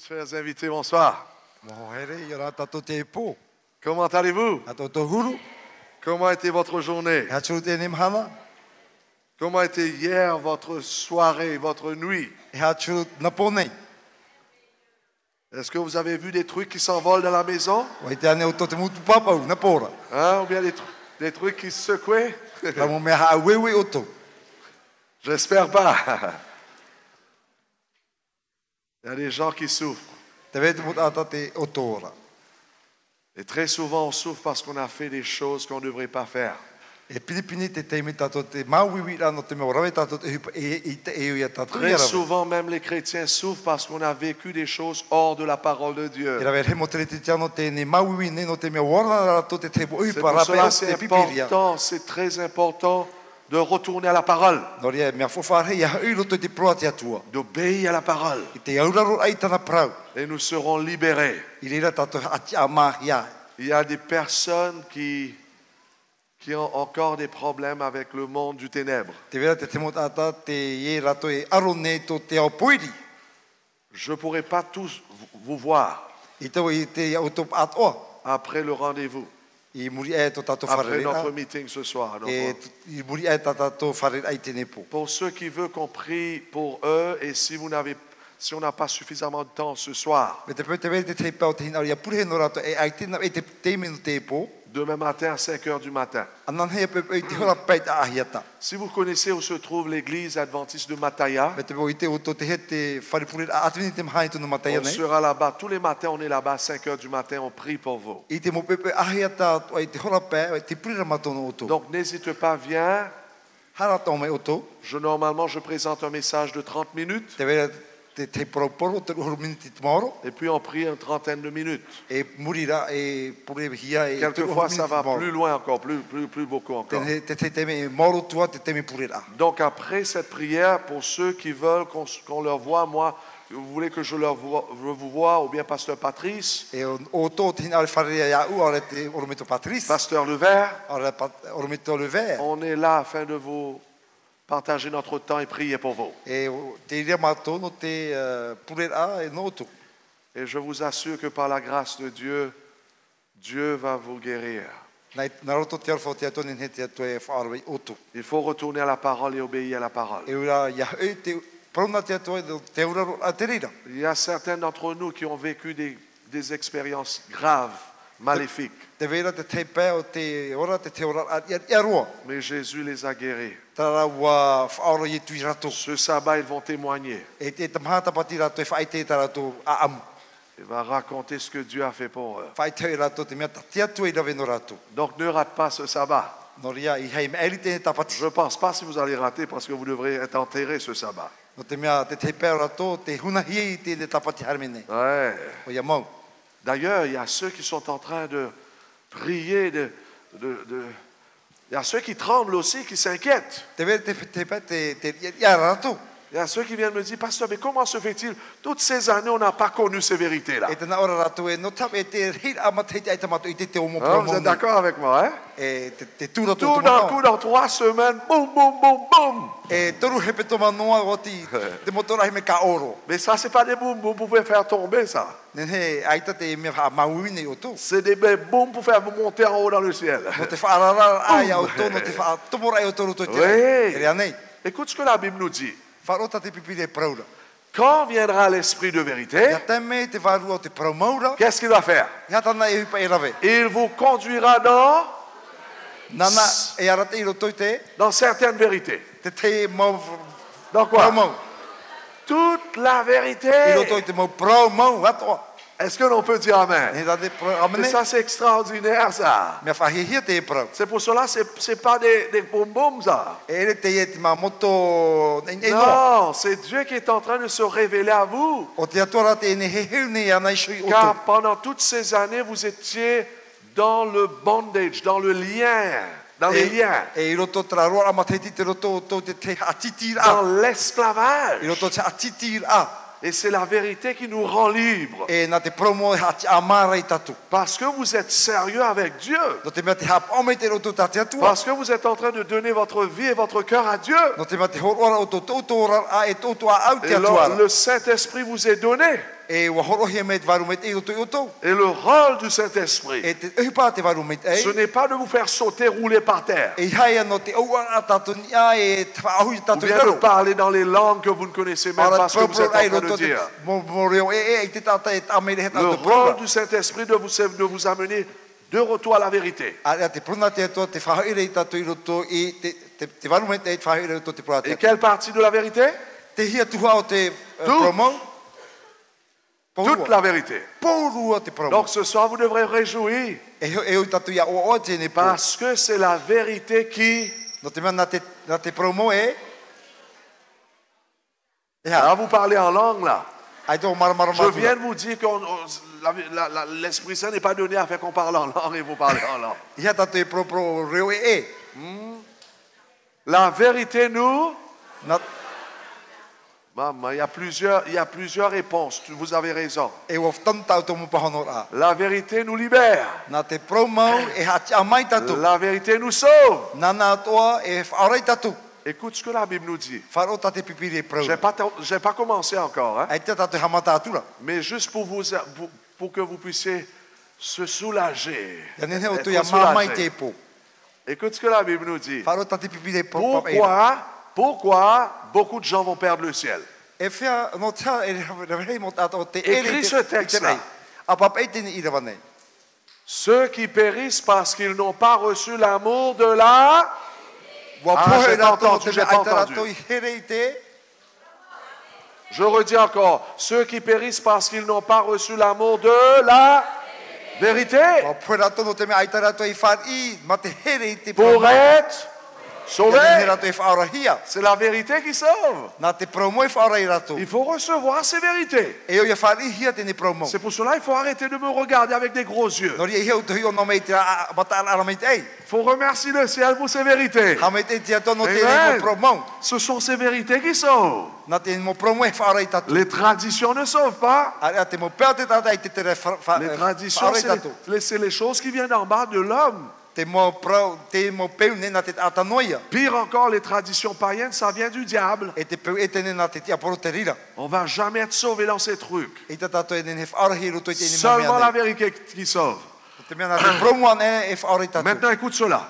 Chers invités, bonsoir. Comment allez-vous? Comment a été votre journée? Comment a été hier votre soirée, votre nuit? Est-ce que vous avez vu des trucs qui s'envolent dans la maison? Hein? Ou bien des trucs qui se secouaient? J'espère pas. Il y a des gens qui souffrent. Et très souvent, on souffre parce qu'on a fait des choses qu'on ne devrait pas faire. Très souvent, même les chrétiens souffrent parce qu'on a vécu des choses hors de la parole de Dieu. C'est pour cela c'est important, c'est très important de retourner à la parole, d'obéir à la parole, et nous serons libérés. Il y a des personnes qui ont encore des problèmes avec le monde du ténèbre. Je ne pourrai pas tous vous voir après le rendez-vous, après notre meeting ce soir. Pour ceux qui veulent qu'on prie pour eux, et si on n'a pas suffisamment de temps ce soir, demain matin à 5 heures du matin. Si vous connaissez où se trouve l'église adventiste de Mataya, on sera là-bas. Tous les matins, on est là-bas à 5 heures du matin, on prie pour vous. Donc n'hésite pas, viens. Normalement, je présente un message de 30 minutes. Et puis on prie une trentaine de minutes. Quelquefois ça va plus loin encore, plus beaucoup encore. Donc après cette prière, pour ceux qui veulent qu'on leur voie, moi, vous voulez que je vous vois, ou bien Pasteur Patrice, Pasteur Levert, on est là afin de vous partager notre temps et prier pour vous. Et je vous assure que par la grâce de Dieu, Dieu va vous guérir. Il faut retourner à la parole et obéir à la parole. Il y a certains d'entre nous qui ont vécu des expériences graves, maléfiques. Mais Jésus les a guéris. Ce sabbat, ils vont témoigner. Il va raconter ce que Dieu a fait pour eux. Donc ne rate pas ce sabbat. Je ne pense pas si vous allez rater parce que vous devrez être enterré ce sabbat. Ouais. D'ailleurs, il y a ceux qui sont en train de prier, il y a ceux qui tremblent aussi, qui s'inquiètent. Il y a ceux qui viennent me dire, Pasteur, mais comment se fait-il? Toutes ces années, on n'a pas connu ces vérités-là. Vous êtes d'accord avec moi, hein? Tout d'un coup, dans 3 semaines, boum, boum, boum, boum. Mais ça, c'est pas des boum, boum, vous pouvez faire tomber ça. C'est des boum pour faire vous monter en haut dans le ciel. Oui. Écoute ce que la Bible nous dit. Quand viendra l'esprit de vérité, qu'est-ce qu'il va faire? Il vous conduira dans certaines vérités. Dans quoi? Toute la vérité. Est-ce que l'on peut dire Amen? Mais ça, c'est extraordinaire, ça. C'est pour cela, c'est pas des boum-boum, ça. Non, c'est Dieu qui est en train de se révéler à vous. Car pendant toutes ces années, vous étiez dans le bondage, dans le lien. Dans les liens. Dans l'esclavage. Et c'est la vérité qui nous rend libres. Parce que vous êtes sérieux avec Dieu. Parce que vous êtes en train de donner votre vie et votre cœur à Dieu. Et le Saint-Esprit vous est donné. Et le rôle du Saint-Esprit, ce n'est pas de vous faire sauter, rouler par terre. Ou bien de parler dans les langues que vous ne connaissez même pas ce que vous êtes en train de dire. Le rôle du Saint-Esprit de vous amener de retour à la vérité. Et quelle partie de la vérité? Toute la vérité. Donc ce soir, vous devrez réjouir parce que c'est la vérité qui... Là, vous parlez en langue, là. Je viens de vous dire que l'Esprit Saint n'est pas donné à faire qu'on parle en langue et vous parlez en langue. La vérité, nous... Maman, il y a plusieurs réponses. Vous avez raison. La vérité nous libère. La vérité nous sauve. Écoute ce que la Bible nous dit. Je n'ai pas commencé encore. Hein? Mais juste pour que vous puissiez se soulager. Écoute ce que la Bible nous dit. Pourquoi beaucoup de gens vont perdre le ciel? Écris ce texte-là. Ceux qui périssent parce qu'ils n'ont pas reçu l'amour de la... j'ai pas entendu. Je redis encore. Ceux qui périssent parce qu'ils n'ont pas reçu l'amour de la vérité. Pour être sauvé. C'est la vérité qui sauve. Il faut recevoir ces vérités. C'est pour cela qu'il faut arrêter de me regarder avec des gros yeux. Il faut remercier le ciel pour ces vérités. Amen. Ce sont ces vérités qui sauvent. Les traditions ne sauvent pas. Les traditions, c'est les choses qui viennent en bas de l'homme. Pire encore, les traditions païennes, ça vient du diable. On ne va jamais être sauvé dans ces trucs. Seulement la vérité qui sauve. Maintenant, écoute cela.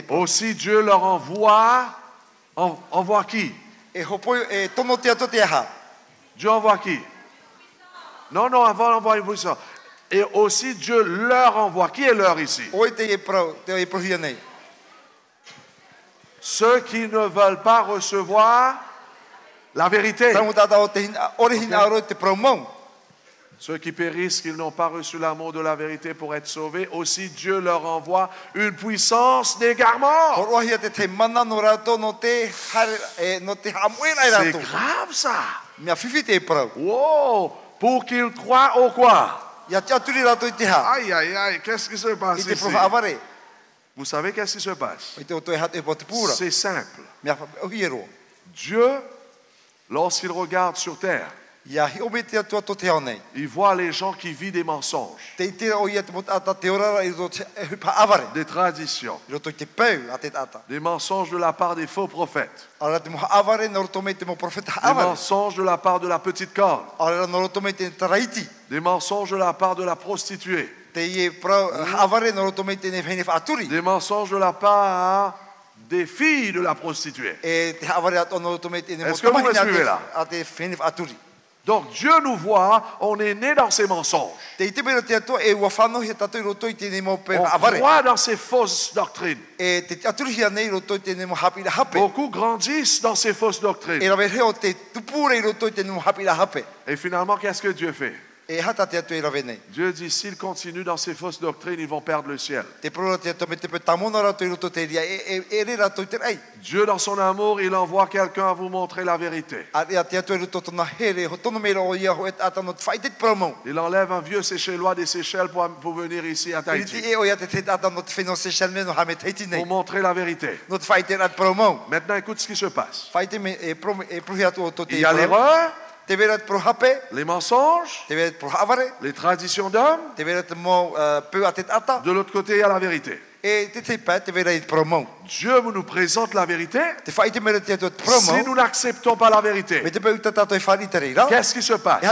Aussi, Dieu leur envoie qui? Dieu envoie qui? Non, avant d'envoyer une puissance. Et aussi Dieu leur envoie. Qui est leur ici? Ceux qui ne veulent pas recevoir la vérité. Ceux qui périssent, qu'ils n'ont pas reçu l'amour de la vérité pour être sauvés, aussi Dieu leur envoie une puissance d'égarement. C'est grave ça. Wow. Pour qu'ils croient au quoi? Aïe, aïe, aïe, qu'est-ce qui se passe ici? Vous savez qu'est-ce qui se passe? C'est simple. Dieu, lorsqu'il regarde sur terre, il voit les gens qui vivent des mensonges, des traditions, des mensonges de la part des faux prophètes, des mensonges de la part de la petite corde, des mensonges de la part de la prostituée, des mensonges de la part des filles de la prostituée. Est-ce que vous me suivez là? Donc Dieu nous voit, on est né dans ces mensonges. On croit dans ces fausses doctrines. Beaucoup grandissent dans ces fausses doctrines. Et finalement, qu'est-ce que Dieu fait? Dieu dit, s'ils continuent dans ces fausses doctrines, ils vont perdre le ciel. Dieu, dans son amour, il envoie quelqu'un à vous montrer la vérité. Il enlève un vieux Séchellois des Seychelles pour venir ici à Tahiti. Pour montrer la vérité. Maintenant, écoute ce qui se passe. Il y a l'erreur, les mensonges, les traditions d'hommes. De l'autre côté, il y a la vérité. Dieu nous présente la vérité. Si nous n'acceptons pas la vérité, qu'est-ce qui se passe?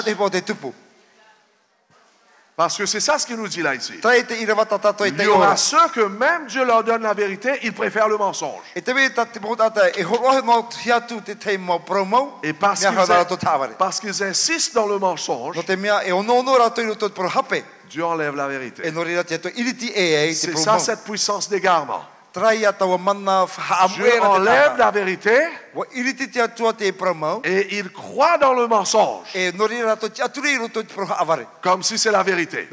Parce que c'est ça ce qu'il nous dit là ici. Il y aura ceux que même Dieu leur donne la vérité, ils préfèrent le mensonge. Et parce qu'ils insistent dans le mensonge, Dieu enlève la vérité. C'est ça cette puissance d'égarement. Dieu enlève la vérité et il croit dans le mensonge comme si c'est la vérité.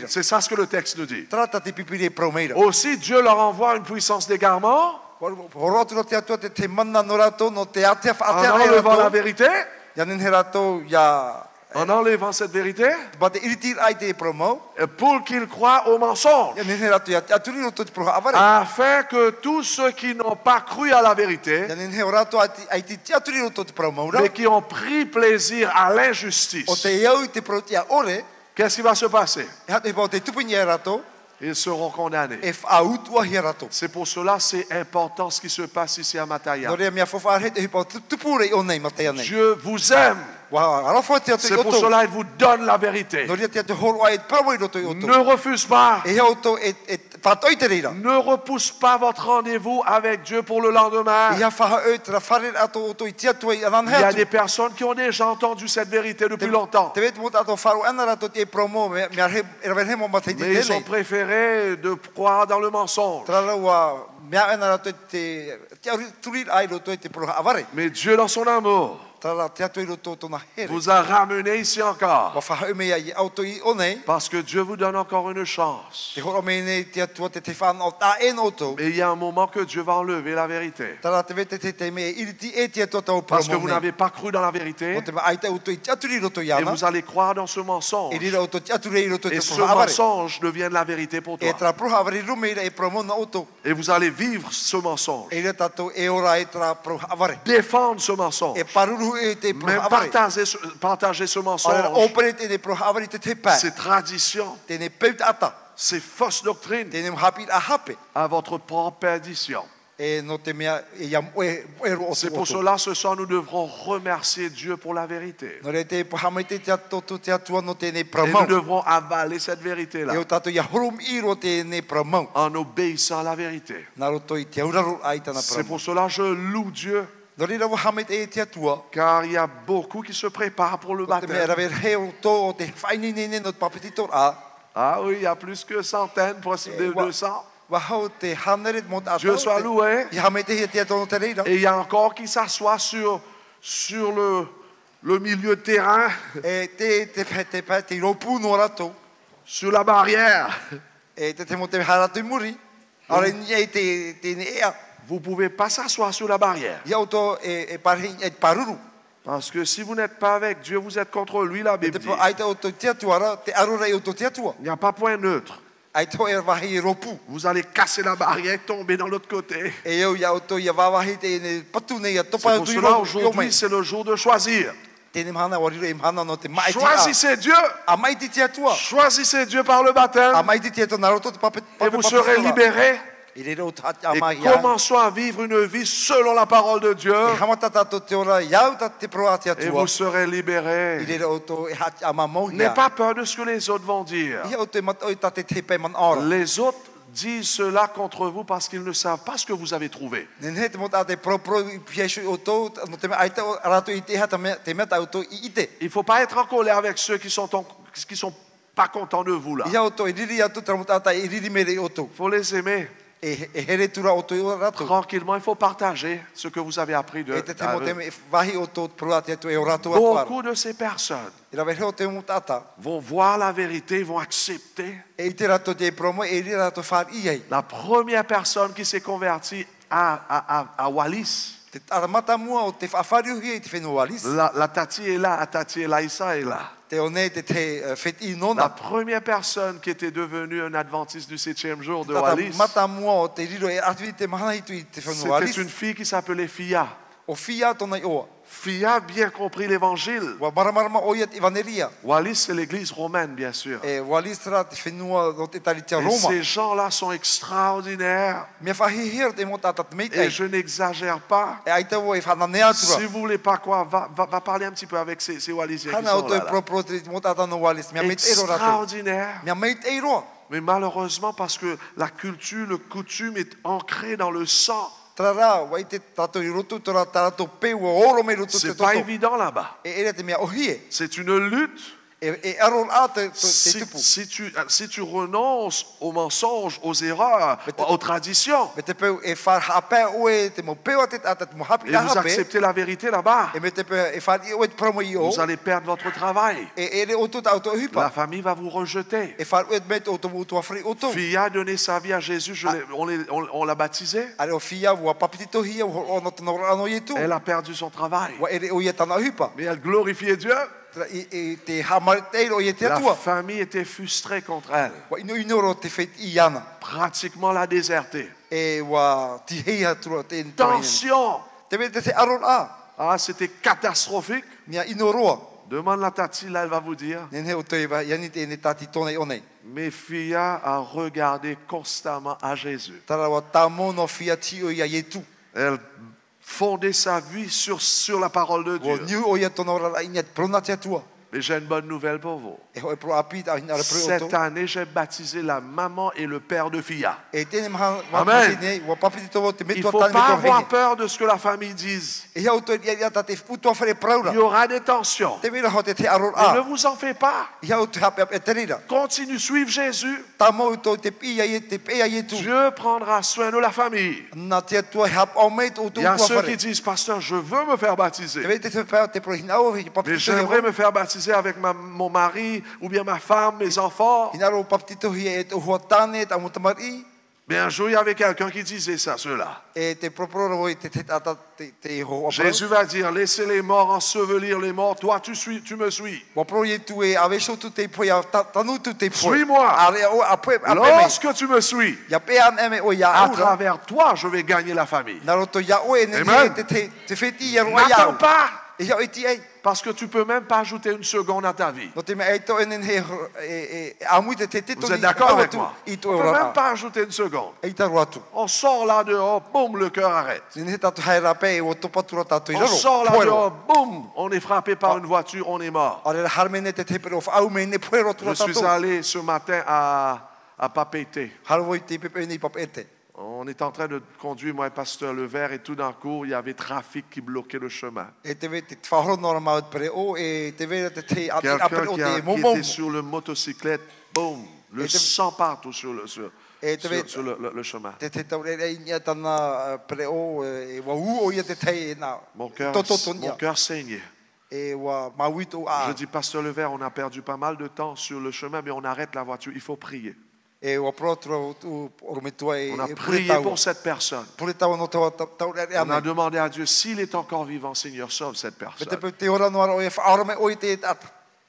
C'est ça ce que le texte nous dit. Aussi Dieu leur envoie une puissance d'égarement en enlevant la vérité, en enlevant cette vérité pour qu'ils croient au mensonge, afin que tous ceux qui n'ont pas cru à la vérité mais qui ont pris plaisir à l'injustice, qu'est-ce qui va se passer? Ils seront condamnés. C'est pour cela c'est important ce qui se passe ici à Mataya. Dieu vous aime. C'est pour cela qu'il vous donne la vérité. Ne refuse pas. Ne repousse pas votre rendez-vous avec Dieu pour le lendemain. Il y a des personnes qui ont déjà entendu cette vérité depuis longtemps. Mais ils ont préféré de croire dans le mensonge. Mais Dieu dans son amour vous a ramené ici encore. Parce que Dieu vous donne encore une chance. Mais il y a un moment que Dieu va enlever la vérité. Parce que vous n'avez pas cru dans la vérité. Et vous allez croire dans ce mensonge. Et ce mensonge devient la vérité pour toi. Et vous allez vivre ce mensonge. Défendre ce mensonge. Même partager ce mensonge, c'est tradition, c'est fausse doctrine à votre propre perdition. C'est pour cela ce soir nous devrons remercier Dieu pour la vérité. Et nous devrons avaler cette vérité-là en obéissant à la vérité. C'est pour cela que je loue Dieu. Car il y a beaucoup qui se préparent pour le baptême. Ah oui, il y a plus que centaines, possible 200. Dieu soit loué. Et il y a encore qui s'assoient sur le milieu de terrain, sur la barrière. Vous ne pouvez pas s'asseoir sur la barrière. Parce que si vous n'êtes pas avec Dieu, vous êtes contre lui, la Bible dit. Il n'y a pas point neutre. Vous allez casser la barrière et tomber dans l'autre côté. C'est pour cela aujourd'hui, c'est le jour de choisir. Choisissez Dieu. Choisissez Dieu par le baptême. Et vous serez libérés. Et commençons à vivre une vie selon la parole de Dieu. Et vous serez libérés. N'ayez pas peur de ce que les autres vont dire. Les autres disent cela contre vous parce qu'ils ne savent pas ce que vous avez trouvé. Il ne faut pas être en colère avec ceux qui sont pas contents de vous là. Il faut les aimer. Tranquillement, il faut partager ce que vous avez appris de beaucoup de ces personnes vont voir la vérité, vont accepter. La première personne qui s'est convertie à Wallis, la Tati est là, Tati Elaïsa est là. La première personne qui était devenue un adventiste du 7e jour de Wallis, c'était une fille qui s'appelait Fia. O fia tona oa. Fia a bien compris l'évangile. Wa maramarama o ia te evangelia. Wallis, c'est l'église romaine, bien sûr. E walistra te whenua no te taritia Et Roma. ces gens-là sont extraordinaires. Mea whahihira te mo tata te meit Et ai. je n'exagère pas. E aita wo e whananea Si atura. vous voulez pas quoi, va parler un petit peu avec ces Wallisiens qui Hana o sont toi là. propro te mo tata no walis. Mea meit eiro rato. Extraordinaire. Mea meit eiro. Mais malheureusement, parce que la culture, le coutume est ancré dans le sang. Trara, wai te tato i roto tora tato pe wo oro me roto te C'est pas toto. évident là-bas. E ere te mea ohie. C'est une lutte. E aron a te Si, tupu. si tu renonces aux mensonges, aux erreurs, aux traditions, Me te peu e whar hape oe te mo peo te tata te mo hapi et la vous hape. acceptez la vérité là-bas, E me te peu e whar i oe te promo i o. vous allez perdre votre travail. E ere o tuta auto La hipa. famille va vous rejeter. E whar oe te mete o to mo tua fri o to. Fille a donné sa vie à Jésus, on l'a baptisé. Are o fia wa papitito hia o no tono ano i tu. Elle a perdu son travail. Wa ere o ia tana hipa. Mais elle glorifiait Dieu. E te hamarteiro o ia te La atua. famille était frustrée contre elle. Wa ino inoro te feit i ana. Pratiquement la désertée. E wa ti heia tua te intoinen. Tension. Te vete te aron a. Ah, c'était catastrophique. Mea inoroa. Demande la Tati, là, elle va vous dire. Nene o te iwa yani te ne tati tone o nei. Mais Fia a regardé constamment à Jésus. Tara wa tamo no fia ti o ia yetu. Elle fondait sa vie sur la parole de Wo Dieu. niu o ia tono rara inya prona te atua. Mais j'ai une bonne nouvelle pour vous. E ho e pro apita hina re pro Cette oto. année, j'ai baptisé la maman et le père de Fia. E tene maha wa Amen. nei wa papiti to te Il metu ne faut tani pas metu avoir henge. peur de ce que la famille dise. E ia auto ia ta te puto fere praura. Il y aura des tensions. Te vira ho te aron Mais ne a. vous en faites pas. Ia auto hape e terira. Continue, suivre Jésus. Tamo to te pia ye te pia yetu. Dieu prendra soin de la famille. Na te atua hap o meit o tu Il y a tua ceux qui fere. disent, pasteur, je veux me faire Te baptiser. vete te pro hina o hi Mais papiti to j'aimerais me faire baptiser avec mon mari ou bien ma femme, mes enfants. hina ro papiti to hi e to huatane ta mutamari. Mais un jour, il y avait quelqu'un qui disait ça, ceux-là. E te propro ro te tata te ho. Jésus va dire, laissez les morts ensevelir les morts. Toi, tu me suis. Wa pro ye tu e ave so tu te poia tanu tu te poia. Suis-moi. Are o ape ape. Lorsque tu me suis, Ya pe an eme o ya à ura. travers toi, je vais gagner la famille. Na roto ya o e ne Amen. te feti ya ro N'attends ya. pas, E ya eti ai. parce que tu peux même pas ajouter une seconde à ta vie. No te me ai to enen he amui te te Vous êtes d'accord avec moi? I On to ne peut même ora. pas ajouter une seconde. Ei ta roatu. On sort là dehors, boum, le cœur arrête. Ni he tatu hai rape e o to patura tatu i On raro. sort là Poero. dehors, boum, on est frappé par une voiture, on est mort. Ore harmene te te pero au me ne poero Je tura suis tatu. allé ce matin à Papeete. Harvoi te pepe ni papete. On est en train de conduire, moi et Pasteur Levert, et tout d'un coup, il y avait trafic qui bloquait le chemin. E te ve te whahoro nora mau pre o e te ve te ati Quelqu'un apre o qui, te qui momo. était sur le motocyclette, boum, le Et te- sang partout sur le chemin. Te te tau re inia tana pre o e wa u o ia te tei e na. Mon Tototonia. cœur saignait. E wa mauito a. Je dis, Pasteur Levert, on a perdu pas mal de temps sur le chemin, mais on arrête la voiture, il faut prier. E wa protro tu ormetua e On a e prié puretau. pour cette personne. Puretau no tau tau re On a ana. demandé à Dieu, s'il est encore vivant, Seigneur, sauve cette Me te personne. pe te ora no aro e whaarome o i te ata.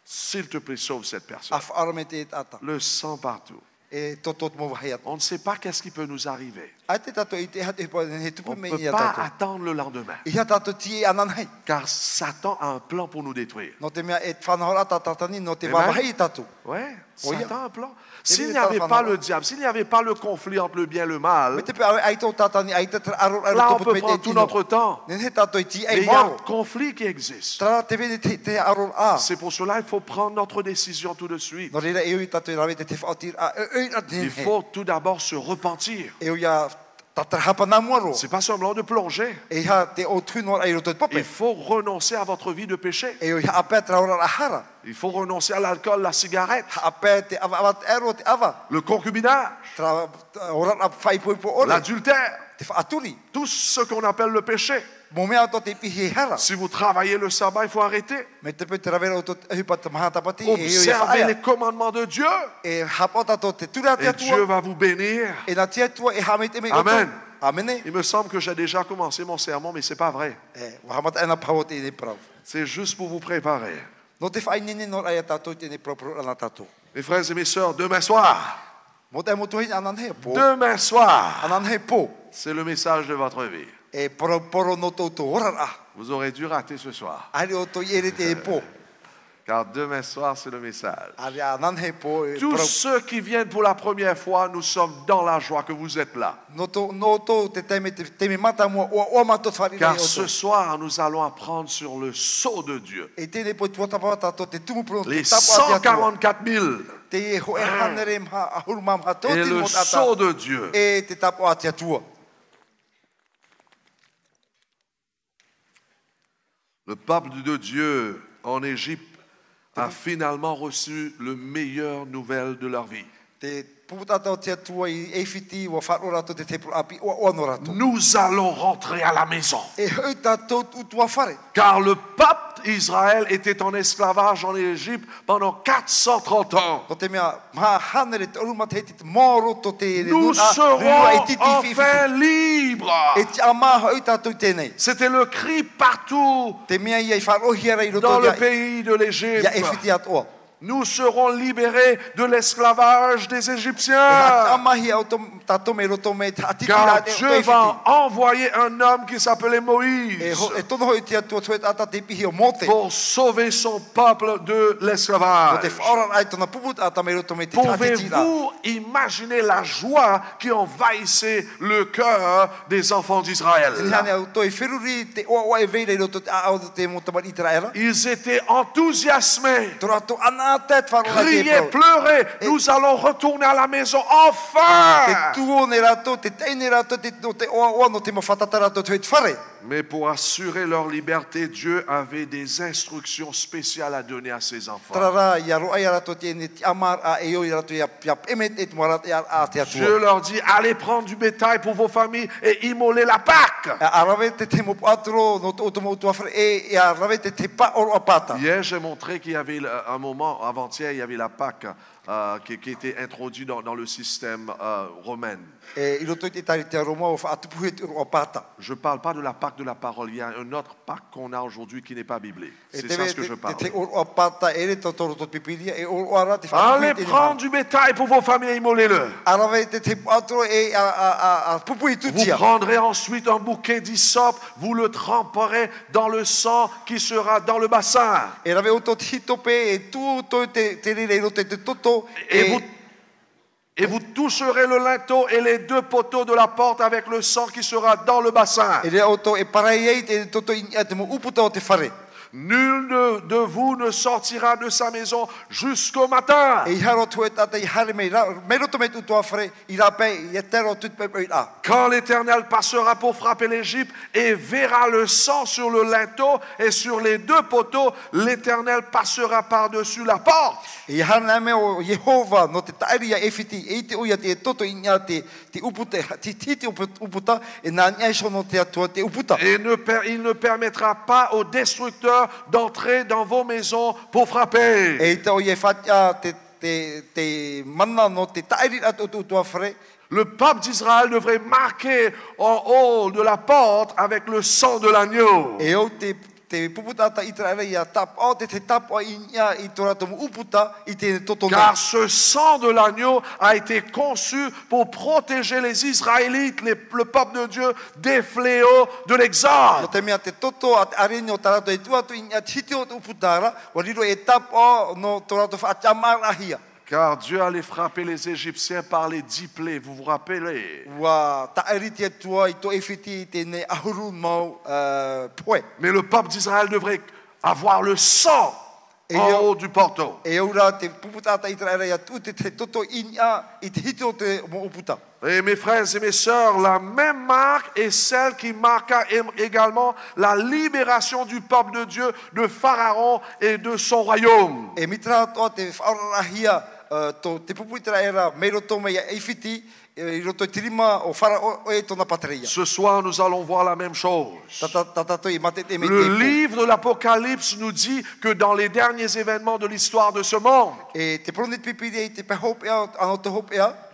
S'il te plaît, sauve cette personne. A whaarome te ata. Le sang partout. E totot mo wahai ata. On ne sait pas qu'est-ce qui peut nous arriver. A te tato i te hate pa he tupu On ne me peut ia pas tato. attendre le lendemain. I ha tato tie anan hai. Car Satan a un plan pour nous détruire. No te mea e whanahora tatatani no te Amen. wawahai tato. Ouais, Oui. Satan a un plan. Et S'il lui, n'y avait il est pas pas le diable, s'il n'y avait pas le conflit entre le bien et le mal, Me te pe ai tau tatani ai te aro là on topu peut me te prendre tout tino. notre temps. Nen he tato i ti Mais ai il y a un maro. conflit qui existe. Tara te vede te aro a. C'est pour cela qu'il faut prendre notre décision tout de suite. No reira e ui tato i rawe te whaatir a e a Il ten he. faut tout d'abord se repentir. E ui a tatarhapa na muaro. C'est pas seulement de plonger. E ha te o tuno ai roto Il pope. faut renoncer à votre vie de péché. E ui ha ape traura a hara. Il faut renoncer à l'alcool, la cigarette, Ha ape te ava ero te ava. le concubinage, Tra ora a fai poi po ora. l'adultère, Te whaaturi. tout ce qu'on appelle le péché. Mo mea to te pihi hara. Si vous travaillez le sabbat, il faut arrêter. Me te pe te ravera o to hipa te maha tapati. E ui a Observez whaaya. les commandements de Dieu. E hapota to te tura te Et Dieu atua. va vous bénir. E na te atua e hame te me Amen. Amen. Il me semble que j'ai déjà commencé mon sermon, mais ce n'est pas vrai. E wahamata ena pao te ne prau. C'est juste pour vous préparer. No te whai nene no rai tatou te ne propro ana tatou. Mes frères et mes sœurs, demain soir, Mo te mo tuhi anan he po. demain soir, Anan he po. c'est le message de votre vie. E poro no tautou orara. Vous aurez dû rater ce soir. Ari o toi ere te po. Car demain soir, c'est le message. Ari a nanhe po. Tous ceux qui viennent pour la première fois, nous sommes dans la joie que vous êtes là. Car ce soir, nous allons apprendre sur le sceau de Dieu. Les 144 000. Et le sceau de Dieu. Le peuple de Dieu en Égypte a finalement reçu le meilleur nouvelle de leur vie. Nous allons rentrer à la maison. Car le peuple Israël était en esclavage en Égypte pendant 430 ans. Nous serons enfin libres. C'était le cri partout dans le pays de l'Égypte. Nous serons libérés de l'esclavage des Égyptiens. Car Dieu va envoyer un homme qui s'appelait Moïse pour sauver son peuple de l'esclavage. Pouvez-vous imaginer la joie qui envahissait le cœur des enfants d'Israël? Ils étaient enthousiasmés. Criez, pleurez, nous allons retourner à la maison enfin. Mais pour assurer leur liberté, Dieu avait des instructions spéciales à donner à ses enfants. Dieu leur dit, allez prendre du bétail pour vos familles et immoler la Pâque. Hier, j'ai montré qu'il y avait un moment, avant-hier, il y avait la Pâque qui était introduite dans le système romain. Je ne parle pas de la Pâque de la parole. Il y a un autre Pâque qu'on a aujourd'hui qui n'est pas biblique. C'est ça ce que je parle. Allez prendre du bétail pour vos familles et immolez-le. Vous prendrez ensuite un bouquet d'hysope, vous le tremperez dans le sang qui sera dans le bassin. Et vous toucherez le linteau et les deux poteaux de la porte avec le sang qui sera dans le bassin. Nul de vous ne sortira de sa maison jusqu'au matin. Quand l'Éternel passera pour frapper l'Égypte et verra le sang sur le linteau et sur les deux poteaux, l'Éternel passera par-dessus la porte. Et il ne permettra pas aux destructeurs d'entrer dans vos maisons pour frapper. Le peuple d'Israël devrait marquer en haut de la porte avec le sang de l'agneau. Car ce sang de l'agneau a été conçu pour protéger les Israélites, le peuple de Dieu, des fléaux de l'exode. Car Dieu allait frapper les Égyptiens par les 10 plaies, vous vous rappelez? Mais le peuple d'Israël devrait avoir le sang en haut du porteau. Et mes frères et mes sœurs, la même marque est celle qui marqua également la libération du peuple de Dieu de Pharaon et de son royaume. Ce soir, nous allons voir la même chose. Le livre de l'Apocalypse nous dit que dans les derniers événements de l'histoire de ce monde,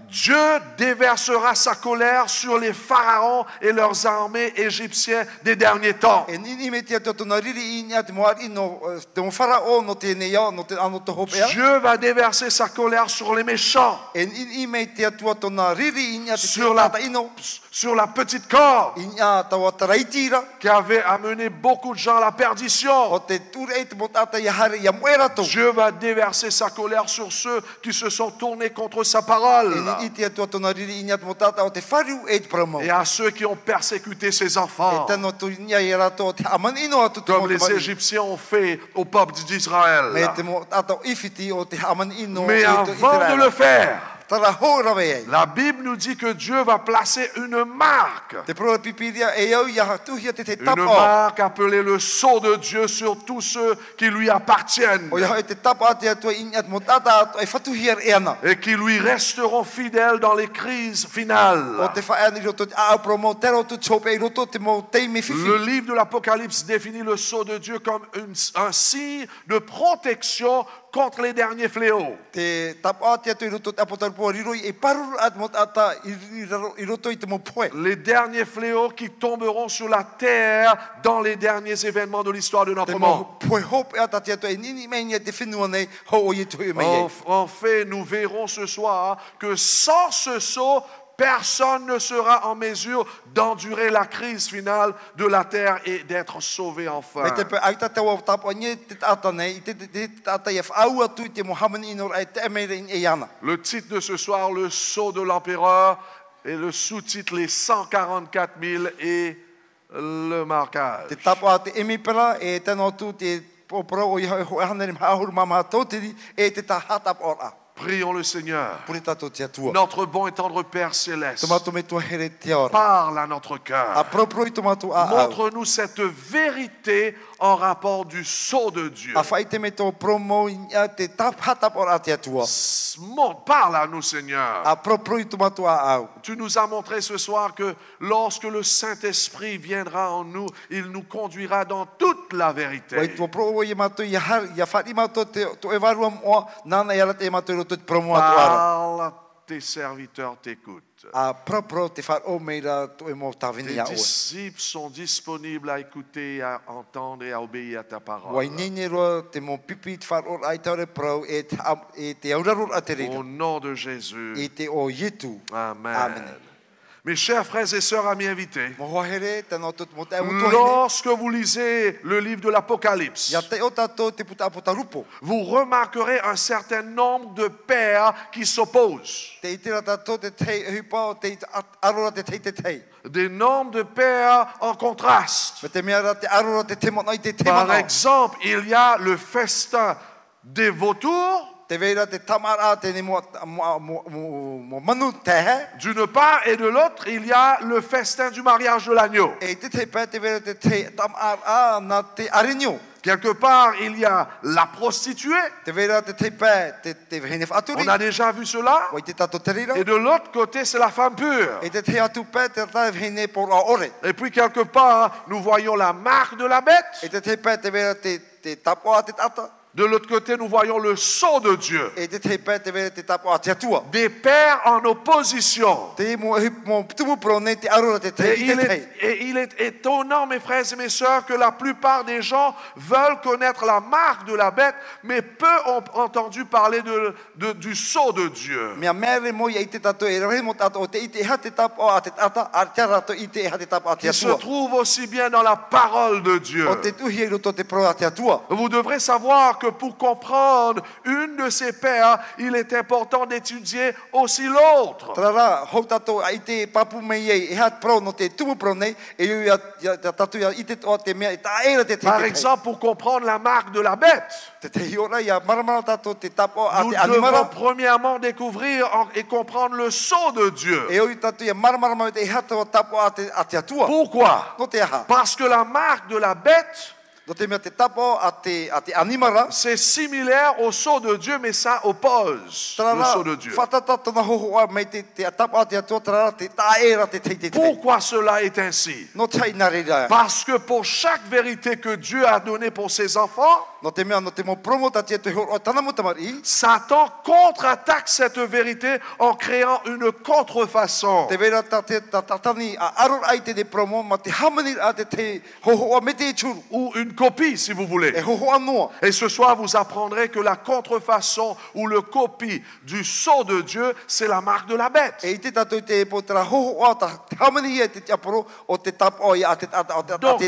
Dieu déversera sa colère sur les pharaons et leurs armées égyptiennes des derniers temps. Dieu va déverser sa colère sur les méchants, sur la petite corde Inya tawa taraitira. qui avait amené beaucoup de gens à la perdition. O te ture e te motata ia hare ia moera tō. Dieu va déverser sa colère sur ceux qui se sont tournés contre sa parole. E iti atua tōna riri inya te motata o te whariu e te promo. Et à ceux qui ont persécuté ses enfants, E tano tu inya i rato o te amanino atu te comme les motamari. Égyptiens ont fait au peuple d'Israël. Me te motata o ifiti o te amanino Mais e to avant de le faire, Tara hōra wei ei. la Bible nous dit que Dieu va placer une marque. Te proa pipiria e au ia tuhia te Une tapa. marque appelée le sceau de Dieu sur tous ceux qui lui appartiennent O ia te tapa ate atua inya te motata atu e whatuhia e ana. et qui lui resteront fidèles dans les crises O finales. te whaeani roto te a promo tero tu chope i roto te mo teime fifi. Le livre de l'Apocalypse définit le sceau de Dieu comme un signe de protection contre les derniers fléaux. Te tapa ate atu i roto te apotarpua riroi e paruru at motata i roto i te mo poe. Les derniers fléaux qui tomberont sur la terre dans les derniers événements de l'histoire de Te notre monde. mo poe hope ata te atu e nini meia te whenua nei ho o i tu i mei ei. En fait, nous verrons ce soir que sans ce sceau, personne ne sera en mesure d'endurer la crise finale de la terre et d'être sauvé enfin. Me te pe aita te wau tapa nye te tata nei, i te tata i whaau atu i te Mohammed inor ai te emeire in e ana. Le titre de ce soir, le sceau de l'empereur, et le sous-titre, les 144 000 et le marquage. Te tapa te emipera e tano tu te popro o i hoi hana ni mahahuru mama tōtiri e te tahatap ora. Prions le Seigneur. Puri tato te atua. Notre bon et tendre Père céleste, Tomato me tua here te ora. parle à notre A cœur. propro i tomato a au. Montre-nous cette vérité en rapport du sceau de Dieu. A whaite me tō promo i a te hatap ora te atua. Parle à nous, Seigneur. A propro i tomato a au. Tu nous as montré ce soir que lorsque le Saint-Esprit viendra en nous, il nous conduira dans toute la vérité. Wai tō pro i mato i har i a whati mato te to e waruam o nana i ara te mato i roto te promo atu ara. Parle, tes serviteurs t'écoutent. A propro te whar o meira to e mo tawini Tes a oe. disciples sont disponibles à écouter, à entendre et à obéir à ta Wai parole. nene roa te mo pipi te whar o ai taure pro e te auraro a te Au rira. nom de Jésus. E te o yetu. Amen. Amen. Mes chers frères et sœurs, amis invités, Mo hoa here tano tot mo te amu tuahine. lorsque vous lisez le livre de l'Apocalypse, Ia te o tato te puta puta rupo. vous remarquerez un certain nombre de pères qui s'opposent. Te itira tato te tei hupa o te arora te tei te tei. Des nombres de pères en contraste. Me te mea te arora te te monai te te Par monai. exemple, il y a le festin des vautours Te veira te tamara te ni mo manu te he. d'une part et de l'autre, il y a le festin du mariage de l'agneau. E te te pe te veira te te tamara na te arinyo. Quelque part, il y a la prostituée. Te veira te te pe te vehine whaturi. On a déjà vu cela. Wai te tato te rira. Et de l'autre côté, c'est la femme pure. E te te atu pe te ta vehine por a ore. Et puis quelque part, nous voyons la marque de la E bête. te te pe te veira te tapo a te tata. De l'autre côté, nous voyons le sceau de Dieu. E te te pe te veira te tapo a te atua. Des pères en opposition. Te mo tumu pro ne te arora te te Et i te te. il est étonnant, mes frères et mes sœurs, que la plupart des gens veulent connaître la marque de la bête, mais peu ont entendu parler du sceau de Dieu. Mea mere mo ia i te tato e rehe mo tato o te i te ha te tapo a te tata a te rato i te ha te tapo a te Qui se atua. trouve aussi bien dans la parole de Dieu. O te tuhi e roto te pro a te atua. Vous devrez savoir que pour comprendre une de ces paires, il est important d'étudier aussi l'autre. Trara, hou tato a i te papu mei ei e hat pro no te tumu pro nei e iu ia tato ia i te o te mea i ta era te te Par te exemple, pour comprendre la marque de la bête, te te hiora ia maramara tato te tapo a nous te devons animara. premièrement découvrir et comprendre le sceau de Dieu. E oi tato ia maramara mai te hata o tapo a te atua. Pourquoi? No te aha. Parce que la marque de la bête, No te mea te tapo a te animara. c'est similaire au sceau de Dieu, mais ça oppose le Trara, sceau de Dieu. whatata tona hoho a mai te tapo a te atua trara te taera te te te te. Pourquoi cela est ainsi? No tai narira. Parce que pour chaque vérité que Dieu a donnée pour ses enfants, No te mea no te mo promota te te horo tana mo tamari. Satan contre-attaque cette vérité en créant une contrefaçon. Te vera tatani a aror ai te promo ma te hamani a te hoho a me te churu. Ou une copie, si vous voulez. E hoho anō. Et ce soir, vous apprendrez que la contrefaçon ou le copie du sceau de Dieu, c'est la marque de la bête. E I te tātou te potera hoho o ta hamani e te tiaporo o te tapo I a te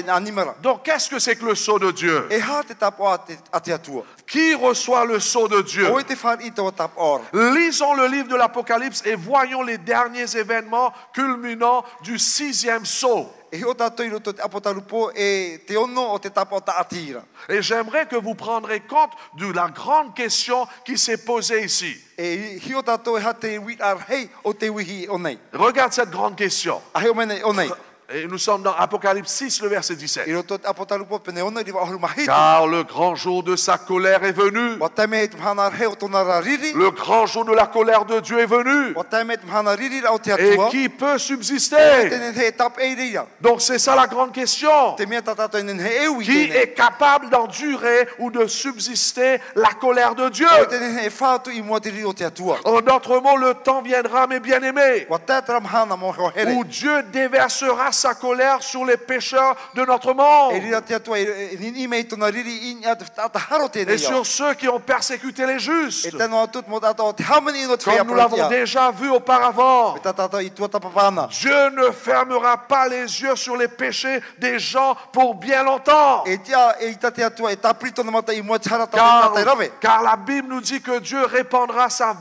animera. Donc, qu'est-ce que c'est que le sceau de Dieu? E ha te tapo a te atua. Qui reçoit le sceau de Dieu? O te whanita o tapo ora. Lisons le livre de l'Apocalypse et voyons les derniers événements culminant du 6e sceau. E o tātou I roto te apotarupo e te ono o te tapo ta atira. Et j'aimerais que vous prendrez compte de la grande question qui s'est posée ici. E hi o tātou e ha te wit ar hei o te wihi o nei. Regarde cette grande question. A hei o mene o nei. Et nous sommes dans Apocalypse 6, le verset I 17. roto te apotarupo pene ono I riwa ahuru mahiti. Car le grand jour de sa colère est venu. Wa taime he te mhana ar hei o tona ra riri. Le grand jour de la colère de Dieu est venu. Wa taime te mhana riri ra o te Et atua. qui peut subsister? Tenen he tap e rira. Donc c'est ça la grande question. Te mea tātou inen he ewi Qui tene. est capable d'endurer ou de subsister la colère de Dieu? O tenen he whātu I mua te riri o te atua. En d'autres mots, le temps viendra, mes bien-aimés, Wa tātara mhana mo ho here. où Dieu déversera sa colère sur les pécheurs de notre monde E rira te atua e nini mei tona riri I nia te tāta haro tēnei et sur ceux qui ont persécuté les justes, E tēnō atut mo tātou o te hamani ino te whea comme nous l'avons protia. déjà vu auparavant. E tātou I tua tapapana. Dieu ne fermera pas les yeux sur les péchés des gens pour bien longtemps. E tia e ita te atua e tapri tona mata I mua te hara Car, tātai rave. car la Bible nous dit que Dieu répandra sa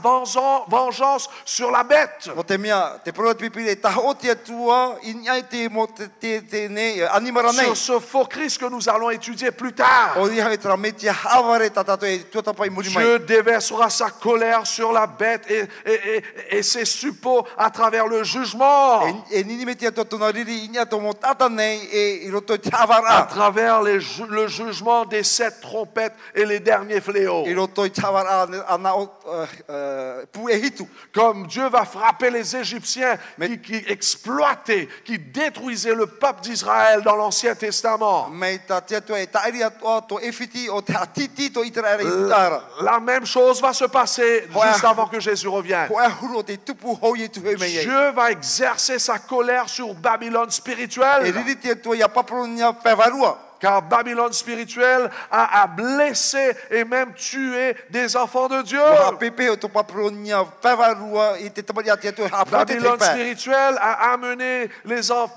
vengeance sur la bête. Mo te mea, te proa te pipiri e taha o te atua I nia te mo te nei, animara nei. Sur ce faux Christ que nous allons étudier plus tard. O iha e tera me te haware tātou e tua tapa I muri mai. Dieu déversera sa colère sur la bête et ses suppôts à travers le jugement, E nini me te atua tona riri I nia to mo tata nei I roto I te à hawara. travers le jugement des 7 trompettes et les derniers fléaux. I roto I te hawara ana o pu e hitu. Comme Dieu va frapper les Égyptiens qui exploitaient, qui détruisaient le peuple d'Israël dans l'Ancien Testament. Mei ta te atua e tairi atua to e whiti o te atiti to itara era I utara. La même chose va se passer Ouais. juste avant que Jésus revienne. Ko e huru o te tupu hou I tuhe mei ei. Dieu va exercer sa colère sur Babylone E spirituelle. riri te atua ia papronia pevarua. Car Babylone spirituelle a blessé et même tué des enfants de Dieu. Wa pepe o to papronia pevarua I te tamari a te atua ha pote te Babylone pe. spirituelle a amené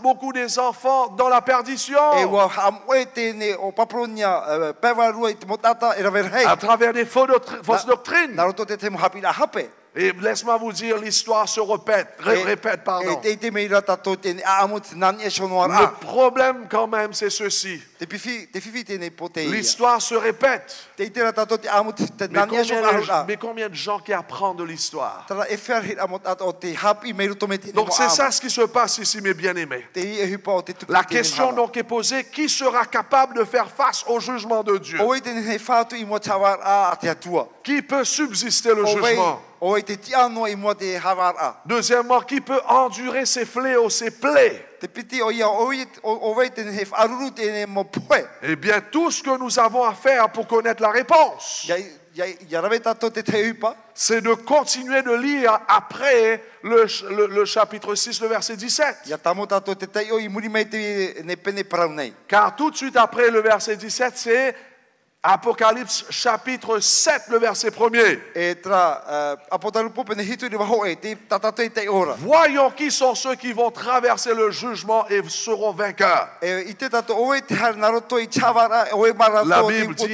beaucoup des enfants dans la perdition E wa hamoe tēne o papronia pevarua I te motata e raverhei. à travers des fausses doctrines. Na roto te te mohapi la hape. Et laisse-moi vous dire, l'histoire se répète, pardon. E te mei rata to tēne a amut nani e shonoa Le ra. problème quand même, c'est ceci. Te fifi tēne po te ia. L'histoire se répète. Te ite rata to te amut te nani e shonoa ra. Mais combien de gens qui apprennent de l'histoire? Tara e whare amut ata o te hapi mei ruto me tēne mo Donc c'est amu. ça ce qui se passe ici, mes bien-aimés. Te i e hupa o te tupu La tēne question hana. donc est posée, qui sera capable de faire face au jugement de Dieu? O i tēne hei whātu I mua tawar a te atua. Qui peut subsister le jugement? O i te tiano I mua te hawar a. Deuxièmement, qui peut endurer ses fléaux, ses plaies? Te piti o ia o wei tēne hei wharuru tēne mo poe. Eh bien, tout ce que nous avons à faire pour connaître la réponse, Ia rawe tato te te hupa. c'est de continuer de lire après le chapitre 6, le verset 17. Ia tamo tato te te o I muri mei te ne pene parau nei. Car tout de suite après le verset 17, c'est Apocalypse chapitre 7, le verset 1er. E tra apotarupo pene hitu I waho e te tatato I te ora. Voyons qui sont ceux qui vont traverser le jugement et seront vainqueurs. E I te tato o e te har naroto I chawara o e marato La te Bible puta.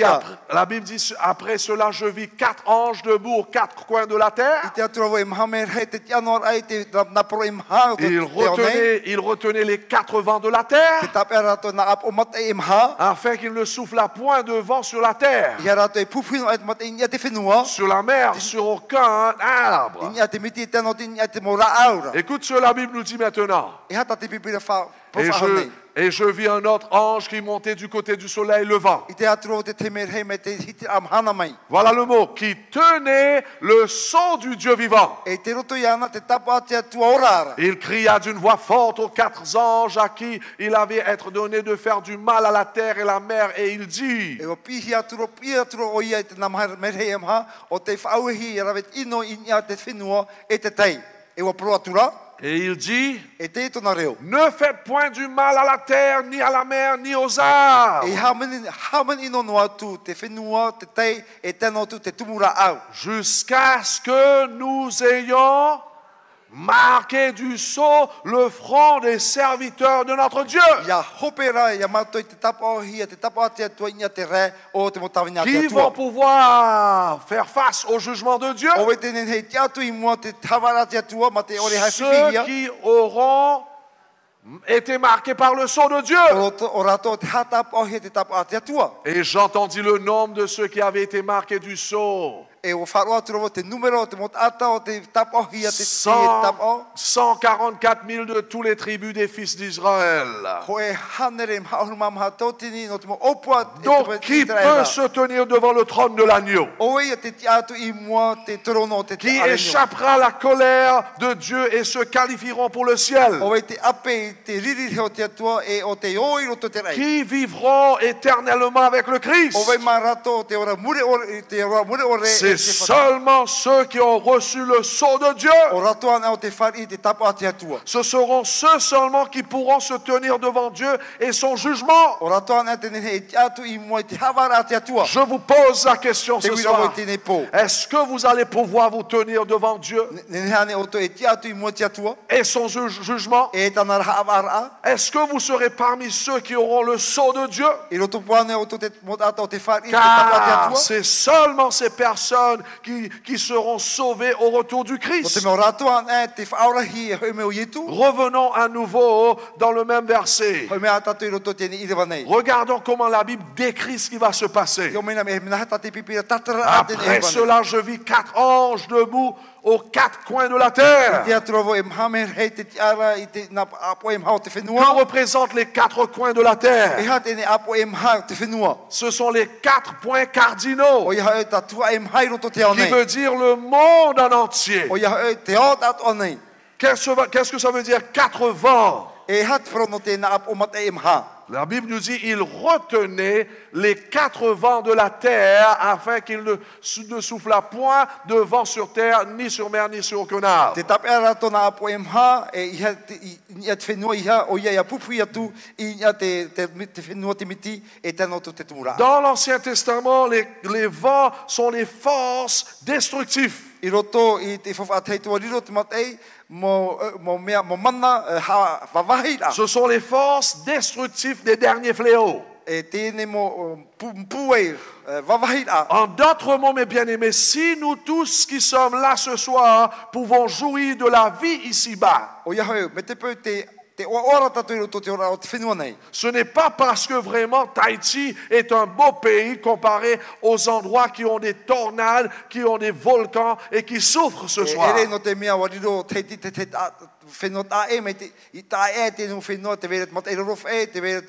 dit, après cela, je vis 4 anges debout aux 4 coins de la I terre. te atura o e mahamer hei te tiano ai te naporo I maha o te onei. Il retenait les 4 vents de la terre Te tape rato na ap o mata I maha. afin qu'il ne souffla point de vent sur la terre, Ia rato e pupuino e te mata I nia te whenua. sur la mer, sur aucun I arbre. nia te miti e tano te nia te mora aura. Écoute ce que la Bible nous dit maintenant. E hata te pipira wha Et pofa nei. je vis un autre ange qui montait du côté du soleil levant. I te atura o te temer hei me te hiti am hana mai. Voilà le mot, qui tenait le sceau du Dieu vivant. E te roto I ana te tapo a te atua orara. Il cria d'une voix forte aux 4 anges à qui il avait été donné de faire du mal à la terre et la mer, et il dit: E o pihi aturo o ia I te namahara merhei am ha. O te whauhi I rawet ino I nia te whenua e te tei. E o pro atura. Et il dit, E te tona reo. ne faites point du mal à la terre, ni à la mer, ni aux arbres, E haman ino no atu te whenua, te tei, e tēnā atu te tumura au. jusqu'à ce que nous ayons marqué du sceau le front des serviteurs de notre Dieu. Ia hopera, ia mātou i te tapa o hia, te tapa ati atua inga te re, o te motawina ati Qui atua. vont pouvoir faire face au jugement de Dieu? O e tenen hei te atu i mua te tawara ati atua, ma te ore hai Ceux whiwhia. qui auront été marqués par le sceau de Dieu. O rato te hatapa o hia te tapa ati atua. Et j'entendis le nombre de ceux qui avaient été marqués du sceau. E o wharoa turo te numero, te motata o te tapa o hia, te tapa o. 144 000 de toutes les tribus des fils d'Israël. Ho e hanere maahuruma maha tautini, no te mo opua e Donc, te qui peut Israela. se tenir devant le trône de l'agneau? O ia te ti atu i mua te torono te te Qui arenio. échappera à la colère de Dieu et se qualifieront pour le ciel? O e te ape i te riri o te atua e o te oiro to te rei. Qui vivront éternellement avec le Christ? O wei marato te ora mure ore, te ora mure ore. C'est seulement ceux qui ont reçu le sceau de Dieu. O rato ana o te whari te tapa ati atua. Ce seront ceux seulement qui pourront se tenir devant Dieu et son jugement. O rato ana te nehe te atu i mua te hawara ati atua. Je vous pose la question Te ce wira o soir. te ne po. Est-ce que vous allez pouvoir vous tenir devant Dieu Nehe ane o to e te atu i mua te atua. et son jugement? E tana raha awara. Est-ce que vous serez parmi ceux qui auront le sceau de Dieu? I roto puane o to te motata o te whari te tapa ati Car atua. c'est seulement ces personnes qui seront sauvées au retour du O te Christ. mea o rato ana te whaorahi e hoi me o yetu. Revenons à nouveau dans le même verset. Hoi mea tatu i roto te ni irewa nei. Regardons comment la Bible décrit ce qui va se passer. Io mena me nahata te pipira tatara a te Après irewa nei. cela, je vis 4 anges debout aux 4 coins de la terre. Te atrovo e mhamer hei te tiara i te na apo e mhao te Que whenua. représentent les 4 coins de la E terre? ha te ne apo e mha te whenua. Ce sont les 4 points cardinaux, O ia e tatua e mhai roto te qui anei. veut dire le monde en entier. O ia e te o tato anei. Qu'est-ce que ça veut dire 4 vents? E hat prono te na apo mata e mha. La Bible nous dit il retenait les 4 vents de la terre afin qu'il ne souffla point de vent sur terre, ni sur mer, ni sur aucun arbre. Te tape ara to na apo e mha e ia te whenua iha o ia pupu ia tu i ia te whenua te miti e tēnā tu te tumura. Dans l'Ancien Testament, les vents sont les forces destructives. I roto i te whawhatei tua riro te matei mo mana whawahi ra. Ce sont les forces destructives des derniers fléaux. E tēne mo puei wawahi ra. En d'autres mots, mes bien-aimés, si nous tous qui sommes là ce soir pouvons jouir de la vie ici-bas, O ia hau, me te peu te ora tatu i roto te ora o te whenua nei. ce n'est pas parce que vraiment Tahiti est un beau pays comparé aux endroits qui ont des tornades, qui ont des volcans et qui souffrent ce soir. Ere no te mea wariro te whenua ta e me te i ta e te no whenua te vere te mata i rorof e te vere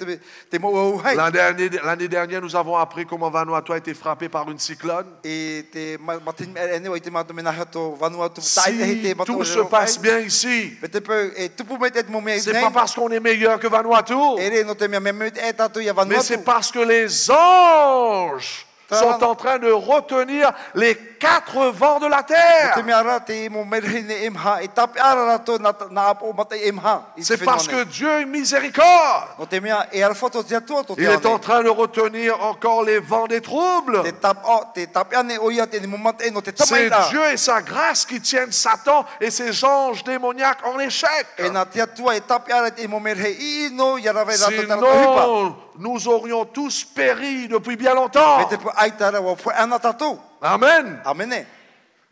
te mo au hei. L'année dernière, nous avons appris comment Vanuatu a été frappé par une cyclone. E te matin e ne o i te mata mena hato Vanuatu ta i te hei Si te mata tout se passe bien ici, Me te peu e tupu me te mo mea c'est pas parce qu'on est meilleur que Vanuatu, Ere no te mea me te e tatu ia mais c'est Vanuatu. parce que les anges sont en train de retenir les 4 vents de la Te terre. mea ra te mo merhine e mha e tape ara rato na apo mata e mha. C'est parce que Dieu est miséricorde. No te mea e alfoto te atua to te Il est en ane. train de retenir encore les vents des troubles. Te tape ane o ia te ni mo mata e no te C'est tamaira. Dieu et sa grâce qui tiennent Satan et ses anges démoniaques en échec. E na te atua e tape ara te mo merhe i no ia rave rato tara to hipa. Sinon, nous aurions tous péri depuis bien longtemps. Me te pu aitara wa pu ana tatu. Amen. Amene.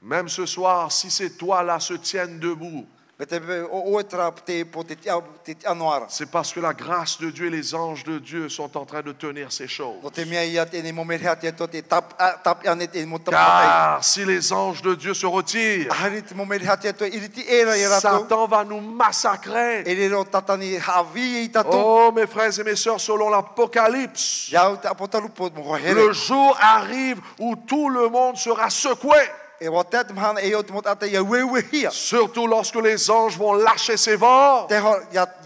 Même ce soir, si ces toits-là se tiennent debout, Me te pu o tra te po te anoara. c'est parce que la grâce de Dieu et les anges de Dieu sont en train de tenir ces choses. No te mea ia te ni mo merhe te atua te tape ane te mo tamatai. Car si les anges de Dieu se retirent, Ahari te mo merhe te atua iriti era i rato. Satan va nous massacrer. E rero tatani havi i tatu. Oh, mes frères et mes sœurs, selon l'Apocalypse, Iau te apotalupo mo le hohere. jour arrive où tout le monde sera secoué. E wa te mahana e o te mot ata ia wewe hia. Surtout lorsque les anges vont lâcher ses vents. Te ho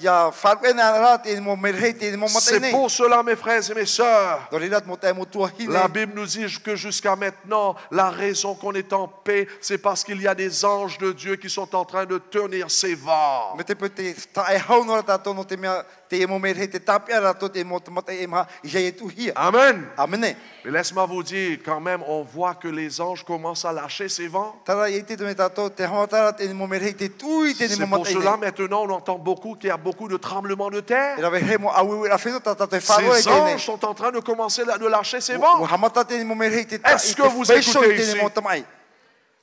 ya farwena ra te mo merhei te mo mata C'est nei. pour cela, mes frères et mes sœurs, Do ri rat mo te mo tua hine. la Bible nous dit que jusqu'à maintenant, la raison qu'on est en paix, c'est parce qu'il y a des anges de Dieu qui sont en train de tenir ses vents. Me te pute ta e hau no ra tato no te mea te mo merhei te tapia ra to te mo te mata e maha i hei tu hia. Amen. Amen. Mais laisse-moi vous dire, quand même, on voit que les anges commencent à lâcher ses vents. Tara i te me tato te hamatara te mo merhei te tui te C'est mo pour mata cela, nei. maintenant, on entend beaucoup qu'il y a beaucoup de tremblements de E terre. ra ve he mo awi ra feno tata te faro e Ces te nei. anges sont en train de commencer de lâcher ses O vents. hamata te mo merhei te Est-ce que vous écoutez ici?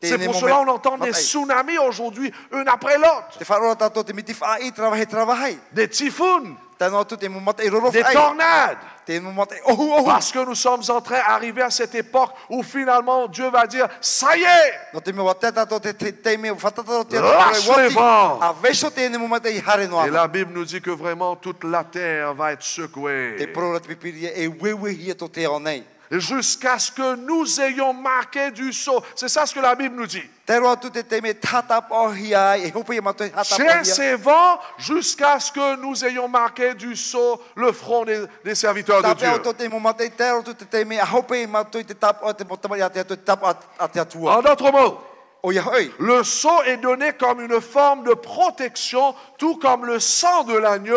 C'est pour cela qu'on entend des tsunamis aujourd'hui, une après l'autre. Te wharoa tato te miti wha i trawahe trawahe. Des typhons, Tēnā atu te mumata i rorof des ai. tornades. Te mumata i ohu ohu. Parce que nous sommes en train d'arriver à cette époque où finalement Dieu va dire, ça y est, No te mea te tato te me whatataro te Lâche les vents. A veso te ne mumata i hare no et ama. la Bible nous dit que vraiment toute la terre va être Te secouée. prora te pipiria e wewe hia to te o nei. Jusqu'à ce que nous ayons marqué du sceau. C'est ça ce que la Bible nous dit. Te roa atu te me tatapo hia e hopu i mato i tatapo Chez hia. ces vents, jusqu'à ce que nous ayons marqué du sceau le front des serviteurs de Tape au Dieu. to te mumata i te roa te me a hopu i mato i te tapo te motama i a te atu tapo a te atua. En d'autres mots, O ia hoi. le sceau est donné comme une forme de protection, tout comme le sang de l'agneau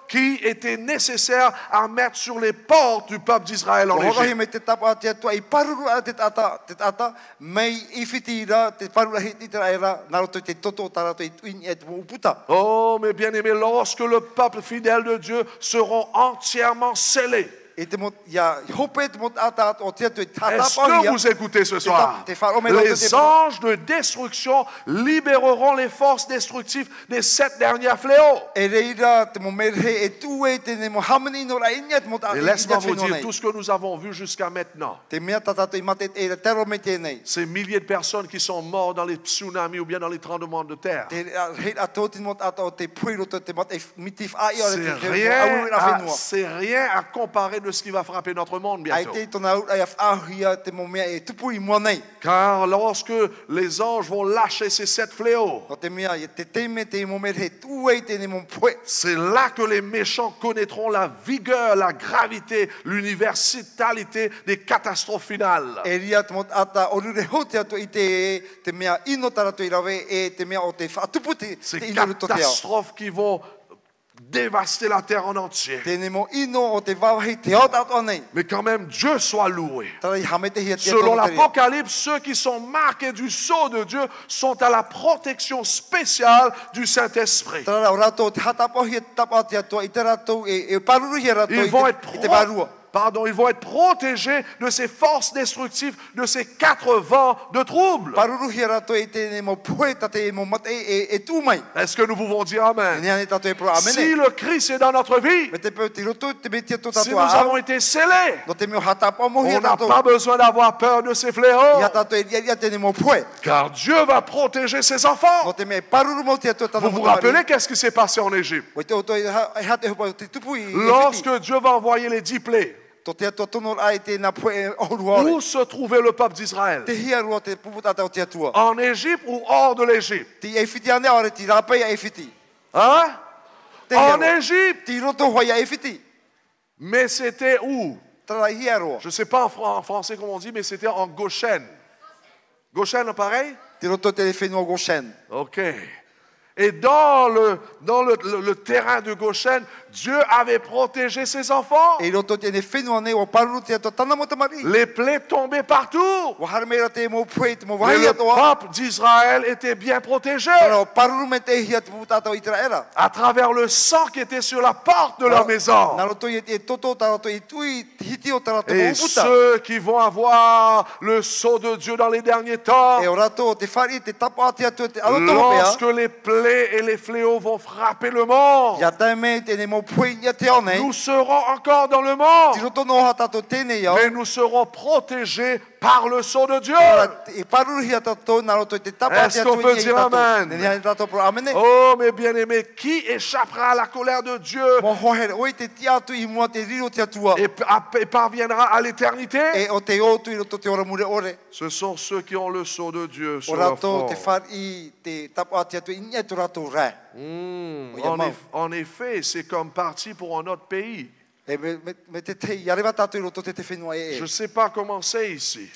qui était nécessaire à mettre sur les portes du peuple d'Israël en Horahi Égypte. me te tapo a te atua i paruru a te tata mei i whiti ra te paruru hiti te ra naroto te toto tarato i tuini e te uputa. Oh, mes bien-aimés, lorsque le peuple fidèle de Dieu seront entièrement scellés, E te mot ya hope te mot ata o te atu i est-ce tatapo que hia. vous écoutez ce soir? Les anges de destruction libéreront les forces destructives des 7 derniers fléaux. E reira te mo merhe e tue te ne mo hamani no ra inia te mot ata Et i laisse-moi te vous whenua dire, nei. tout ce que nous avons vu jusqu'à maintenant, Te mea tatato i mate e ra tero me te nei. ces milliers de personnes qui sont mortes dans les tsunamis ou bien dans les tremblements de terre, Te rei ato te mot ata o te puiro te mate miti ai o te awu ra whenua. c'est rien à comparer de ce qui va frapper notre monde Ai bientôt. te tona au ai ahia te mo mea e tupu i mua nei. Car lorsque les anges vont lâcher ces 7 fléaux, O te mea e te teme te mo merhe tue te ne mo poe. c'est là que les méchants connaîtront la vigueur, la gravité, l'universalité des catastrophes finales. E ria te mot ata o rure ho te atu i te mea ino tarato i rawe e te mea o te whaatupu te Ces ino to te ao. catastrophes qui vont dévaster la terre en entier. Te ne mo ino o te wawahi te o tato nei. Mais quand même, Dieu soit loué. Tara i hamete hia te Selon ato te ria. l'Apocalypse, ceux qui sont marqués du sceau de Dieu sont à la protection spéciale du Saint-Esprit. Tara o rato te hatapo hia tapa te atua i te rato e paruru hia rato Ils vont être i te varua. ils vont être protégés de ces forces destructives, de ces 4 vents de trouble. Paruru hia rato i te ne mo poe tate mo mate e tu mai. Est-ce que nous pouvons dire Amen? Ni ane tato e pro Si amene. le Christ est dans notre vie, Me te peu te roto te meti ato si tato nous avons a. été scellés, No te meo hatapo mo hia on n'a tato. pas besoin d'avoir peur de ces fléaux, Ia tato e ia te ne mo poe. car Dieu va protéger ses enfants. No te me paruru mo te ato tato. Vous vous rappelez qu'est-ce qui s'est passé en Égypte? O te oto e hate hopa te tupu i. Lorsque Dieu va envoyer les 10 plaies, To te ato tono ai te na poe o ruore. où se trouvait le peuple d'Israël? Te hia rua te puputa o te atua. En Égypte ou hors de l'Égypte? Ti e fiti ane ore ti rape e fiti. Hein? Te hia En rua. Égypte. Ti roto hoia e fiti. Mais c'était où? Tara hia roa. Je ne sais pas en français comment on dit, mais c'était en Goshen. Goshen, pareil? Ti roto te le whenua Goshen. Ok. Et dans le terrain de Goshen, Dieu avait protégé ses enfants. E roto te ne whenua nei o paruru te ato tana mo te mari. Les plaies tombaient partout. O harmeira te mo poe te mo Mais wahi le atoa. peuple d'Israël était bien protégé Tara o paruru me te hia te puputa o Israela. à travers le sang qui était sur la porte de leur maison. Na roto e toto tara to i tui hiti o tara to Et mo puta. ceux qui vont avoir le sceau de Dieu dans les derniers temps, E o rato te whari te tapa ati atu te alotono lorsque pea. les plaies et les fléaux vont frapper le monde, Ia tae me te ne mo poe ia te au nei. nous serons encore dans le Ti monde, roto no ha tato tēnei au. mais nous serons protégés par le sceau de Dieu. Est-ce qu'on peut dire Amen? Oh, mes bien-aimés, qui échappera à la colère de Dieu et parviendra à l'éternité? Ce sont ceux qui ont le sceau de Dieu sur leur front. En effet, c'est comme parti pour un autre pays. Je ne sais pas comment c'est ici.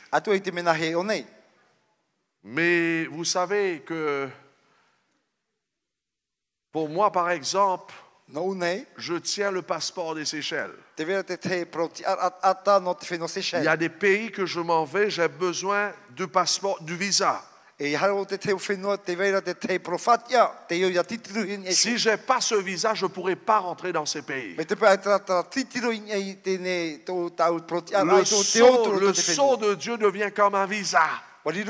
Mais vous savez que pour moi, par exemple, je tiens le passeport des Seychelles. Il y a des pays que je m'en vais, j'ai besoin du passeport, du visa. Si je n'ai pas ce visa, je ne pourrai pas rentrer dans ces pays. Le sceau de Dieu devient comme un visa. Si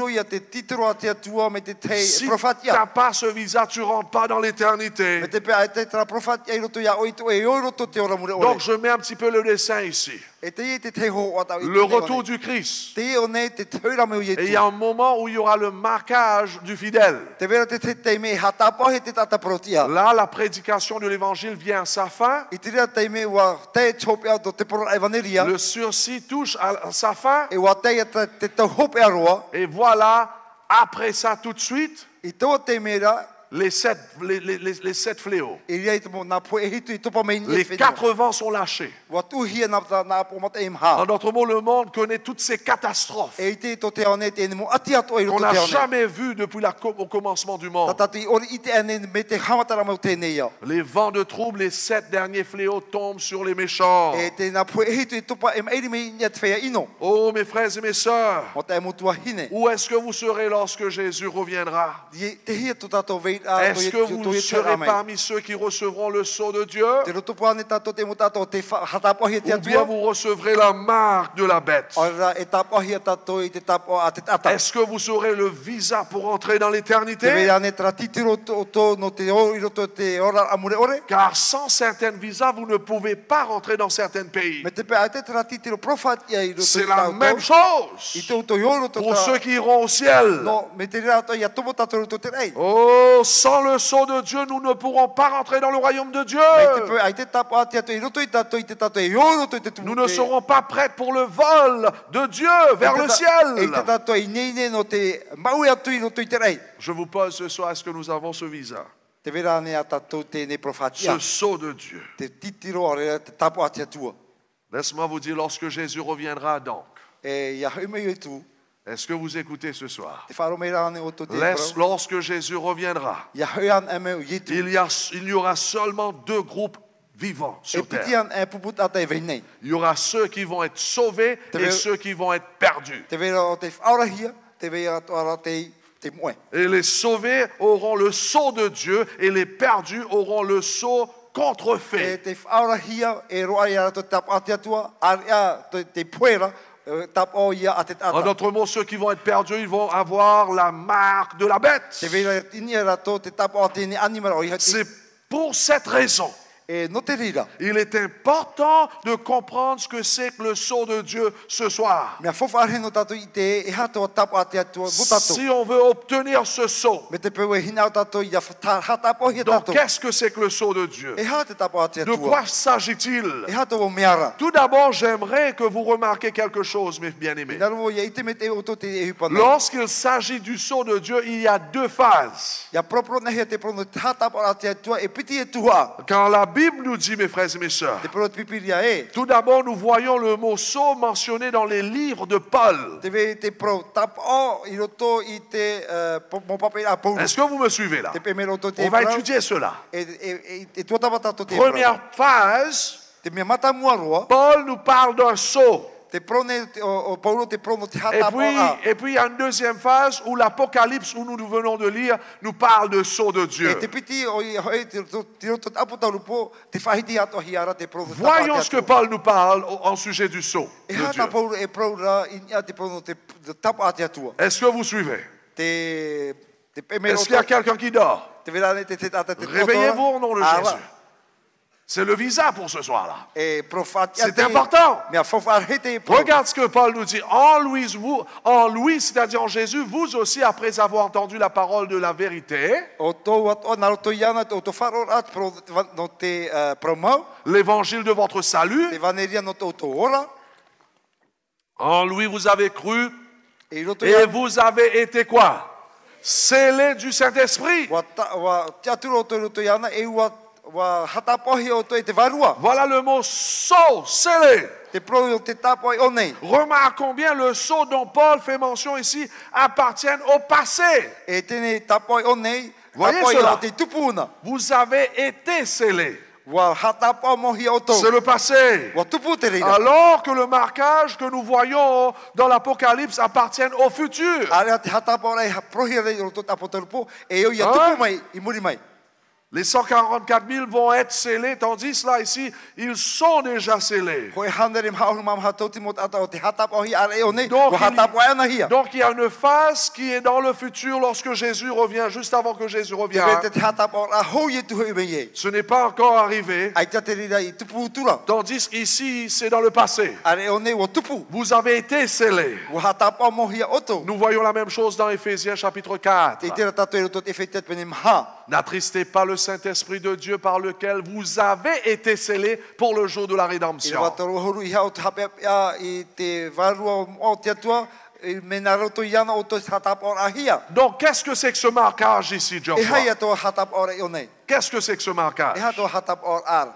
tu n'as pas ce visa, tu ne rentres pas dans l'éternité. Donc je mets un petit peu le dessin ici. Le retour du Christ. Et il y a un moment où il y aura le marquage du fidèle. Là, la prédication de l'évangile vient à sa fin. Le sursis touche à sa fin. Et voilà, après ça tout de suite, les sept fléaux. Les 4 vents sont lâchés. En d'autres mots, le monde connaît toutes ces catastrophes qu'on n'a jamais vues depuis au commencement du monde. Les vents de trouble, les 7 derniers fléaux tombent sur les méchants. Oh mes frères et mes sœurs, où est-ce que vous serez lorsque Jésus reviendra? Est-ce que vous serez parmi ceux qui recevront le sceau de Dieu? Ou bien vous recevrez la marque de la bête? Est-ce que vous aurez le visa pour entrer dans l'éternité? Car sans certains visas, vous ne pouvez pas rentrer dans certains pays. C'est la même chose pour ceux qui iront au ciel. Oh, sans le sceau de Dieu, nous ne pourrons pas rentrer dans le royaume de Dieu. Nous ne serons pas prêts pour le vol de Dieu vers le ciel. Je vous pose ce soir, est-ce que nous avons ce visa? Ce sceau de Dieu. Laisse-moi vous dire, lorsque Jésus reviendra donc, est-ce que vous écoutez ce soir? Lorsque Jésus reviendra, il y aura seulement 2 groupes vivants sur terre. Il y aura ceux qui vont être sauvés et ceux qui vont être perdus. Et les sauvés auront le sceau de Dieu et les perdus auront le sceau contrefait. En d'autres mots, ceux qui vont être perdus, ils vont avoir la marque de la bête. C'est pour cette raison. Il est important de comprendre ce que c'est que le sceau de Dieu ce soir. Si on veut obtenir ce sceau, donc qu'est-ce que c'est que le sceau de Dieu? De quoi s'agit-il? Tout d'abord, j'aimerais que vous remarquiez quelque chose, mes bien-aimés. Lorsqu'il s'agit du sceau de Dieu, il y a 2 phases. Quand la Bible nous dit, mes frères et mes sœurs, tout d'abord, nous voyons le mot sceau mentionné dans les livres de Paul. Est-ce que vous me suivez là? On va étudier cela. Première phase, Paul nous parle d'un sceau. Et puis il y a une deuxième phase où l'Apocalypse, où nous venons de lire, nous parle de sceau de Dieu. Voyons ce que Paul nous parle en sujet du sceau de Dieu. Est-ce que vous suivez? Est-ce qu'il y a quelqu'un qui dort? Réveillez-vous au nom de Jésus. C'est le visa pour ce soir-là. E profat C'est important. Mea fofarhete pro. Regarde ce que Paul nous dit. En lui, c'est-à-dire en Jésus, vous aussi, après avoir entendu la parole de la vérité, O tō at o naroto iana o tō wharo at pro no te promau, l'évangile de votre te salut, vaneria no tō ora, en lui vous avez cru e roto et iana vous avez été quoi? Scellés du Saint-Esprit. wa tiaturo o tō roto iana e wa hatapohi o tō e te varua. Voilà le mot sceau, scellé. Te pro o te tapoi o nei. Remarque combien le sceau dont Paul fait mention ici appartiennent au passé. E tēnei tapoi o nei, Voyez tapoi cela. o te tupuna. Vous avez été scellés. Wa hatapo mohi o tō. C'est le passé. Wa tupu te reira. Alors que le marquage que nous voyons dans l'Apocalypse appartient au futur. Are te hatapo rei prohi rei o tō tapotarupo, e o ia Hein? tupu mai, i muri mai. Les 144 000 vont être scellés, tandis là, ici, ils sont déjà scellés. Ko e hanere mahu mam hatoti mot ata o te hatapohi are o nei, Donc, wa hatapo ana hia. Donc il y a une phase qui est dans le futur lorsque Jésus revient, juste avant que Jésus Te revienne. rete te hatapo a hou ye tuhu me ye. Ce n'est pas encore arrivé, Ai te reira i tupu tura. tandis ici, c'est dans le passé. Are o nei wa tupu. Vous avez été scellés. Wa hatapo mohi o tō. Nous voyons la même chose dans Éphésiens chapitre 4. Te tera tato e roto te whetet pene maha. N'attristez pas le Saint-Esprit de Dieu par lequel vous avez été scellés pour le jour de la I rédemption. wataro horu i hao te hape a i te varua o te atua, i mena roto iana o tō hatapo a hia. Donc, qu'est-ce que c'est que ce marquage ici, E Geoffroy? hai ato hatapo rei o nei. Qu'est-ce que c'est que ce marquage? E hato hatapo ar.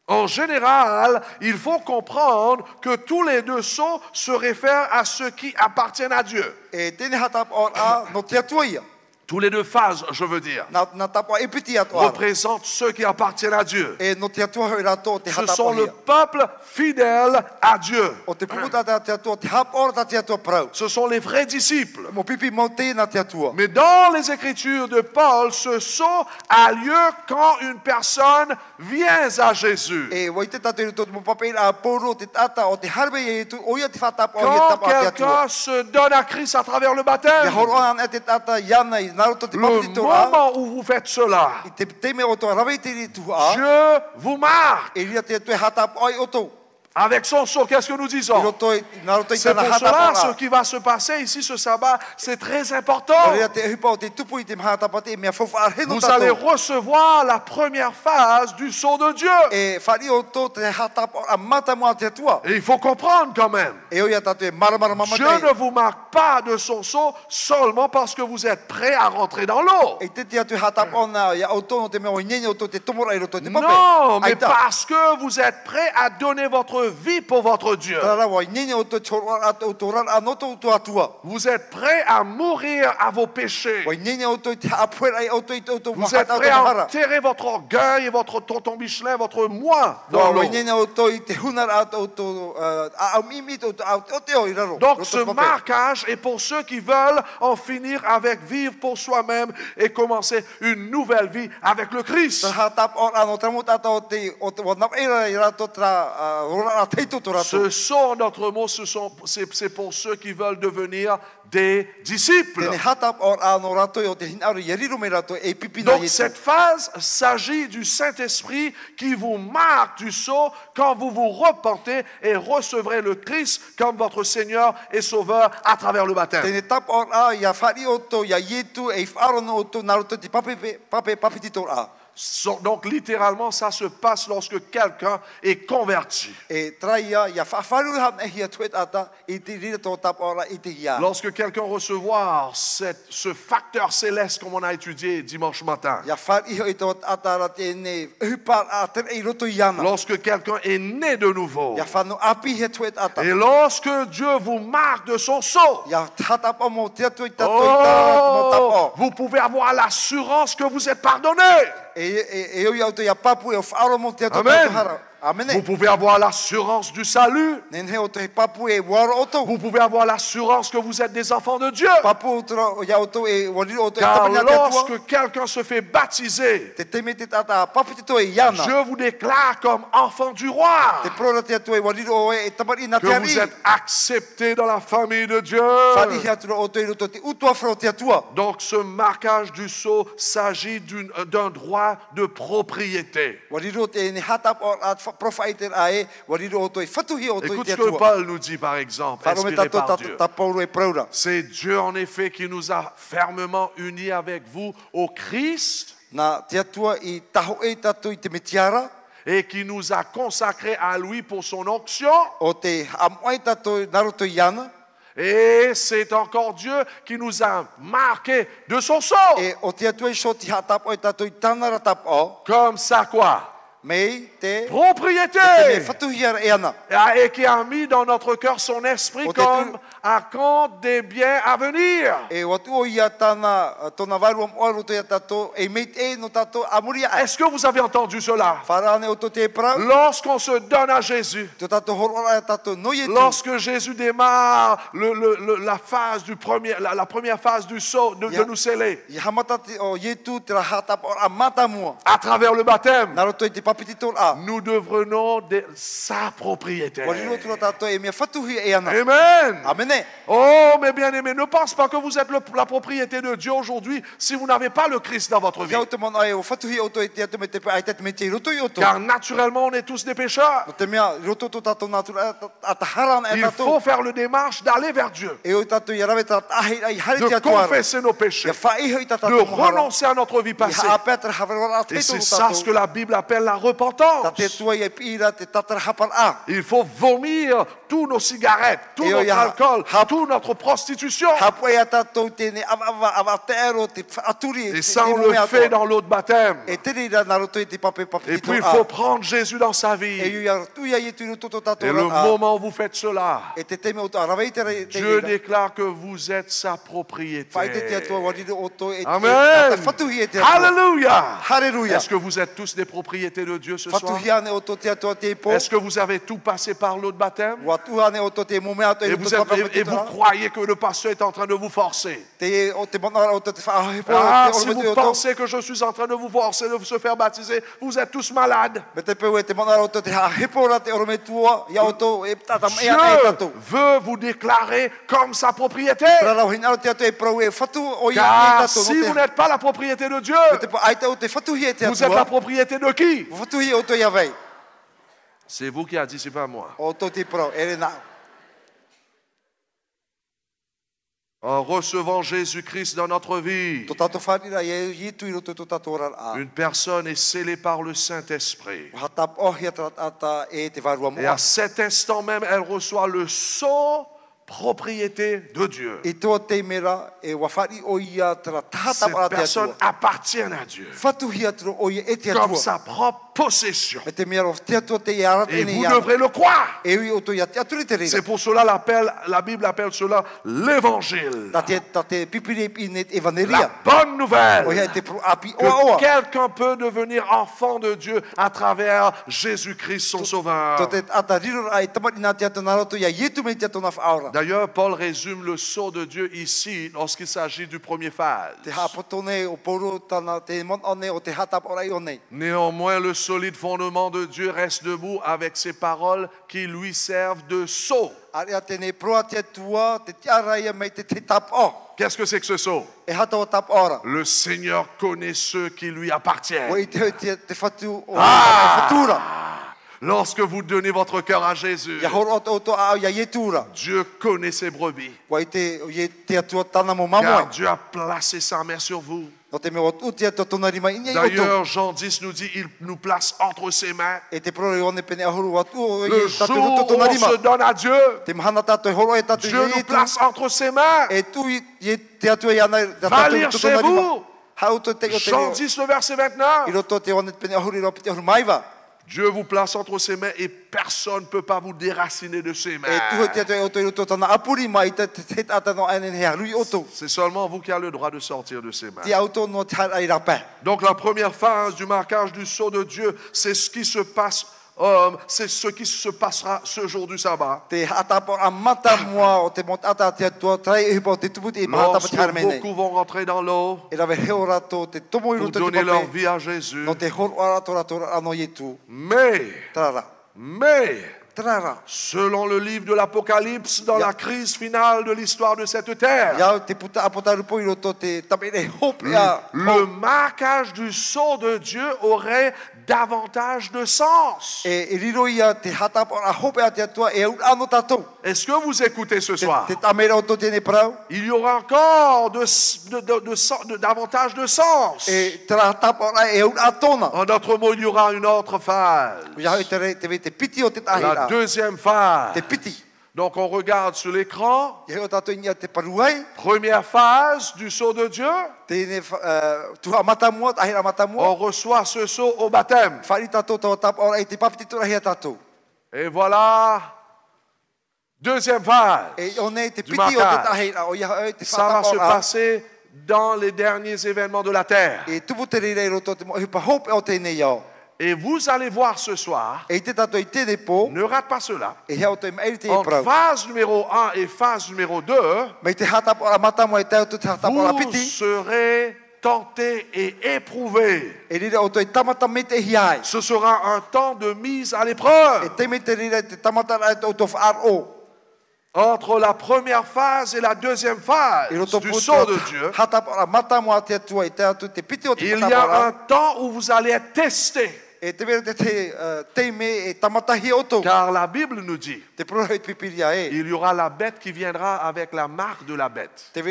En général, il faut comprendre que tous les deux sceaux se réfèrent à ceux qui appartiennent à Dieu. E tēne hatapo a no te atua ia. Tous les deux phases, je veux dire, Na tapo e piti ato ar. représentent ceux qui appartiennent à Dieu. E no te atua hoi rato te Ce hatapo sont le ia. peuple fidèle à Dieu. O te puputa te atua, te hapo ta te atua prau. Ce sont les vrais disciples. Mo pipi mo te na te atua. Mais dans les Écritures de Paul, ce saut a lieu quand une personne vient à Jésus. E wai te tatu to mo papeira a poro te tata o te harbe e tu o ia te hatapo ia Quand tapo a te atua. quelqu'un se donne à Christ à travers le Te baptême, horoan e te tata iana i naruto te papi le to a. moment où vous faites cela, I te teme o to rawe te ri tu a. Dieu vous marque E ria te tu hatapo ai o to. avec son sceau. Qu'est-ce que nous I disons? roto i naruto i C'est tana pour cela hatapo ce a. qui va se passer ici ce sabbat, c'est très important. Ria te hupa o te tupu i te hatapo te mea fofa arheno Vous allez tato. recevoir la première phase du sceau de Dieu. E whari o to te hatapo a mata mo a te atua. Et il faut comprendre quand même. E o ia tatu e maramara Dieu mamate. ne vous marque pas de son sceau seulement parce que vous êtes prêt à rentrer dans l'eau. E te te atu hatapo na ia o tono te mea o nyenye o to te tomora i roto te pape. Non, mais Ai ta. parce que vous êtes prêt à donner votre vie pour votre Dieu. Tara wa nyenye o to chora o to ran anoto o to atua. Vous êtes prêt à mourir à vos péchés. Wa nyenye o to te apuera i o to o to Vous êtes prêt à enterrer votre orgueil et votre tonton Michelin, votre moi dans l'eau. Wa nyenye o to i te hunara o to a mimi o to o te o i raro. Donc ce marquage est pour ceux qui veulent en finir avec vivre pour soi-même et commencer une nouvelle vie avec le Christ. Tara tap o ano tramota o te wa na era i rato tra ora teito to rato. Ce sont notre mot, c'est pour ceux qui veulent devenir des disciples. Tene hatap o ano rato o te hinaru yeriru me rato e pipina Donc yetu. cette phase s'agit du Saint-Esprit qui vous marque du sceau quand vous vous repentez et recevrez le Christ comme votre Seigneur et Sauveur à travers le baptême. Tene tap o a ia whari o to ia yetu e wharono o to naruto te pape tito a. Donc littéralement, ça se passe lorsque quelqu'un est converti. E traia ia wharu han e hia tuet ata i te rira to tap o i te hia. Lorsque quelqu'un recevoir ce facteur céleste comme on a étudié dimanche matin. Ia whari i to ata ra tene hupar a te i roto iana. Lorsque quelqu'un est né de nouveau. Ia whanu api he tuet ata. Et lorsque Dieu vous marque de son sceau. Ia hatap o mo te atu i tato i ta mo tap o. Vous pouvez avoir l'assurance que vous êtes pardonné. E o ia auto ia papu e o whaaro mo te atu Amen. hara. Amen. Vous pouvez avoir l'assurance du salut. Nen he o te papu e wara o tau. Vous pouvez avoir l'assurance que vous êtes des enfants de Dieu. Papu o tra o ya o tau e wari o te Car tapanya te atua. lorsque quelqu'un se fait baptiser, Te teme te tata papu te toi e iana. je vous déclare comme enfant du roi Te prora te atua e wari o e tamari na que te vous ari. êtes acceptés dans la famille de Dieu. Whani he atura o te roto te utua fra o te atua. Donc ce marquage du sceau s'agit d'un droit de propriété. Wari ro te ne hatap o at profaiter ae wari ro o toi fatuhi o toi Écoute te ce que atua. Paul nous dit par exemple, Wharo me inspiré tato par Dieu. ta pauro e praura. C'est Dieu en effet qui nous a fermement unis avec vous au Christ Na te atua I taho e tato I te metiara. et qui nous a consacrés à lui pour son onction. O te amoai tato naroto iana. Et c'est encore Dieu qui nous a marqués de son sceau. E o te atua I so ti hatap o I tato I tanara tap o. Comme ça quoi? Mei te Propriété. me fatuhiara e ana. Et qui a mis dans notre cœur son esprit comme un compte des biens à venir. E watu o ia tana tona varu am oru te tato e mei te no tato amuria. Est-ce que vous avez entendu cela? Farane o to te pra. Lorsqu'on se donne à Jésus, To tato horora tato no ye tu. lorsque Jésus démarre la phase du la première phase du sceau de nous sceller, I hamata te o ye tu te hatap o amata mua. à travers le baptême, Naroto I te papiti tol a. nous devenons sa propriété. Wari ro tu tato e me fatuhi e ana. Amen. Amene. Oh, mes bien-aimés, ne pense pas que vous êtes la propriété de Dieu aujourd'hui si vous n'avez pas le Christ dans votre vie. Ia te mana e o fatuhi o to e te atu me te pa ai te me te roto I o to. Car naturellement, on est tous des pécheurs. O te mea roto to tato natura ataharan e Il tato. faut faire le démarche d'aller vers Dieu, E o tato I rave tato ahi ai hari te de atu. confesser nos péchés, Ia fa I hoi tato de renoncer à notre vie passée. Ia apetra havara Et te c'est to ça ce que la Bible appelle la repentance. Tate tua e pira te tatara hapar a. Il faut vomir tous nos cigarettes, tout Et notre il y a- alcool, toute notre prostitution. Hapo ia tatou tene ava tero te aturi. Et ça, on le fait dans l'eau de baptême. E tene ra naroto te pape pape. Et puis, il faut prendre Jésus dans sa E vie. ia tu ia i tu to tatou Et le ra. moment où vous faites cela, E te teme o aravei te Dieu déclare que vous êtes sa propriété. Fai te te tua wari o to e Amen. fatuhi e te. Alléluia. Alléluia. Est-ce que vous êtes tous des propriétés de Dieu ce soir? Fatuhi ane o to te tua te po. Est-ce que vous avez tout passé par l'eau de baptême? Watu ane o to te momea to Et e vous, to et vous croyez que le pasteur est en train de vous forcer? te o te bona o te fa po Ah, te si vous pensez que je suis en train de vous forcer de se faire baptiser, vous êtes tous malades. Me te pe te bona o te hepo ra te orome tua ia o to e tata e Dieu veut vous déclarer comme sa propriété. Rara hina te te pro e fatu o ia Car tato si vous n'êtes pas la propriété de Dieu, te po ai te o te fatu hi te vous êtes la propriété de qui? fatu hi o to ia vai C'est vous qui avez dit, c'est pas moi. o to te pro ere na En recevant Jésus-Christ dans notre vie, to tato farira e tu ro to tato ra a une personne est scellée par le Saint-Esprit. hatap o hi ata e te varu mo Et à cet instant même, elle reçoit le sceau propriété de Dieu. e to te mera e wa fari o ia tra Ces tata para te personnes appartiennent à Dieu fatu hi atro o ia e te comme atua sa propre possession. me te mera te atua te ia Et te vous ia devrez le croire. e wi o to ia te aturi te C'est rira pour cela la Bible appelle cela l'évangile. tate pipire pinet La evaneria bonne o nouvelle ia te pro api o que oa quelqu'un peut devenir enfant de Dieu à travers Jésus-Christ son Sauveur. to te ata riro ai tamari na te atu naroto ia yetu me te atu na faora D'ailleurs, Paul résume le sceau de Dieu ici lorsqu'il s'agit du premier phase. te hapotone o poro tana te mon one o te hatap orai one Néanmoins, le solide fondement de Dieu reste debout avec ses paroles qui lui servent de sceau. ari atene proa te tua te tiara ia me te tap o Qu'est-ce que c'est que ce sceau? e hata o tap ora Le Seigneur connaît ceux qui lui appartiennent. o i te fatu o Ah! fatura Lorsque vous donnez votre cœur à Jésus, ia horo o to a ia yetura Dieu connaît ses brebis. wa i te atua tana mo Car mamoi Dieu a placé sa main sur vous. no te me o tu te atu tonari mai inia i o to D'ailleurs, Jean 10 nous dit, il nous place entre ses mains. e te pro one pene ahuru atu o Le i tatu jour roto où on tonari ma se donne à Dieu, te mahana tatu e horo e tatu Dieu nous i place entre ses mains. e tu i te atu e ana Va lire chez vous. How to take Jean 10, le verset 29. I roto te one pene ahuru ro pite ahuru maiva Dieu vous place entre ses mains et personne ne peut pas vous déraciner de ses mains. e tu te atu e o te roto tana apuri mai te ata no ane he harui oto C'est seulement vous qui avez le droit de sortir de ses mains. te auto no te ai rapa Donc la première phase du marquage du sceau de Dieu, c'est ce qui se passe c'est ce qui se passera ce jour du sabbat. Lorsque beaucoup vont rentrer dans l'eau pour donner leur vie à Jésus. Mais, selon le livre de l'Apocalypse, dans la crise finale de l'histoire de cette terre, le marquage du sceau de Dieu aurait davantage de sens. Est-ce que vous écoutez ce soir? Il y aura encore davantage de sens. En d'autres mots, il y aura une autre phase. La deuxième phase. Donc on regarde sur l'écran. Première phase du sceau de Dieu. On reçoit ce sceau au baptême. Et voilà. Deuxième phase du marquage. Ça va se passer dans les derniers événements de la terre. Et vous allez voir ce soir, ne rate pas cela, entre phase numéro 1 et phase numéro 2, vous serez tentés et éprouvés. Ce sera un temps de mise à l'épreuve. Entre la première phase et la deuxième phase du sceau de Dieu, il y a un temps où vous allez être testés. Car la Bible nous dit, il y aura la bête qui viendra avec la marque de la bête. Ne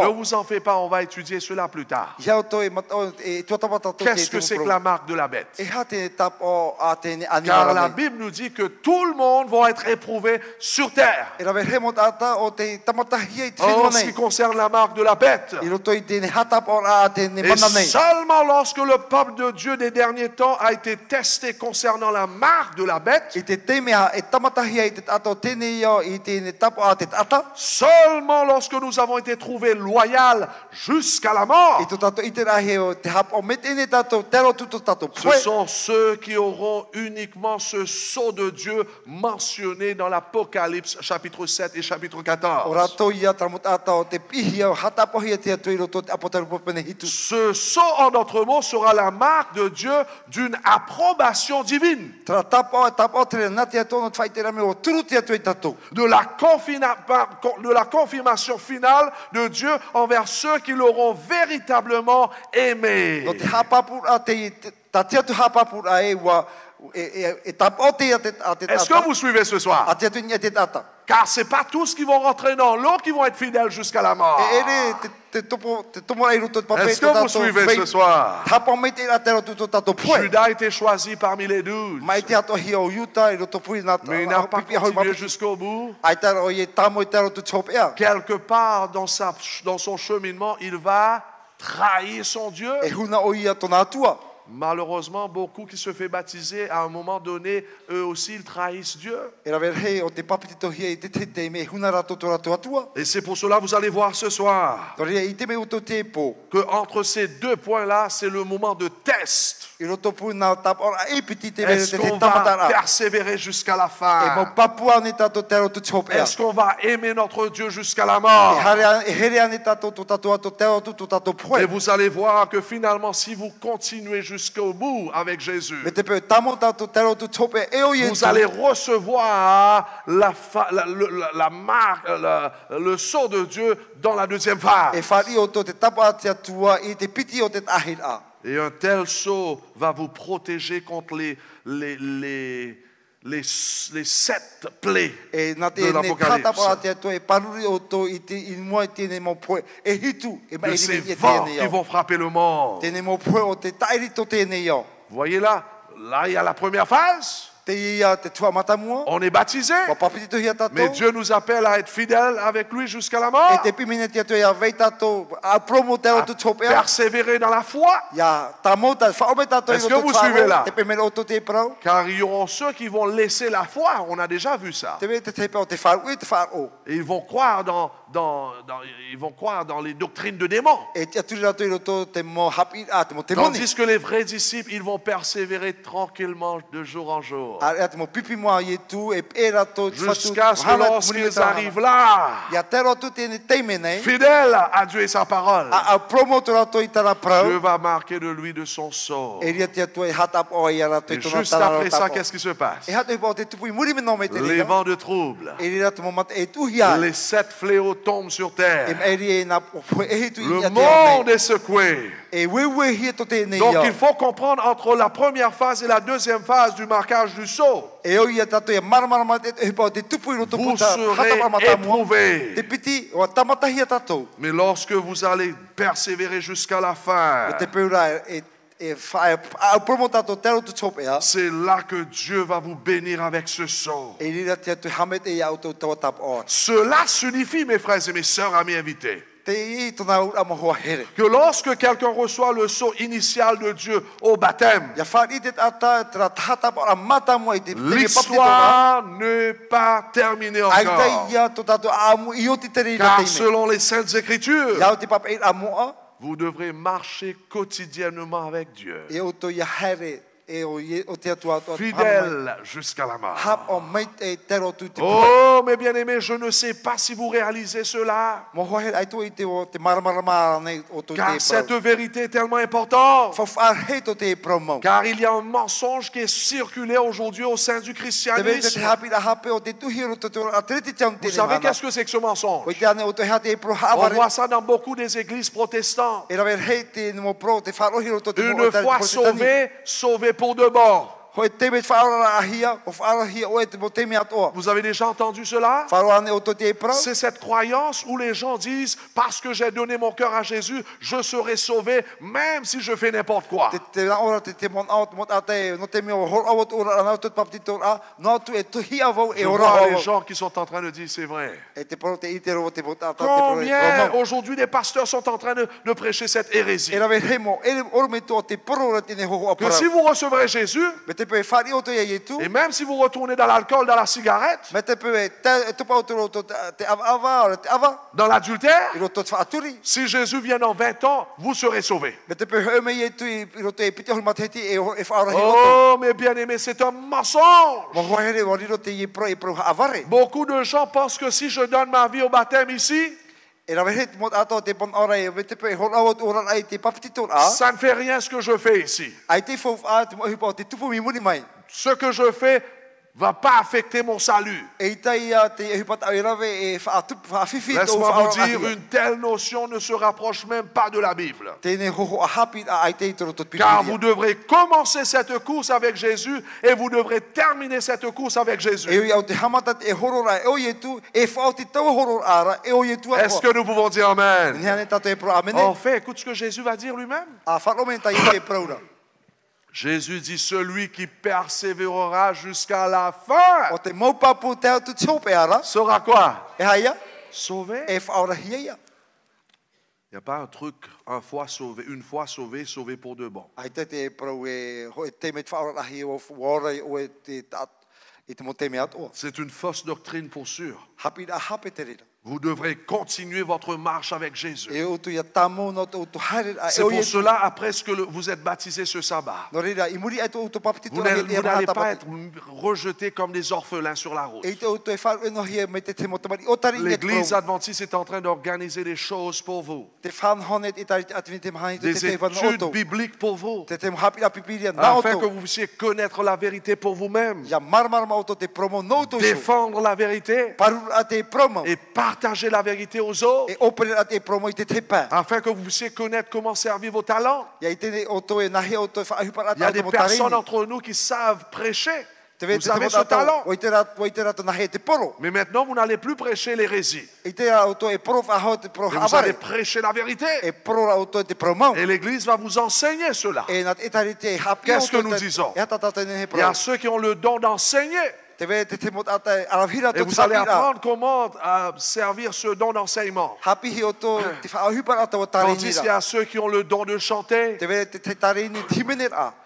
vous en faites pas, on va étudier cela plus tard. Qu'est-ce que c'est que la marque de la bête? Car la Bible nous dit que tout le monde va être éprouvé sur terre. En ce qui concerne la marque de la bête. Et seulement lorsque le peuple de Dieu des derniers temps a été testé concernant la marque de la bête, seulement lorsque nous avons été trouvés loyaux jusqu'à la mort, ce sont ceux qui auront uniquement ce sceau de Dieu mentionné dans l'Apocalypse chapitre 7 et chapitre 14. Ce sceau, en d'autres mots, sera la marque de Dieu d'une approbation divine. De la confirmation finale de Dieu envers ceux qui l'auront véritablement aimé. Est-ce que vous suivez ce soir? Car ce n'est pas tous qui vont rentrer dans l'eau qui vont être fidèles jusqu'à la mort. Est-ce que vous suivez ce soir? Judas a été choisi parmi les 12. Mais il n'a pas continué jusqu'au bout. Quelque part dans son cheminement, il va trahir son Dieu. Malheureusement, beaucoup qui se fait baptiser, à un moment donné, eux aussi, ils trahissent Dieu. Et c'est pour cela que vous allez voir ce soir que entre ces deux points-là, c'est le moment de test. Est-ce qu'on va persévérer jusqu'à la fin? Est-ce qu'on va aimer notre Dieu jusqu'à la mort? Et vous allez voir que finalement, si vous continuez jusqu'au bout avec Jésus, vous allez recevoir la marque, le sceau de Dieu dans la deuxième phase. Et un tel sceau va vous protéger contre les 7 plaies de l'Apocalypse. De ces vents qui vont frapper le monde. Vous voyez là, il y a la première phase. On est baptisé, mais Dieu nous appelle à être fidèles avec lui jusqu'à la mort, à persévérer dans la foi. Est-ce que vous suivez là? Car il y aura ceux qui vont laisser la foi, on a déjà vu ça. Et ils vont croire dans les doctrines de démons. Tandis que les vrais disciples, ils vont persévérer tranquillement de jour en jour. Jusqu'à ce que lorsqu'ils arrivent là, fidèles à Dieu et sa parole, Dieu va marquer de lui de son sceau. Et juste après ça, qu'est-ce qui se passe? Les vents de trouble, les 7 fléaux tombent sur terre. Le monde est secoué. Donc il faut comprendre entre la première phase et la deuxième phase du marquage du sceau. Vous serez éprouvés. Mais lorsque vous allez persévérer jusqu'à la fin, c'est là que Dieu va vous bénir avec ce sceau. Cela signifie, mes frères et mes sœurs, amis invités, que lorsque quelqu'un reçoit le sceau initial de Dieu au baptême, l'histoire n'est pas terminée encore. Car selon les Saintes Écritures, vous devrez marcher quotidiennement avec Dieu, fidèle jusqu'à la mort. Oh, mes bien-aimés, je ne sais pas si vous réalisez cela, car cette vérité est tellement importante. Car il y a un mensonge qui est circulé aujourd'hui au sein du christianisme. Vous savez qu'est-ce que c'est que ce mensonge? On voit ça dans beaucoup des églises protestantes. Une fois sauvé, sauvé pour de bon. Vous avez déjà entendu cela? C'est cette croyance où les gens disent, parce que j'ai donné mon cœur à Jésus, je serai sauvé même si je fais n'importe quoi. Je vois les gens qui sont en train de dire, c'est vrai. Combien aujourd'hui des pasteurs sont en train de prêcher cette hérésie? Que si vous recevrez Jésus, et même si vous retournez dans l'alcool, dans la cigarette, dans l'adultère, si Jésus vient dans 20 ans, vous serez sauvés. Oh, mes bien-aimés, c'est un mensonge. Beaucoup de gens pensent que si je donne ma vie au baptême ici, ça ne fait rien ce que je fais ici. Ce que je fais va pas affecter mon salut. Laisse-moi vous dire, une telle notion ne se rapproche même pas de la Bible. Car vous devrez commencer cette course avec Jésus et vous devrez terminer cette course avec Jésus. Est-ce que nous pouvons dire Amen? En fait, écoute ce que Jésus va dire lui-même. Jésus dit, celui qui persévérera jusqu'à la fin sera quoi? Sauvé. Il n'y a pas un truc, une fois sauvé, sauvé pour de bon. C'est une fausse doctrine pour sûr. Vous devrez continuer votre marche avec Jésus. C'est pour cela, après ce que vous êtes baptisé ce sabbat, vous n'allez pas être rejetés comme des orphelins sur la route. L'Église adventiste est en train d'organiser des choses pour vous. Des études bibliques pour vous. Afin que vous puissiez connaître la vérité pour vous-même. Défendre la vérité. Et partager la vérité aux autres, afin que vous puissiez connaître comment servir vos talents. Il y a des personnes entre nous qui savent prêcher, Vous avez ce talent. Mais maintenant, vous n'allez plus prêcher l'hérésie. Mais vous allez prêcher la vérité. Et l'Église va vous enseigner cela. Qu'est-ce que nous disons? Il y a ceux qui ont le don d'enseigner. Et vous allez apprendre comment servir ce don d'enseignement. Tandis qu'il y a ceux qui ont le don de chanter.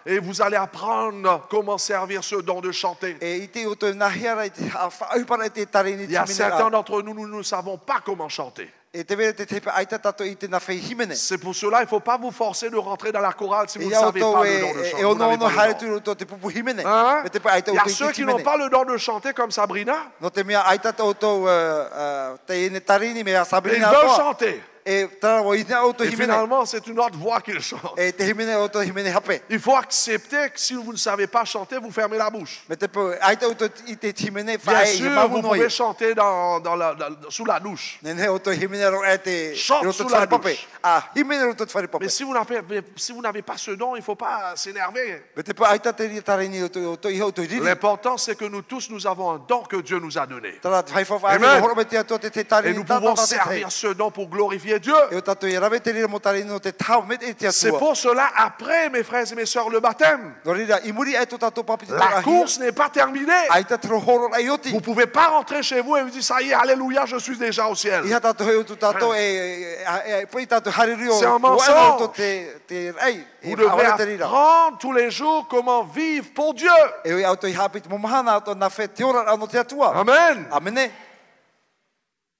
Et vous allez apprendre comment servir ce don de chanter. Il y a certains d'entre nous, nous ne savons pas comment chanter. C'est pour cela qu'il ne faut pas vous forcer de rentrer dans la chorale si vous ne savez pas le don de chanter. Hein? Il y a ceux qui n'ont pas le don de chanter comme Sabrina. Ils veulent chanter. Et finalement, c'est une autre voix qu'il chante. Il faut accepter que si vous ne savez pas chanter, vous fermez la bouche. Bien sûr, vous pouvez chanter sous la douche. Chante sous la douche. Mais si vous n'avez pas ce don, il ne faut pas s'énerver. L'important, c'est que nous tous, nous avons un don que Dieu nous a donné. Amen. Et nous pouvons servir ce don pour glorifier Dieu. C'est pour cela, après, mes frères et mes sœurs, le baptême, la course n'est pas terminée. Vous ne pouvez pas rentrer chez vous et vous dire, ça y est, alléluia, je suis déjà au ciel. C'est un mensonge. Vous devrez apprendre tous les jours comment vivre pour Dieu. Amen.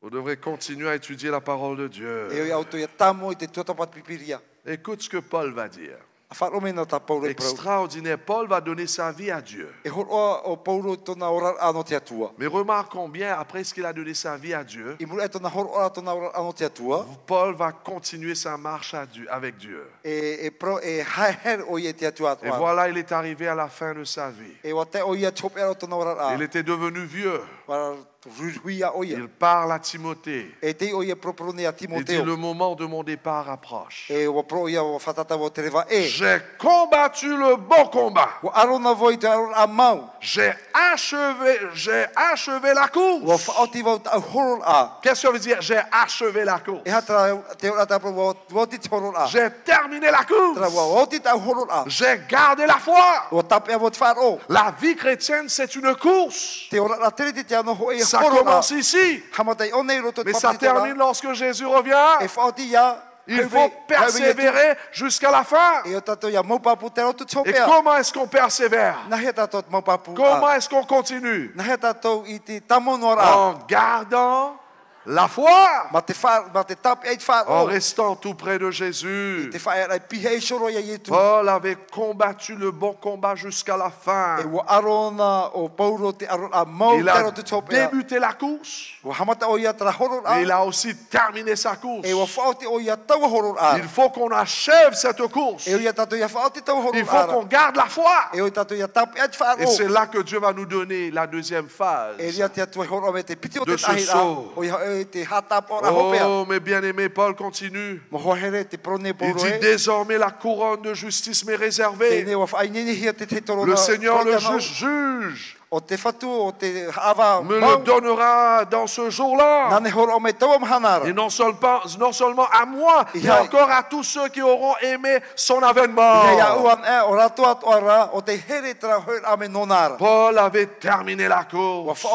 Vous devrez continuer à étudier la parole de Dieu. Écoute ce que Paul va dire. Extraordinaire, Paul va donner sa vie à Dieu. Mais remarquons bien, après ce qu'il a donné sa vie à Dieu, Paul va continuer sa marche avec Dieu. Et voilà, il est arrivé à la fin de sa vie. Il était devenu vieux. Il parle à Timothée. Il dit, le moment de mon départ approche. J'ai combattu le bon combat. J'ai achevé la course. Qu'est-ce que ça veut dire? J'ai achevé la course. J'ai terminé la course. J'ai gardé la foi. La vie chrétienne, c'est une course. Ça commence ici, mais ça termine lorsque Jésus revient. Il faut persévérer jusqu'à la fin. Et comment est-ce qu'on persévère? Comment est-ce qu'on continue? En gardant la foi, en restant tout près de Jésus. Paul avait combattu le bon combat jusqu'à la fin. Il a débuté la course. Et il a aussi terminé sa course. Il faut qu'on achève cette course. Il faut qu'on garde la foi. Et c'est là que Dieu va nous donner la deuxième phase de ce saut. Oh, mes bien-aimés, Paul continue. Il dit, désormais la couronne de justice m'est réservée. Le Seigneur, le juge, me le donnera dans ce jour-là. Et non seulement à moi, mais encore à tous ceux qui auront aimé son avènement. Paul avait terminé la course.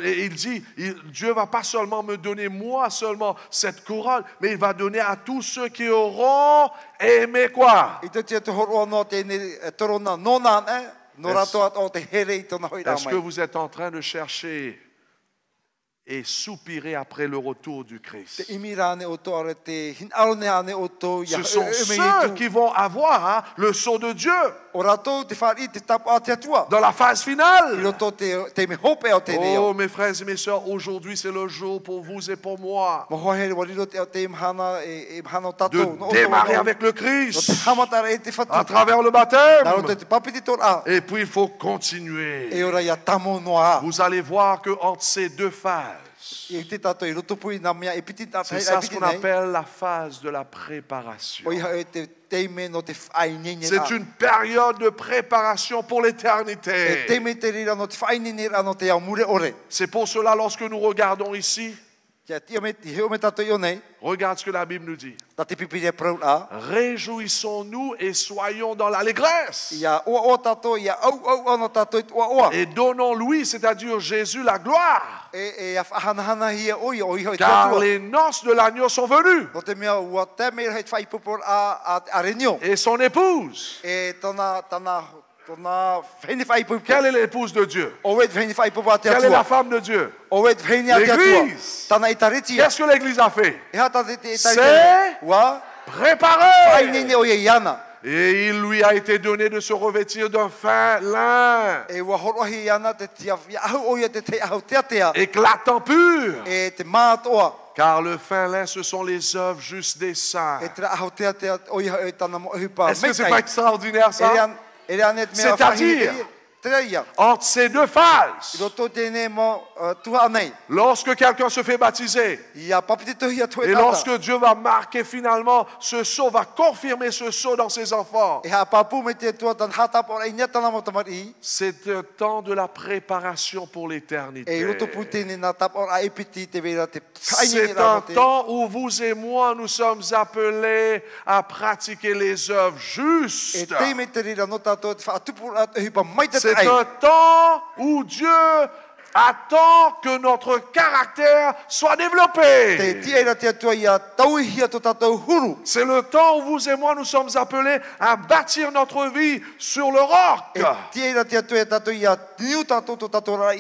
Et il dit, Dieu va pas seulement me donner moi seulement cette couronne, mais il va donner à tous ceux qui auront aimé quoi? Est-ce que vous êtes en train de chercher et soupirer après le retour du Christ? Ce sont ceux qui vont avoir le sceau de Dieu dans la phase finale. Oh, mes frères et mes sœurs, aujourd'hui c'est le jour pour vous et pour moi de démarrer avec le Christ à travers le baptême. Et puis il faut continuer. Vous allez voir que entre ces deux phases, grâce. I te tato I roto pui nā mea e piti tātai C'est ça ce qu'on appelle la phase de la préparation. O iha e te teime no te whainene C'est une période de préparation pour E l'éternité. teime te rira no te whainene ra no te au mure ore. C'est pour cela, lorsque nous regardons ici, Kia tia me te heo me tato I o nei, regarde ce que la Bible nous dit. ta te pipire prau a. Réjouissons-nous et soyons dans l'allégresse. Ia o tato, ia au ano tato I oa. Et donnons-lui, c'est-à-dire Jésus, la gloire. E a whahanahana hia o iho I Car tatua. les noces de l'agneau sont venues. No te mea ua te mea hei whaipupor a renio. Et son épouse. E tona whene whaipupor. Quelle est l'épouse de Dieu? O wet whene whaipupor a te Quelle est la atua. femme de Dieu? O wet whene a te atua. L'Église. Tana I taritia. Qu'est-ce que l'Église a fait? E hata te C'est taritia. Wa préparé. whainene o ia iana. Et il lui a été donné de se revêtir d'un fin lin, E ua horohi iana te tia ahu o ia te ahu te atea. éclatant pur. E te mātoa. Car le fin lin, ce sont les œuvres justes des saints. E te ahu te atea o ia e tana mo hipa. Est-ce que c'est pas extraordinaire ça? C'est-à-dire, entre ces deux phases, lorsque quelqu'un se fait baptiser, et lorsque Dieu va marquer finalement ce sceau, va confirmer ce sceau dans ses enfants, c'est un temps de la préparation pour l'éternité. C'est un temps où vous et moi, nous sommes appelés à pratiquer les œuvres justes. C'est un temps où Dieu attend que notre caractère soit développé. C'est le temps où vous et moi nous sommes appelés à bâtir notre vie sur le roc.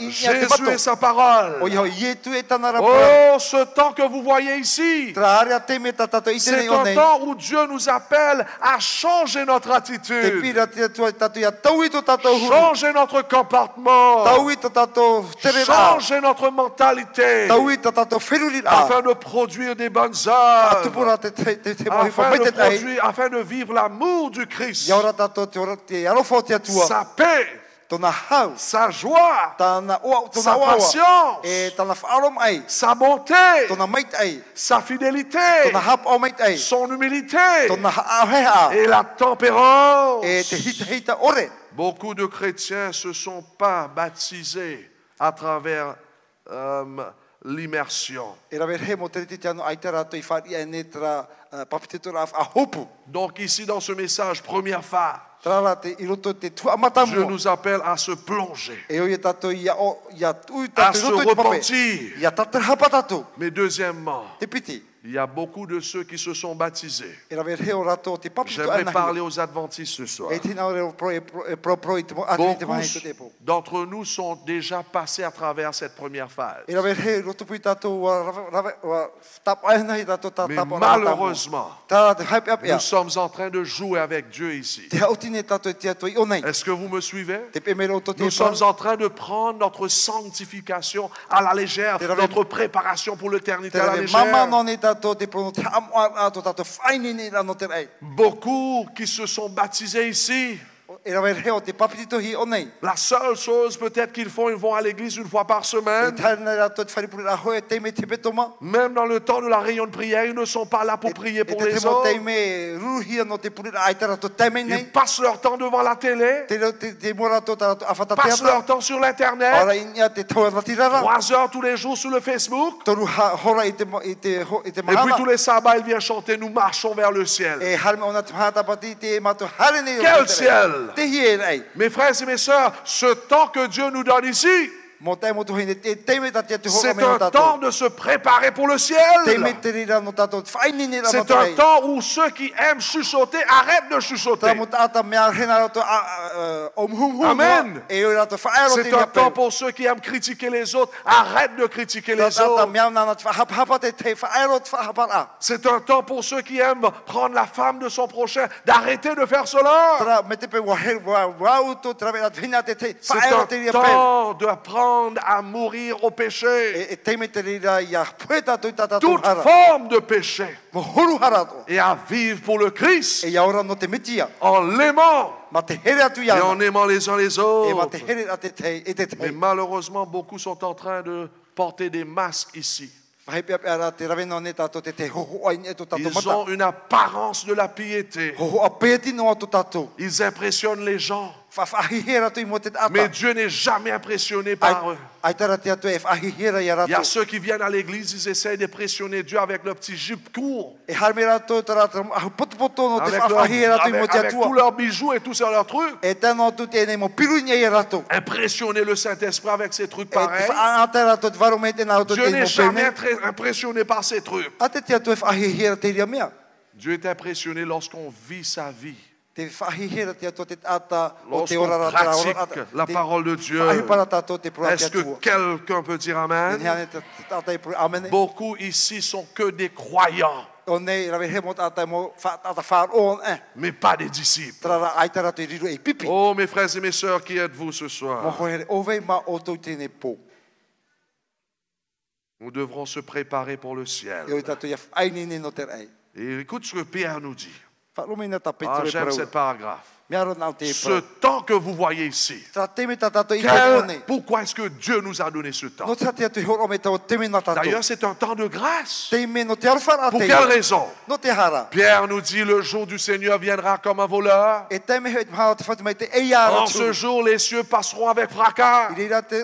Jésus et sa parole. Oh, ce temps que vous voyez ici, c'est un temps où Dieu nous appelle à changer notre attitude, changer notre comportement, changer notre mentalité, afin de produire des bonnes œuvres, afin de vivre l'amour du Christ, sa paix, sa joie, sa patience, sa bonté, sa fidélité, son humilité et la tempérance. Beaucoup de chrétiens ne se sont pas baptisés à travers l'immersion. Donc ici dans ce message, première phase, Dieu nous appelle à se plonger, à se repentir. Mais deuxièmement, il y a beaucoup de ceux qui se sont baptisés. J'aimerais parler aux adventistes ce soir. Beaucoup d'entre nous sont déjà passés à travers cette première phase. Mais malheureusement, nous sommes en train de jouer avec Dieu ici. Est-ce que vous me suivez? Nous sommes en train de prendre notre sanctification à la légère, notre préparation pour l'éternité à la légère. Beaucoup qui se sont baptisés ici, la seule chose peut-être qu'ils font, ils vont à l'église une fois par semaine. Même dans le temps de la réunion de prière, ils ne sont pas là pour prier pour les autres. Ils passent leur temps devant la télé, passent leur temps sur l'internet, 3 heures tous les jours sur le Facebook. Et puis tous les sabbats, ils viennent chanter, nous marchons vers le ciel. Quel ciel? Mes frères et mes sœurs, ce temps que Dieu nous donne ici, c'est un temps de se préparer pour le ciel. C'est un temps où ceux qui aiment chuchoter arrêtent de chuchoter. Amen. C'est un temps pour ceux qui aiment critiquer les autres, arrêtent de critiquer les autres. C'est un temps pour ceux qui aiment prendre la femme de son prochain, d'arrêter de faire cela. C'est un temps d'apprendre à mourir au péché, toute forme de péché, et à vivre pour le Christ, en l'aimant et en aimant les uns les autres. Mais malheureusement, beaucoup sont en train de porter des masques ici. Hai pia pia te ravena ne tato te hoho ai ne to tato Ils mata. ont une apparence de la piété. Hoho apeti no to tato. Ils impressionnent les gens. Fa ahihera to imote ata. Mais Dieu n'est jamais impressionné par eux. Ai tara te ato e ahihera ya Il y a rato. ceux qui viennent à l'église, ils essayent d'impressionner Dieu avec leur petit jupe court, E harme rato tara poto no te avec, ahihera to imote avec tous atua. leurs bijoux et tous leurs trucs. E tano tu te ne mo pirunya ya rato. Impressionner le Saint-Esprit avec ces trucs E pareils. fa tara to varomete na to Dieu te n'est mo jamais pene. impressionné par ces trucs. Ate te ato e ahihera te ria mea. Dieu est impressionné lorsqu'on vit sa vie, Te ahihera te ato te ata o te lorsqu'on ora pratique la parole de Dieu. Est-ce que quelqu'un peut dire Amen? Amen. Beaucoup ici sont que des croyants, O nei rawe he mo tata mo fa tata far on mais pas des disciples. Trara ai tara te riru e pipi. Oh, mes frères et mes sœurs, qui êtes-vous ce Mo soir? hoere ove ma o to tene po. Nous devrons se préparer pour le ciel. E o tato ia ai ni no ter ai. Et écoute ce que Pierre nous dit. Fa lumina ta Ah, petro e j'aime pro. cette paragraphe. Me aro na te Ce pro. temps que vous voyez ici, Tra teme ta tato i te one. pourquoi est-ce que Dieu nous a donné ce temps? No ta te atu horo me ta teme na tato. D'ailleurs, c'est un temps de grâce. Teme no te arfar Pour ate. quelle raison? No te hara. Pierre nous dit, le jour du Seigneur viendra comme un voleur. E teme he ma te fatu mai te e ia En ro. ce jour, les cieux passeront avec fracas. I ra te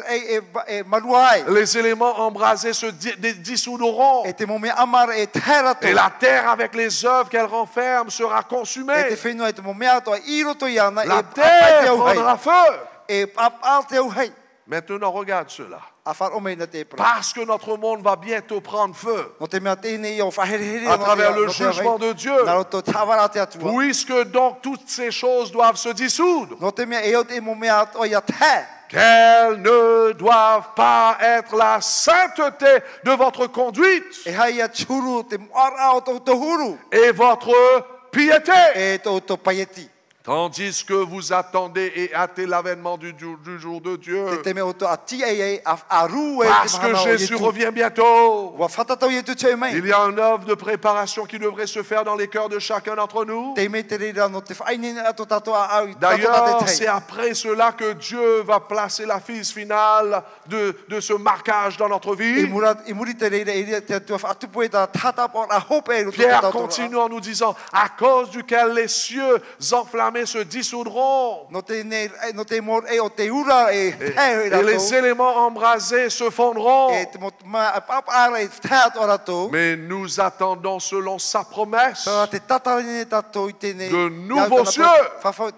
e maluai. Les éléments embrasés se dissoudront. E te mo me amar e te hera to. Et la terre avec les œuvres qu'elle renferme sera E consumée. te whenua e te mo mea toa i roto i ana La e terre apai te au hei. prendra feu. E apal te au hei. Maintenant, regarde cela. A whar ome na te pra. Parce que notre monde va bientôt prendre feu No te mea tēne i o whaherehere. à travers le jugement de Dieu. Na roto te hawara te atua. Puisque donc toutes ces choses doivent se dissoudre, No te mea e o te mo mea toa i a te. qu'elles ne doivent pas être la sainteté de votre conduite E hai a churu te moara o to huru. et votre piété. E to paieti. Tandis que vous attendez et hâtez l'avènement du jour de Dieu. Te te mea o to a ti e a ru e Parce te que mahana o Jésus yetu. revient bientôt. Wa whatatau yetu te mai. Il y a une œuvre de préparation qui devrait se faire dans les cœurs de chacun d'entre nous. Te me te reira no te whainene ato tato a au. D'ailleurs, c'est après cela que Dieu va placer la phase finale de ce marquage dans notre vie. I muri te reira e te atua whatupu e ta tata por a hope e roto Pierre tato. continue en nous disant, à cause duquel les cieux enflammés se dissoudront No te mor e o te ura e te et les éléments embrasés se fondront. E te mot ma papara e te o rato. Mais nous attendons selon sa promesse Tara te tatarine tato i tene. de nouveaux cieux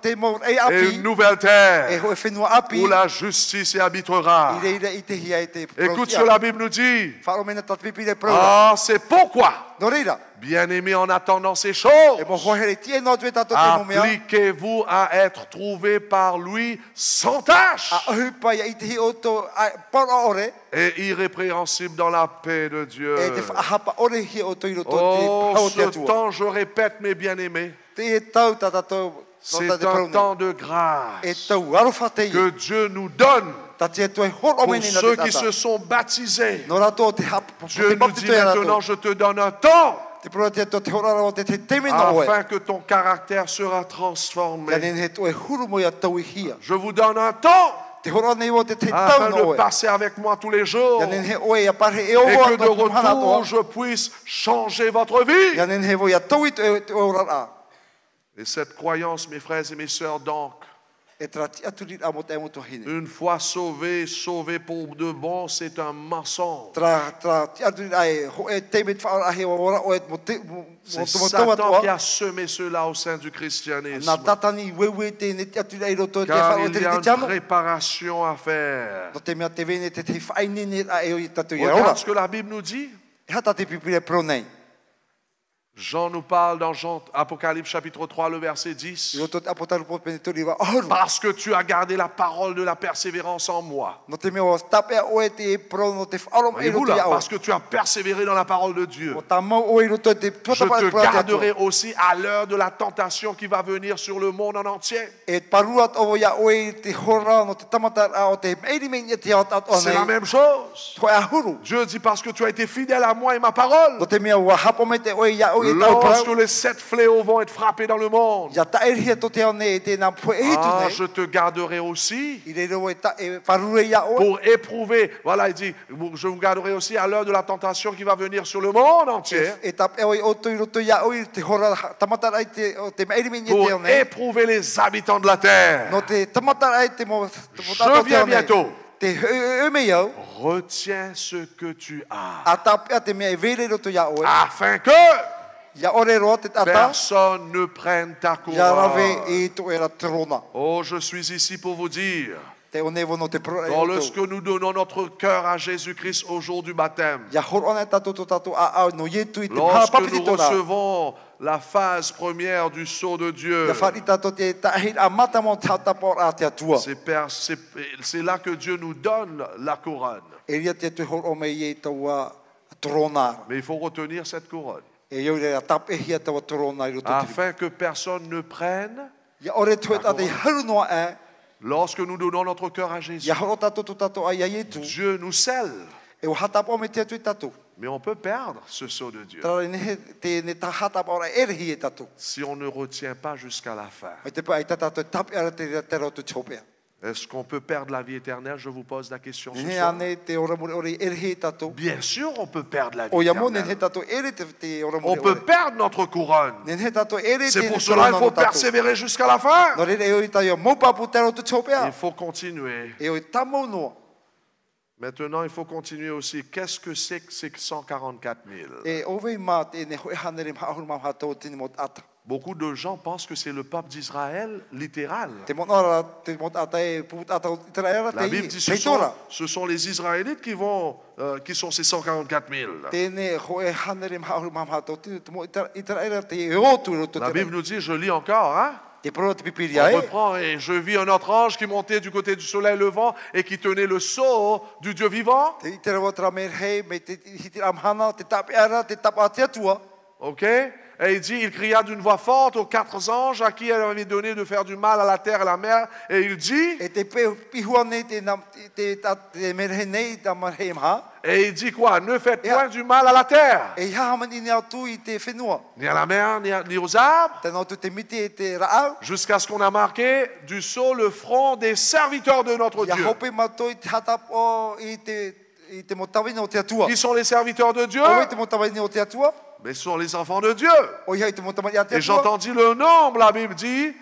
Te mor e et api. une nouvelle E terre ho e whenua api. où la justice y habitera. I reira i te hia e te Écoute ce que la Bible nous dit. Wharo mena tat pipi le pro. Ah, c'est pourquoi, No reira. bien-aimés, en attendant ces E choses, mo hohere tie no te tato te mo mea. appliquez-vous à être trouvés par lui sans tache A hupa ia i te hi o to por ore. et irrépréhensible dans la paix de Dieu. E te whahapa ore hi o to i roto te Oh, hao te ce atua. temps, je répète, mes bien-aimés, Te e tau tato. c'est un temps de grâce E tau arofa te i. que Dieu nous donne Ta te tu e hor o pour meni na ceux te qui tata. se sont baptisés. No rato te hap. Dieu nous dit maintenant, je te donne un temps Te pro te te hora o te teme no oe. afin que ton caractère sera Ya transformé. nen he tu e huru mo ia tau i hia. Je vous donne un temps Te hora nei o te tau afin no de oe. passer avec moi tous les jours Ya nen he oe ia pare e o et o que de no hana retour to. je puisse changer votre vie. Ya nen he vo ia tau i te ora a. Et cette croyance, mes frères et mes sœurs, donc, E trati atu ri amo te mo to hine. une fois sauvé, sauvé pour de bon, c'est un mensonge. Tra ti atu ri ai ho e te me fa a he ora o e mo te mo C'est to mo Satan qui to. a semé cela au sein du christianisme. Na tatani wewe te ne ti atu ri roto te Car fa o il te y a te une tamo. préparation à faire. No te mea te vene te te whainene a e o i tatu ia ora. Regarde ce que la Bible nous dit. E hata te pipire pro nei. Jean nous parle dans Apocalypse chapitre 3, le verset 10. I roto te apotaru po pene tori wa oru. Parce que tu as gardé la parole de la persévérance en moi. No te mea o tape o e te pro no te wharom e Voyez-vous roto là, ia o. parce que tu as persévéré dans la parole de Dieu. O ta mau o e roto te Je pota pa te pro te garderai atua. aussi à l'heure de la tentation qui va venir sur le monde en entier. E paruat o ia o e te hora no te tamata a o te meiri meni te o tat o C'est la nei. même chose. Toi a huru. Dieu dit parce que tu as été fidèle à moi et ma parole. No te mea wa hapo me te o ia o Lorsque les 7 fléaux vont être frappés dans le monde, je te garderai aussi pour éprouver. Voilà, il dit, je vous garderai aussi à l'heure de la tentation qui va venir sur le monde entier. Pour éprouver les habitants de la terre. Je viens bientôt. Retiens ce que tu as, afin que personne ne prenne ta couronne. Oh, je suis ici pour vous dire, lorsque nous donnons notre cœur à Jésus-Christ au jour du baptême, lorsque nous recevons la phase première du sceau de Dieu, c'est là que Dieu nous donne la couronne. Mais il faut retenir cette couronne, afin que personne ne prenne la couronne. Lorsque nous donnons notre cœur à Jésus, Dieu nous scelle. Mais on peut perdre ce sceau de Dieu si on ne retient pas jusqu'à la fin. Est-ce qu'on peut perdre la vie éternelle? Je vous pose la question ce soir. Bien sûr, on peut perdre la vie éternelle. On peut perdre notre couronne. C'est pour cela qu'il faut persévérer jusqu'à la fin. Il faut continuer. Maintenant, il faut continuer aussi. Qu'est-ce que c'est que ces 144 000? Beaucoup de gens pensent que c'est le peuple d'Israël littéral. La Bible dit que ce sont les Israélites qui sont ces 144 000. La Bible nous dit, je lis encore, hein? On reprend, et je vis un autre ange qui montait du côté du soleil levant et qui tenait le sceau du Dieu vivant. Ok? Et il dit, il cria d'une voix forte aux 4 anges à qui elle avait donné de faire du mal à la terre et à la mer. Et il dit, quoi? Ne faites point du mal à la terre, ni à la mer, ni aux arbres, jusqu'à ce qu'on a marqué du sceau le front des serviteurs de notre Dieu. Qui sont les serviteurs de Dieu? Mais ce sont les enfants de Dieu. Et j'entendis le nombre, la Bible dit,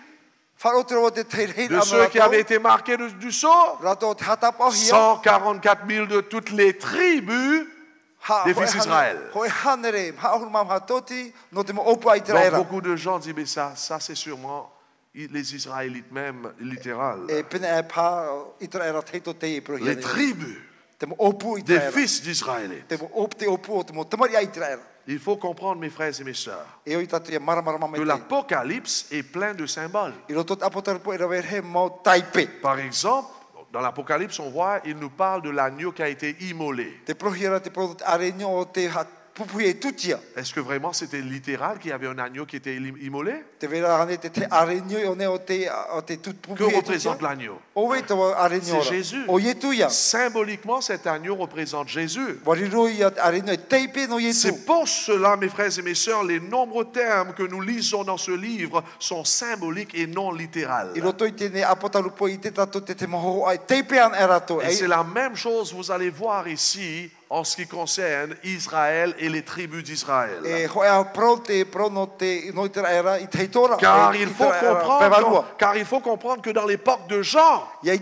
de ceux qui avaient été marqués du sceau, 144 000 de toutes les tribus des fils d'Israël. Donc beaucoup de gens disent, mais ça c'est sûrement les Israélites même, littéral. Les tribus des fils d'Israël. Il faut comprendre, mes frères et mes sœurs, que l'Apocalypse est plein de symboles. Par exemple, dans l'Apocalypse, on voit, il nous parle de l'agneau qui a été immolé. Est-ce que vraiment c'était littéral qu'il y avait un agneau qui était immolé? Que représente l'agneau? C'est Jésus. Symboliquement, cet agneau représente Jésus. C'est pour cela, mes frères et mes sœurs, les nombreux termes que nous lisons dans ce livre sont symboliques et non littérales. Et c'est la même chose, vous allez voir ici, en ce qui concerne Israël et les tribus d'Israël. Car il faut comprendre que dans l'époque de Jean, les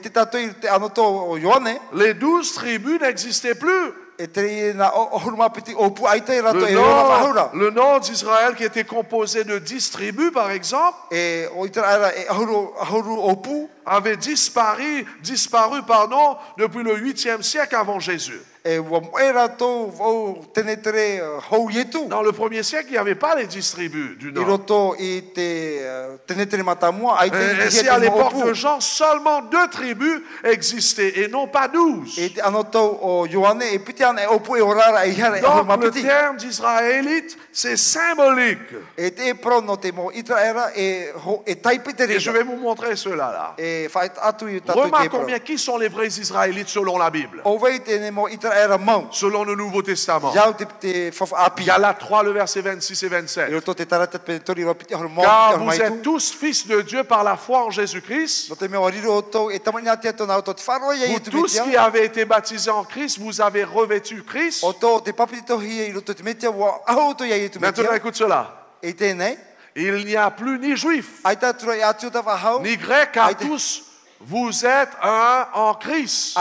12 tribus n'existaient plus. Le nord d'Israël qui était composé de 10 tribus par exemple avait disparu depuis le 8e siècle avant Jésus. Dans le premier siècle, il n'y avait pas les 10 tribus du Nord. Et si à l'époque de Jean, seulement 2 tribus existaient et non pas 12. Donc le terme d'Israélite, c'est symbolique. Et je vais vous montrer cela là. Remarque combien qui sont les vrais Israélites selon la Bible. Selon le Nouveau Testament. Galates 3, le verset 26 et 27. Car vous êtes tous fils de Dieu par la foi en Jésus-Christ. Vous tous qui avez été baptisés en Christ, vous avez revêtu Christ. Maintenant, écoute cela. Il n'y a plus ni juif, ni grec, car tous vous êtes un en Christ.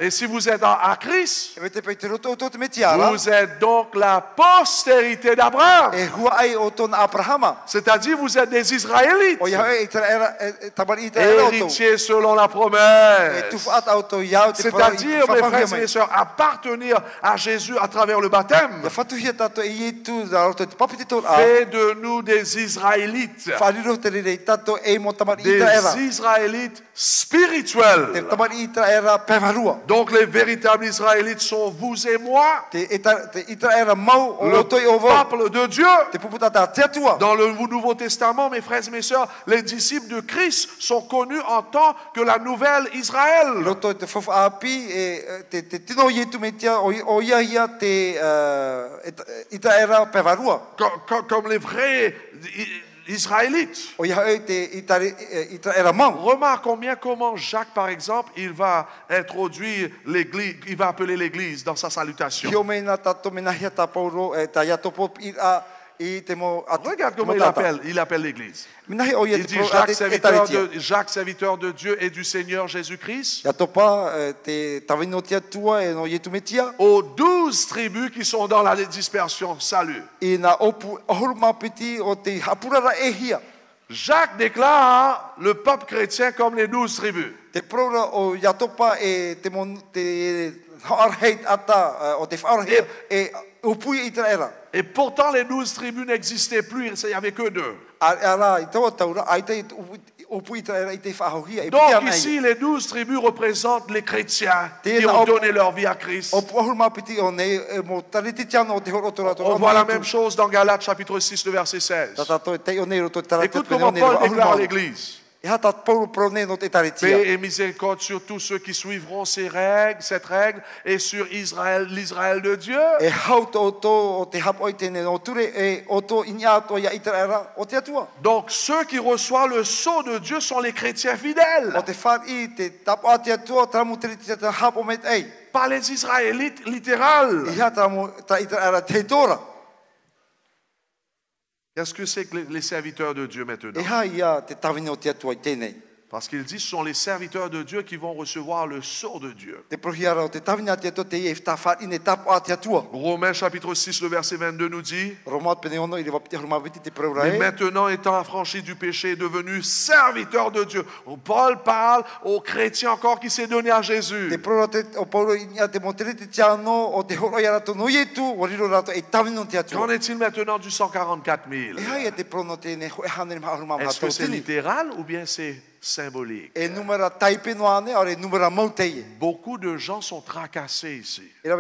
Et si vous êtes à Christ, vous êtes donc la postérité d'Abraham. C'est-à-dire vous êtes des Israélites, héritiers selon la promesse. C'est-à-dire, mes frères et mes sœurs, appartenir à Jésus à travers le baptême fait de nous des Israélites. Des Israélites spirituels. Donc les véritables Israélites sont vous et moi, le peuple de Dieu. Dans le Nouveau Testament, mes frères et mes sœurs, les disciples de Christ sont connus en tant que la nouvelle Israël. Comme les vrais Israélites. Remarque comment Jacques, par exemple, il va introduire l'Église, il va appeler l'Église dans sa salutation. Regarde comment il appelle l'Église. Il dit Jacques, serviteur de Dieu et du Seigneur Jésus-Christ, aux 12 tribus qui sont dans la dispersion, salut. Jacques déclare le peuple chrétien comme les 12 tribus. Et pourtant, les 12 tribus n'existaient plus, il n'y avait que 2. Donc ici, les 12 tribus représentent les chrétiens qui ont donné leur vie à Christ. On voit la même chose dans Galates chapitre 6, le verset 16. Écoute comment Paul déclare à l'Église. Paix et miséricorde sur tous ceux qui suivront cette règle, et sur Israël, l'Israël de Dieu. Donc ceux qui reçoivent le sceau de Dieu sont les chrétiens fidèles. Pas les Israélites littérales. Qu'est-ce que c'est que les serviteurs de Dieu maintenant? Parce qu'il dit ce sont les serviteurs de Dieu qui vont recevoir le sceau de Dieu. Romains chapitre 6, le verset 22 nous dit: mais maintenant étant affranchi du péché et devenu serviteur de Dieu. Paul parle aux chrétiens encore qui s'est donné à Jésus. Qu'en est-il maintenant du 144 000? Est-ce que c'est littéral ou bien c'est symbolique? Beaucoup de gens sont tracassés ici. Ils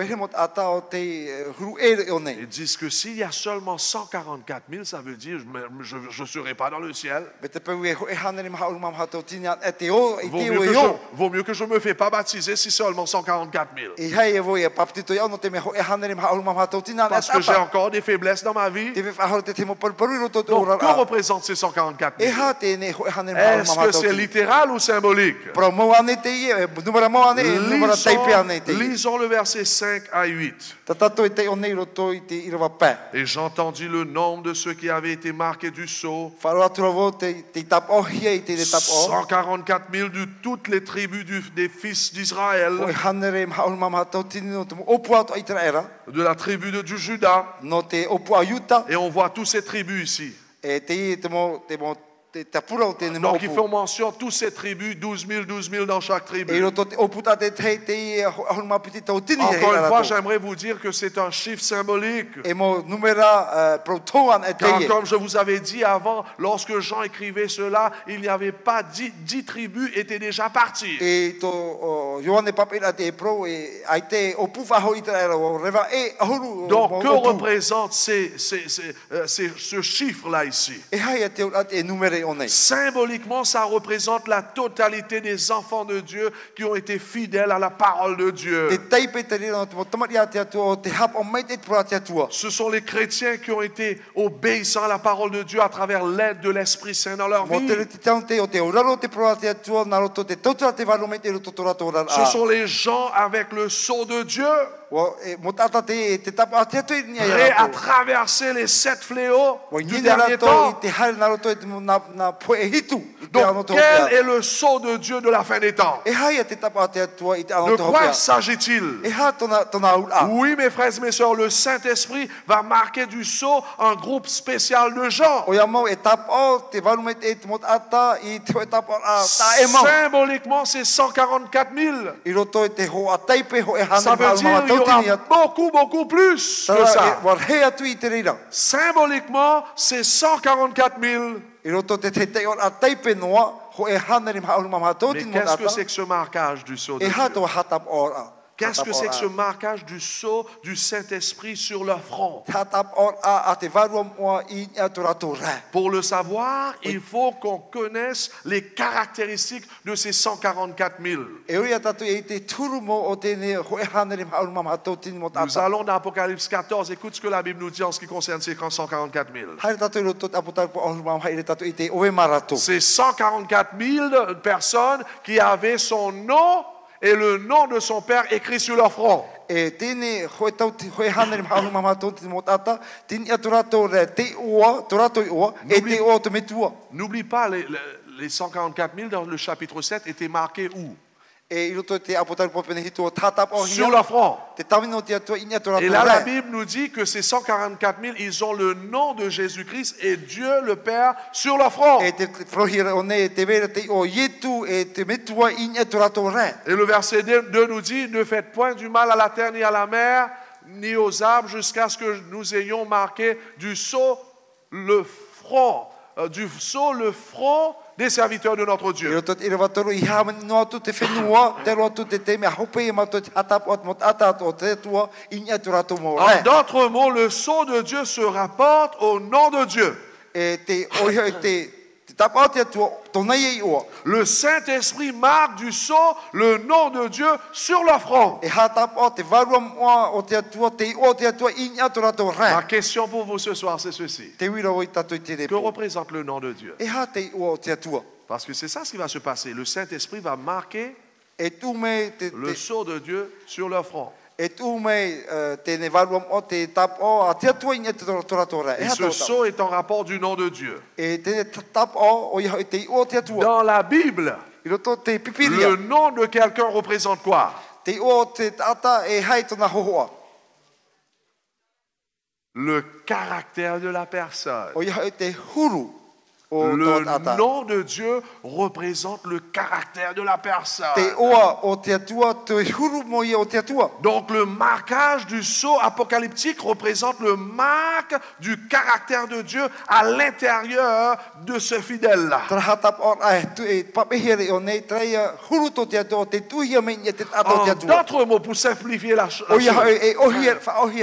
disent que s'il y a seulement 144 000, ça veut dire je ne serai pas dans le ciel. Vaut mieux que je ne me fais pas baptiser si seulement 144 000. Parce que j'ai encore des faiblesses dans ma vie. Donc, que représentent ces 144 000? Est-ce que c'est littéral ou symbolique? Lisons le verset 5 à 8. Et j'entendis le nombre de ceux qui avaient été marqués du sceau. 144 000 de toutes les tribus des fils d'Israël. De la tribu du Juda. Et on voit toutes ces tribus ici. Donc il fait mention de toutes ces tribus, 12 000 dans chaque tribu. Encore une fois, j'aimerais vous dire que c'est un chiffre symbolique. Car comme je vous avais dit avant, lorsque Jean écrivait cela, il n'y avait pas 10 tribus étaient déjà parties. Donc que représente ce chiffre-là ici? Symboliquement, ça représente la totalité des enfants de Dieu qui ont été fidèles à la parole de Dieu. Ce sont les chrétiens qui ont été obéissants à la parole de Dieu à travers l'aide de l'Esprit Saint dans leur vie. Ce sont les gens avec le sceau de Dieu, prêts à traverser les 7 fléaux du dernier temps. Donc, quel est le sceau de Dieu de la fin des temps? De quoi s'agit-il? Oui, mes frères et mes sœurs, le Saint-Esprit va marquer du sceau un groupe spécial de gens. Symboliquement, c'est 144 000. Ça veut dire qu'il y aura beaucoup plus que ça. Symboliquement, c'est 144 000. Mais qu'est-ce que c'est que ce marquage du sceau de Dieu? Qu'est-ce que c'est que ce marquage du sceau du Saint-Esprit sur leur front? Pour le savoir, il faut qu'on connaisse les caractéristiques de ces 144 000. Nous allons dans Apocalypse 14. Écoute ce que la Bible nous dit en ce qui concerne ces 144 000. C'est 144 000 personnes qui avaient son nom et le nom de son père écrit sur leur front. N'oublie pas, les 144 000 dans le chapitre 7 étaient marqués où? Sur leur front. Et là, la Bible nous dit que ces 144 000, ils ont le nom de Jésus-Christ et Dieu le Père sur leur front. Et le verset 2 nous dit, ne faites point du mal à la terre ni à la mer, ni aux arbres, jusqu'à ce que nous ayons marqué du sceau le front des serviteurs de notre Dieu. En d'autres mots, le sceau de Dieu se rapporte au nom de Dieu. Le Saint-Esprit marque du sceau le nom de Dieu sur leur front. Ma question pour vous ce soir, c'est ceci. Que représente le nom de Dieu? Parce que c'est ça ce qui va se passer. Le Saint-Esprit va marquer le sceau de Dieu sur leur front. Et ce sceau est en rapport du nom de Dieu. Dans la Bible, le nom de quelqu'un représente quoi? Le caractère de la personne. Le nom de Dieu représente le caractère de la personne. Donc le marquage du sceau apocalyptique représente le marque du caractère de Dieu à l'intérieur de ce fidèle-là. En d'autres mots, pour simplifier la chose,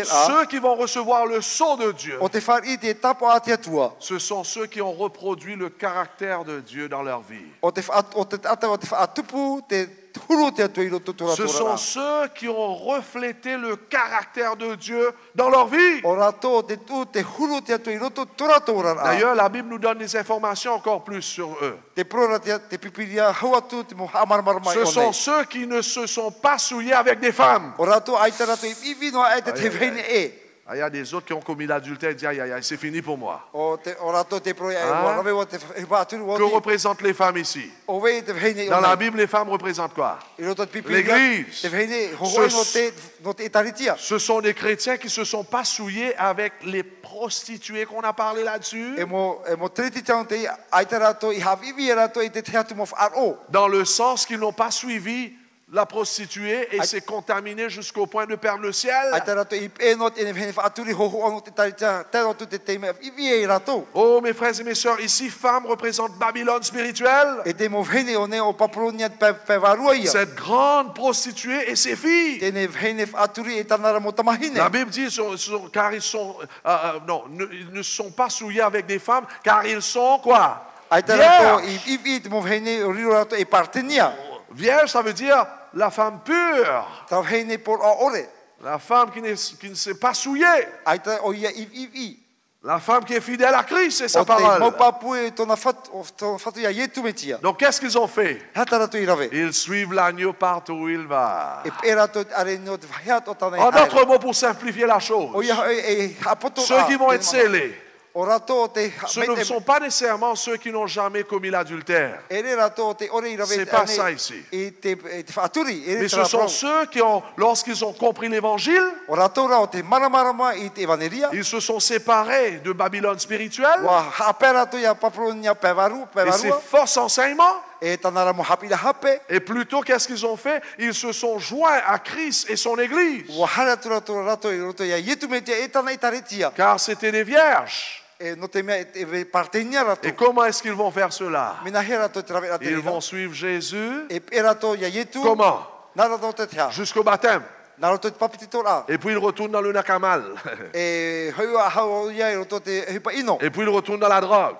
ceux qui vont recevoir le sceau de Dieu, ce sont ceux qui ont reproduit le caractère de Dieu dans leur vie. Ce sont ceux qui ont reflété le caractère de Dieu dans leur vie. D'ailleurs, la Bible nous donne des informations encore plus sur eux. Ce sont ceux qui ne se sont pas souillés avec des femmes. Il y a des autres qui ont commis l'adultère et disent aïe, aïe, aïe, c'est fini pour moi. Que représentent les femmes ici? Dans la Bible, les femmes représentent quoi? L'Église. Ce sont des chrétiens qui ne se sont pas souillés avec les prostituées qu'on a parlé là-dessus. Dans le sens qu'ils n'ont pas suivi la prostituée et s'est contaminée jusqu'au point de perdre le ciel. Oh, mes frères et mes sœurs, ici, femme représente Babylone spirituelle. Cette grande prostituée et ses filles. La Bible dit, car ils sont, ils ne sont pas souillés avec des femmes, car ils sont quoi? Vierge, ça veut dire la femme pure. La femme qui ne s'est pas souillée. La femme qui est fidèle à Christ et sa parole. Donc qu'est-ce qu'ils ont fait? Ils suivent l'agneau partout où il va. En d'autres mots, pour simplifier la chose, ceux qui vont être scellés, ce ne sont pas nécessairement ceux qui n'ont jamais commis l'adultère. C'est pas ça ici. Mais ce sont ceux qui ont, lorsqu'ils ont compris l'évangile, ils se sont séparés de Babylone spirituelle et ses fausses enseignements. Et plutôt, qu'est-ce qu'ils ont fait? Ils se sont joints à Christ et son Église. Car c'était des vierges. Et comment est-ce qu'ils vont faire cela? Ils vont suivre Jésus. Comment? Jusqu'au baptême. Et puis ils retournent dans le nakamal. Et puis ils retournent dans la drogue.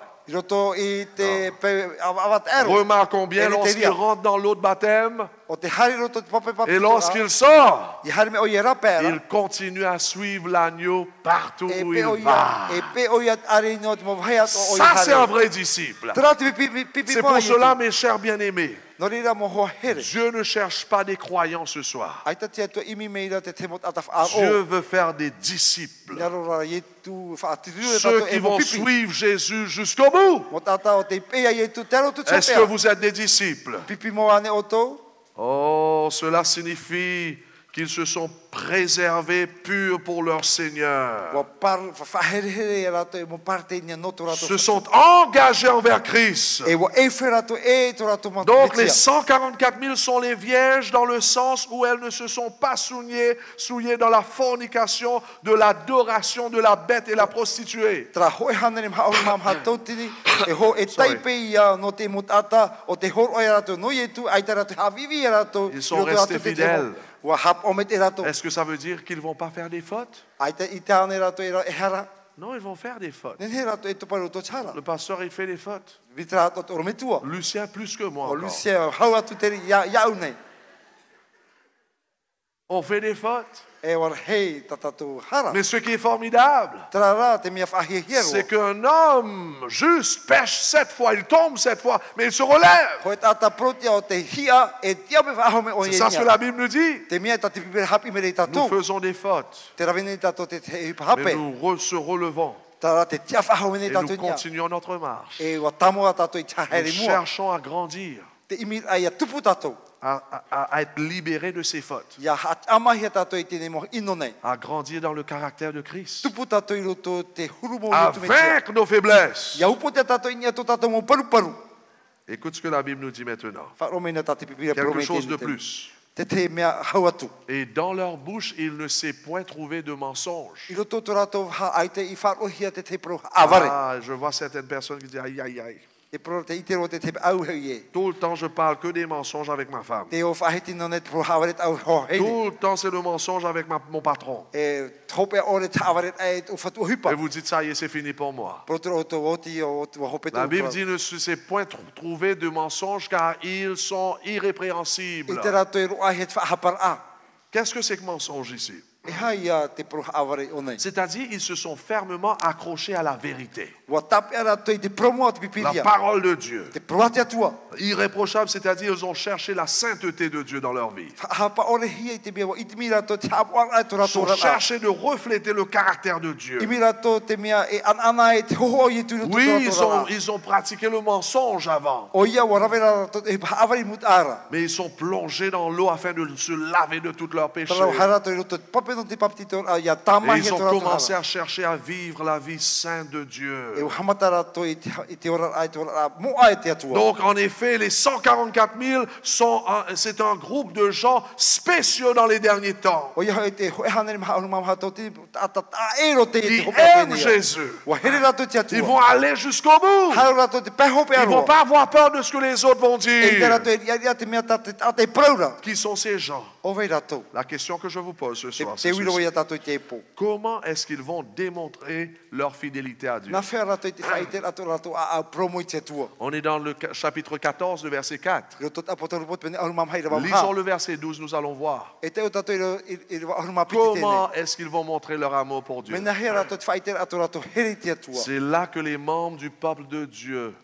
Remarquons bien lorsqu'il rentre dans l'eau de baptême et lorsqu'il sort, il continue à suivre l'agneau partout où il va. Ça, c'est un vrai disciple. C'est pour cela, mes chers bien-aimés, Dieu ne cherche pas des croyants ce soir. Dieu veut faire des disciples. Ceux qui vont suivre Jésus jusqu'au bout. Est-ce que vous êtes des disciples? Oh, cela signifie qu'ils se sont préservés purs pour leur Seigneur. Se sont engagés envers Christ. Donc les 144 000 sont les vierges dans le sens où elles ne se sont pas souillées dans la fornication, de l'adoration de la bête et la prostituée. Ils sont restés fidèles. Est-ce que ça veut dire qu'ils ne vont pas faire des fautes? Non, ils vont faire des fautes. Le pasteur, il fait des fautes. Lucien plus que moi encore. On fait des fautes. Mais ce qui est formidable, c'est qu'un homme juste pêche 7 fois, il tombe 7 fois, mais il se relève. C'est ça ce que la Bible nous dit. Nous faisons des fautes, mais nous se relevons. Et nous continuons notre marche. Nous cherchons à grandir, à être libérés de ces fautes, à grandir dans le caractère de Christ, à vaincre nos faiblesses. Écoute ce que la Bible nous dit maintenant. Quelque chose de plus. Et dans leur bouche, il ne s'est point trouvé de mensonge. Ah, je vois certaines personnes qui disent aïe, aïe, aïe. Tout le temps, je parle que des mensonges avec ma femme. Tout le temps, c'est le mensonge avec mon patron. Et vous dites, ça y est, c'est fini pour moi. La Bible dit, ne s'est point trouvé de mensonges car ils sont irrépréhensibles. Qu'est-ce que c'est que mensonge ici? C'est-à-dire, ils se sont fermement accrochés à la vérité. La parole de Dieu. Irréprochable, c'est-à-dire, ils ont cherché la sainteté de Dieu dans leur vie. Ils ont cherché de refléter le caractère de Dieu. Oui, ils ont pratiqué le mensonge avant. Mais ils sont plongés dans l'eau afin de se laver de tous leurs péchés. Et ils ont commencé à chercher à vivre la vie sainte de Dieu. Donc en effet, les 144 000 c'est un groupe de gens spéciaux dans les derniers temps. Qui aiment Jésus. Ils vont aller jusqu'au bout. Ils ne vont pas avoir peur de ce que les autres vont dire. Qui sont ces gens? Ove ratou. La question que je vous pose ce soir, Te c'est wiro ceci. ia tatou te po. Comment est-ce qu'ils vont démontrer leur fidélité à Dieu? Na whea ratou te whaite ratou a promo i te tua. On est dans le chapitre 14, le verset 4. Ro tot apotoru pot pene ahuru mamhai rawa Lisons maha. le verset 12, nous allons voir. E te o tatou i ahuru mapiti tene. Comment est-ce qu'ils vont montrer leur amour pour Dieu? Mena hea ratou te whaite ratou heri te tua. C'est là que les membres du peuple de Dieu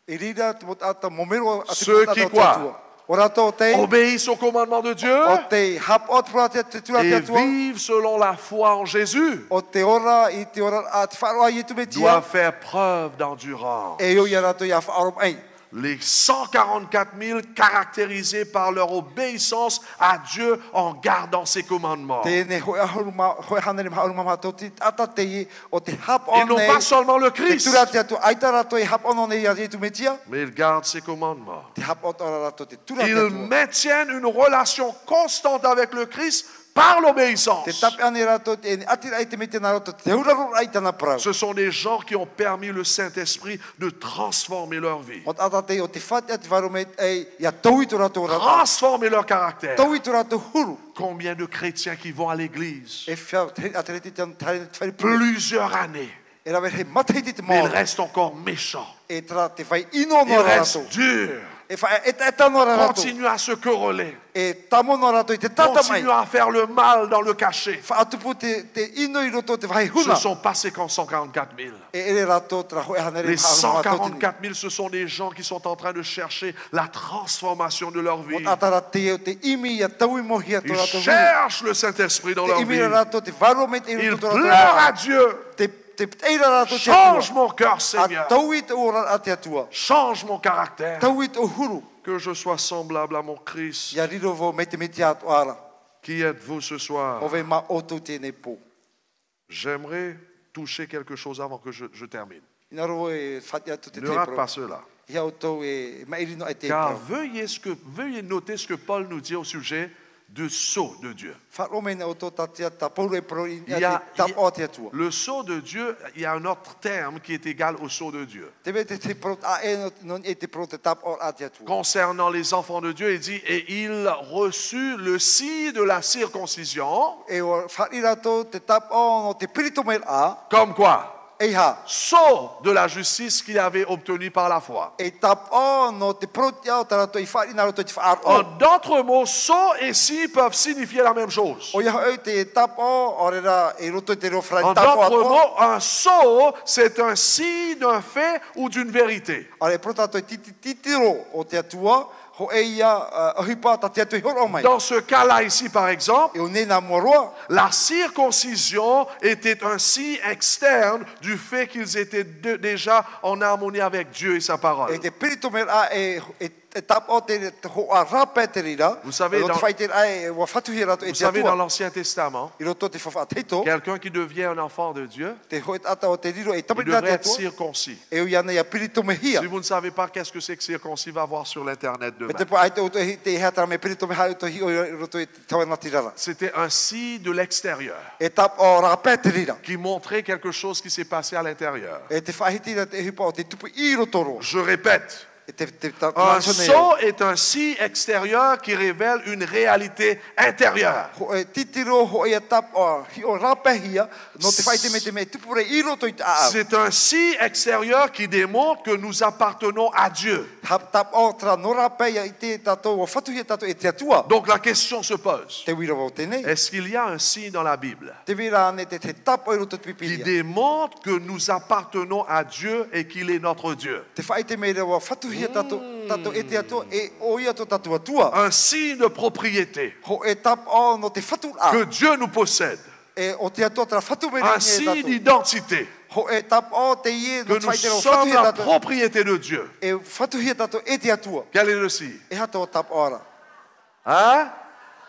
E rira te mot ata momero ati Ceux pot qui ata quoi? te tua. O ratou te obéissent au commandement de Dieu o te hap ot pra te tua et te tua. vivent selon la foi en Jésus O te ora i te ora a te wharoa i tu me tia. doivent faire preuve d'endurance. E o ia ratou ia whaorom ei. Les 144 000 caractérisés par leur obéissance à Dieu en gardant ses commandements. Tēnei hoi hanere maha uruma maha tō te ata te i o te hap Ils on n'ont nei. pas seulement le Te Christ, tura te atu aita rato i hap on nei a tu metia. mais ils gardent ses commandements. Te hap o tora rato te tura te Ils atu. maintiennent une relation constante avec le Christ par l'obéissance. Te tape ane rato te atira i te mete na rato te uraro aita na prau. Ce sont des gens qui ont permis le Saint-Esprit de transformer leur vie, O ata te o te whate ati waro me ei ia tauhi tu rato rato. transformer leur caractère. Tauhi tu rato huru. Combien de chrétiens qui vont à l'église E whia atere te tare te whare pulu. plusieurs années, E rawe he matei te mais ils mao. restent encore méchants. E tra te whai ino Ils no rato. restent durs, E whai e tano rato. continuent à se quereller, E tamo no rato i te tata mai. continuent à faire le mal dans le cachet. Whaatupu te ino i roto te whai Ce ne huna. sont pas ces 144 000. E ere rato tra hoi hanere Les maha uruma tōtini. 144 000, ce sont des gens qui sont en train de chercher la transformation de leur vie. Mo atara te o te imi ia tau i mohi a tō Ils rato huru. cherchent le Saint-Esprit dans Te leur imi vie. rato te waro me te i Ils roto rato. pleurent à Dieu. Te eira rato te Change atua. mon cœur, A Seigneur. tau i te ora a te atua. Change mon caractère. Tau i te o huru. Que je sois semblable à mon Christ. Ia riro vo me te meti atu ara. Qui êtes-vous ce soir? O ve ma oto tēnei pō. J'aimerais toucher quelque chose avant que je termine. Ina ro e whati atu te Ne rate tepro. pas cela. Ia o tau e mairino e te Car pro. veuillez noter ce que Paul nous dit au sujet du sceau de Dieu. Wharo me na o tō tatia ta pauru e pro i Il y a- te tap o te atua. Le sceau de Dieu, il y a un autre terme qui est égal au sceau de Dieu. Te ve te pro a e non e te pro te tap o a te atua. Concernant les enfants de Dieu, il dit, et il reçut le si de la circoncision, E o whari rato te tap o no te pirito me a. comme quoi? E ha. Sceau de la justice qu'il avait obtenu par la foi. E tap o no te proti au tarato i whari na rato te whaar En o. d'autres mots, sceau et si peuvent signifier la même chose. O ia hoi te tap o orera e roto te ro whrai En tap o d'autres atua. mots, un sceau, c'est un si d'un fait ou d'une vérité. Ore protato i titiro o te atua. Ho e ia ohipa ta te atu i horo mai. Dans ce cas-là ici, par exemple, E o ne na moroa. la circoncision était un si externe du fait qu'ils étaient déjà en harmonie avec Dieu et sa parole. E te pirito me a e tap o te ho a rapa te rira. Vous savez, E o te dans- whai te a e wa whatuhi rato e Vous te savez, dans atua. l'Ancien Testament, I roto te whawha teito. quelqu'un qui devient un enfant de Dieu, Te hoi ata o te riro e il tapirina te devrait être atua. circoncis. E o iana ia pirito me hia. Si vous ne savez pas qu'est-ce que c'est que circoncis, va voir sur l'Internet Me demain. te po ai te o te hea me pirito me hai to hi o roto e te tawana tirara. C'était un si de l'extérieur E tap o rapa te rira. qui montrait quelque chose qui s'est passé à l'intérieur. E te whahitira te hipa o te tupu i rotoro. Je répète, E te ta un mansone. sceau est un si extérieur qui révèle une réalité intérieure. Ho e titiro ho e tap o hi o rapa hia. No te whaite me te me tupure i roto i te a. C'est un si extérieur qui démontre que nous appartenons à Dieu. Hap tap o tra no rapa ia i te tato o whatuhi tato e te atua. Donc la question se pose, Te wira o tēnei. est-ce qu'il y a un signe dans la Bible Te wira ane te tap o i roto qui pipiria. démontre que nous appartenons à Dieu et qu'il est notre Dieu? Te whaite me rewa whatuhi tato e te atua e o ia to tatua tua. Un signe de propriété, Ho e tap o no te whatu a. que Dieu nous possède. E o te atua tra whatu me Un ringi e signe tato. d'identité, Ho e tap o te ie que no te nous whaite rewa sommes whatuhi la tato. propriété de Dieu. E whatuhi tato e te atua. Quel est le signe? E hata o tap ora. Hein?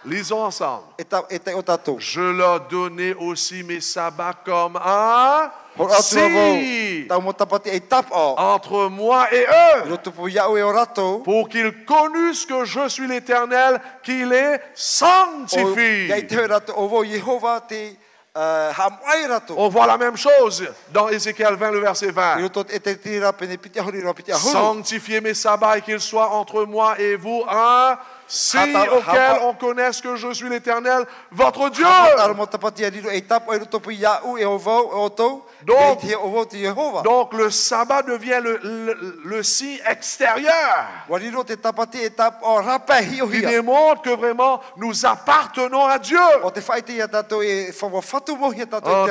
Lisons ensemble. E te o tato. Je leur donnais aussi mes sabbats comme un Ho atua vau. signe Tau mo tapati e tap o. entre moi et eux, Roto pu iau e o rato. pour qu'ils connussent que je suis l'Éternel, qu'il les O iai sanctifie. te rato o vo Jehova te hamuai rato. On voit la même chose dans Ézéchiel 20, le verset I 20. roto e te tira pene piti ahuri ro piti ahuru. Sanctifiez mes sabbats et qu'ils soient entre moi et vous un signes auxquels on connaisse que je suis l'Éternel, votre Dieu. Donc le sabbat devient le signe extérieur qui démontre que vraiment nous appartenons à Dieu. En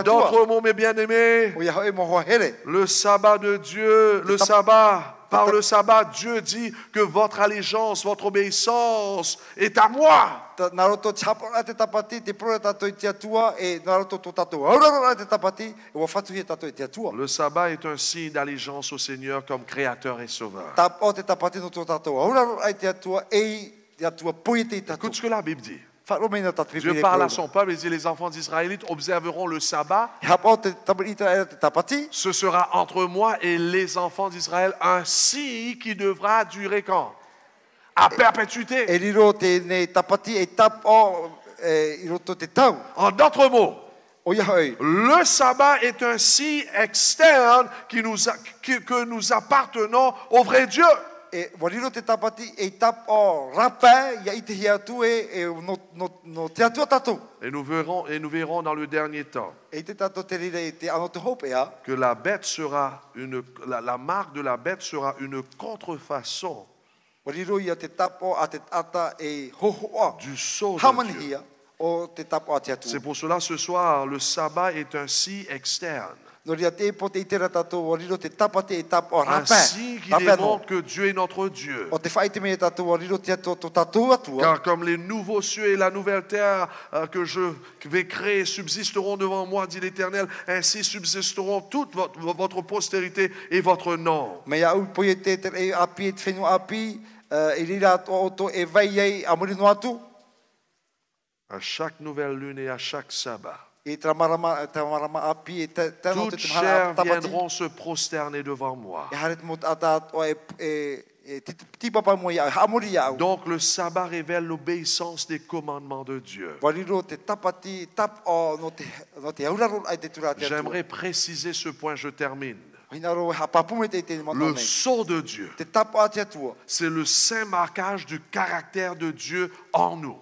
d'autres mots, mes bien-aimés, le sabbat de Dieu, le sabbat, par le sabbat, Dieu dit que votre allégeance, votre obéissance est à moi. Le sabbat est un signe d'allégeance au Seigneur comme Créateur et Sauveur. Écoute ce que la Bible dit. Dieu parle à son peuple et dit les enfants d'Israël observeront le sabbat. Ce sera entre moi et les enfants d'Israël un signe qui devra durer quand? À perpétuité. En d'autres mots, le sabbat est un signe externe que nous appartenons au vrai Dieu. Et nous verrons dans le dernier temps que la bête sera la marque de la bête sera une contrefaçon du sceau de Dieu. C'est pour cela ce soir le sabbat est un signe externe. Un signe qui démontre que Dieu est notre Dieu. Car comme les nouveaux cieux et la nouvelle terre que je vais créer subsisteront devant moi, dit l'Éternel, ainsi subsisteront toute votre postérité et votre nom. À chaque nouvelle lune et à chaque sabbat, toutes chairs viendront se prosterner devant moi. Donc le sabbat révèle l'obéissance des commandements de Dieu. J'aimerais préciser ce point, je termine. Le sceau de Dieu, c'est le saint marquage du caractère de Dieu en nous.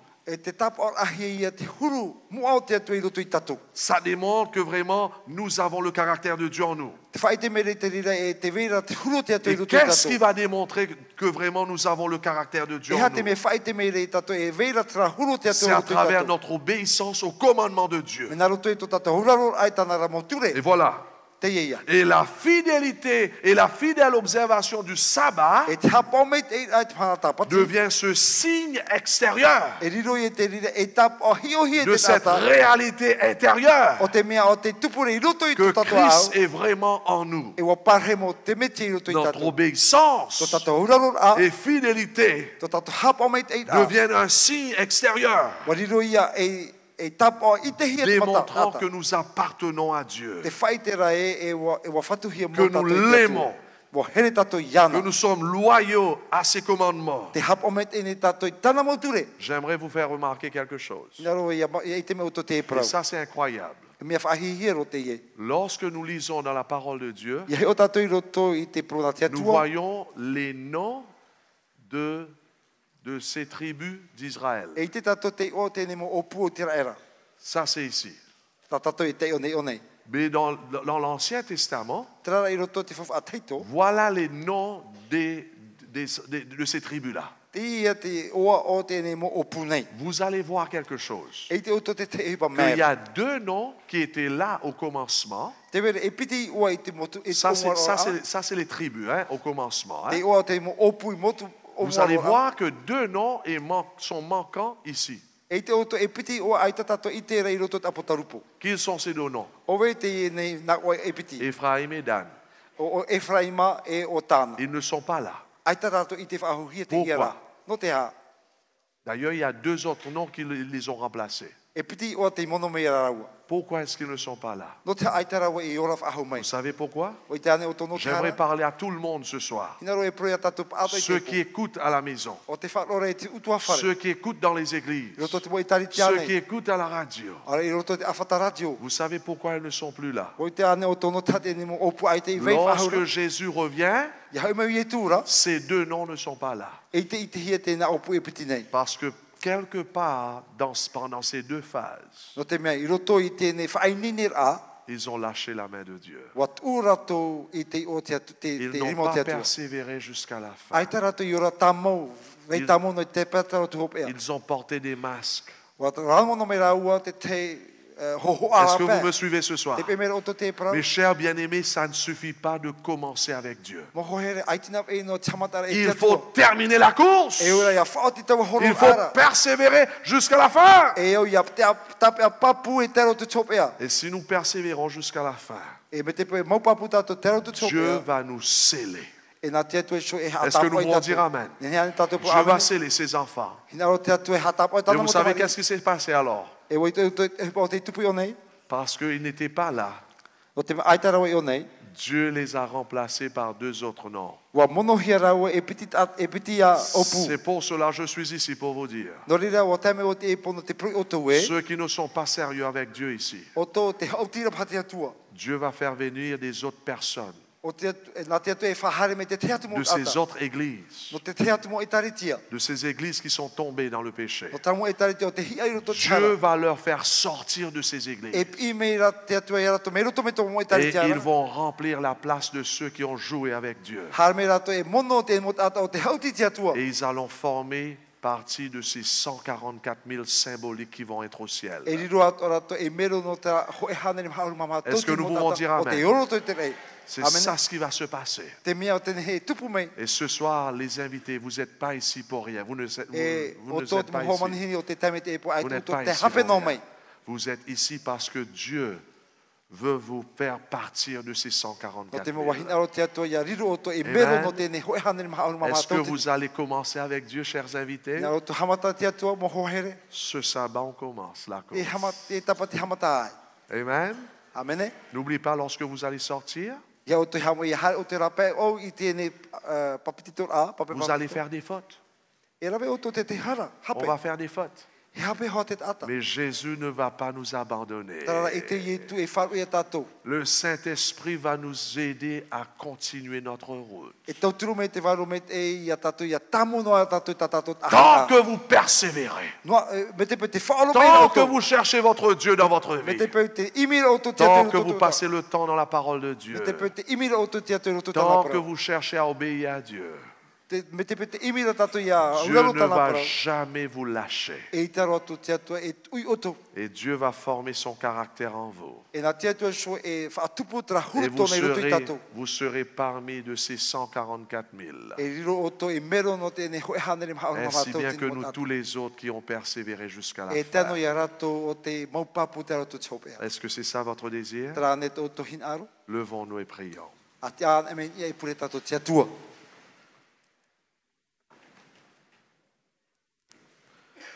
Ça démontre que vraiment nous avons le caractère de Dieu en nous. Et qu'est-ce qui va démontrer que vraiment nous avons le caractère de Dieu en nous? C'est à travers notre obéissance au commandement de Dieu. Et voilà. Et la fidélité et la fidèle observation du sabbat devient ce signe extérieur de cette réalité intérieure que Christ est vraiment en nous. Notre obéissance et fidélité deviennent un signe extérieur démontrant que nous appartenons à Dieu, que nous l'aimons, que nous sommes loyaux à ses commandements. J'aimerais vous faire remarquer quelque chose. Et ça, c'est incroyable. Lorsque nous lisons dans la parole de Dieu, nous voyons les noms de ces tribus d'Israël. Ça, c'est ici. Mais dans l'Ancien Testament, voilà les noms de ces tribus-là. Vous allez voir quelque chose. Il y a deux noms qui étaient là au commencement. Ça, c'est les tribus au commencement. Vous allez voir que deux noms sont manquants ici. Quels sont ces deux noms? Éphraïm et Dan. Ils ne sont pas là. Pourquoi? D'ailleurs, il y a deux autres noms qui les ont remplacés. E piti o te mono me rawa. Pourquoi est-ce qu'ils ne sont pas là? No te ai tarawa I ora whahau mai. Vous savez pourquoi? O te ane o tono te J'aimerais hara. parler à tout le monde ce soir. Hina ro e proia tatu paato I Ceux te qui écoutent à la maison, o te whaore e te utua whare. ceux qui écoutent dans les églises, I roto te mo I tari te ceux qui ane. écoutent à la radio. Ara I roto te awhata radio. Vous savez pourquoi ils ne sont plus là? O te ane o tono tate ni mo opu ai te I vei Lorsque whahau. Jésus revient, I hau mai I tūra. ces deux noms ne sont pas là. E te I te hia te na opu e piti nei. Parce que quelque part, pendant ces deux phases, No te mea I roto I te ne whainini a. ils ont lâché la main de Dieu. Wat urato I te o te Ils n'ont rimo pas te atua. persévéré jusqu'à la fin. Ai tarato I ora tamau. Vei tamau no te petaro tu hop ea. Ils ont porté des masques. Wat rango no me raua te hoho Est-ce ara que pe. vous me suivez ce soir? Te pe mera oto te prau. Mes chers bien-aimés, ça ne suffit pas de commencer avec Dieu. Mo here ai tina e no chamatara e Il te faut atua. terminer la course. E ora ia whaoti tau horo Il faut ara. persévérer jusqu'à la fin. E o ia te tape a papu e tero tu chop ea. Et si nous persévérons jusqu'à la fin, E me te pe mau papu tato tero tu chop Dieu ea. va nous sceller. E na te atu e so e hatapo Est-ce que nous e pouvons tato. dire amen? Ne hea tato po Dieu va amen. sceller ses enfants. Hina ro te atu e hatapo e Et tato vous mo savez tamari. qu'est-ce qui s'est passé alors? E o te tupu o nei. Parce qu'ils n'étaient pas là. O te ai tarawa I o nei. Dieu les a remplacés par deux autres noms. Wa mono hia raua e piti a opu. C'est pour cela que je suis ici pour vous dire. No rira o teme o te e pono te prui o te we. Ceux qui ne sont pas sérieux avec Dieu ici, O to te hautira pati atua. Dieu va faire venir des autres personnes O te na te atu e whahare me te te atu mo de ces ata. autres églises, No te te atu mo e taritia. de ces églises qui sont tombées dans le péché. No tamo e taritia o te hi ai roto Dieu tara. va leur faire sortir de ces églises. E i me ra te atu e rato me roto me to mo e Et taritia. ils vont remplir la place de ceux qui ont joué avec Dieu. Har me rato e mono te mo ata o te hauti te atua. Et ils allont former partie de ces 144 000 symboliques qui vont être au ciel. E riro ato rato e mero no te ho e hane ni maharu mama. Est-ce que nous pouvons dire O te amen? oro to te rei. C'est Amen. ça ce qui va se passer. Te mea o te he tupu mei. Et ce soir, les invités, vous n'êtes pas ici pour rien. Vous ne êtes, E vous o ne to êtes te pas mo ici. manhini o te taime te e po ai Vous tu n'êtes to pas te ici hape pour no rien. mei. Vous êtes ici parce que Dieu veut vous faire partir de ces No 144 te mo 000. wahina o te atua ia riro o to e Amen. mero no te ne ho e hane ni maharu mama. Est-ce que vous allez commencer avec Dieu, chers invités? Nā o te hamata te atua mo hohere. Ce sabbat, on commence la E course. hamata e tapa te hamata ai. Amen. Amene. N'oubliez pas, lorsque vous allez sortir, Ia o te hamo i hare o te rape o I te ne papititor a. Pape vous allez faire des fautes. E rawe o to te te hara. On Hape. va faire des fautes. E hape ho te ata. Mais Jésus ne va pas nous abandonner. Tarara e te ie tu e wharu e tatou. Le Saint-Esprit va nous aider à continuer notre route. E tau turu me te waru me te e ia tatou ia tamo noa tatou ta tatou Tant que vous persévérez, Noa me te pe te whaoro me tant o que to. vous cherchez votre Dieu dans votre Me te vie, pe te imira o to te tant atu que o vous to. passez le temps dans la parole de Dieu, Me te pe te imira o to te atu o to tant tana que pra. vous cherchez à obéir à Dieu, Me te pe te imira tatou ia Dieu uraro ne tana va pra. jamais vous lâcher. E I taro atu te atua e ui o to. Et Dieu va former son caractère en vous. E nā te atua so e whaatupu tra Et huruto nei roto I tatou. vous serez parmi de ces 144 000. E riro o to e mero no te ne hoe hane ni mahaoro Ainsi mama bien tau que tini nous, mo tous les autres qui ont persévéré jusqu'à la E tano fin. ia rato o te maupapu te rato chopea. Est-ce que c'est ça votre désir? Tra ne to to hin aro. Levons-nous et prions. A te an e me ia I pure tato te atua.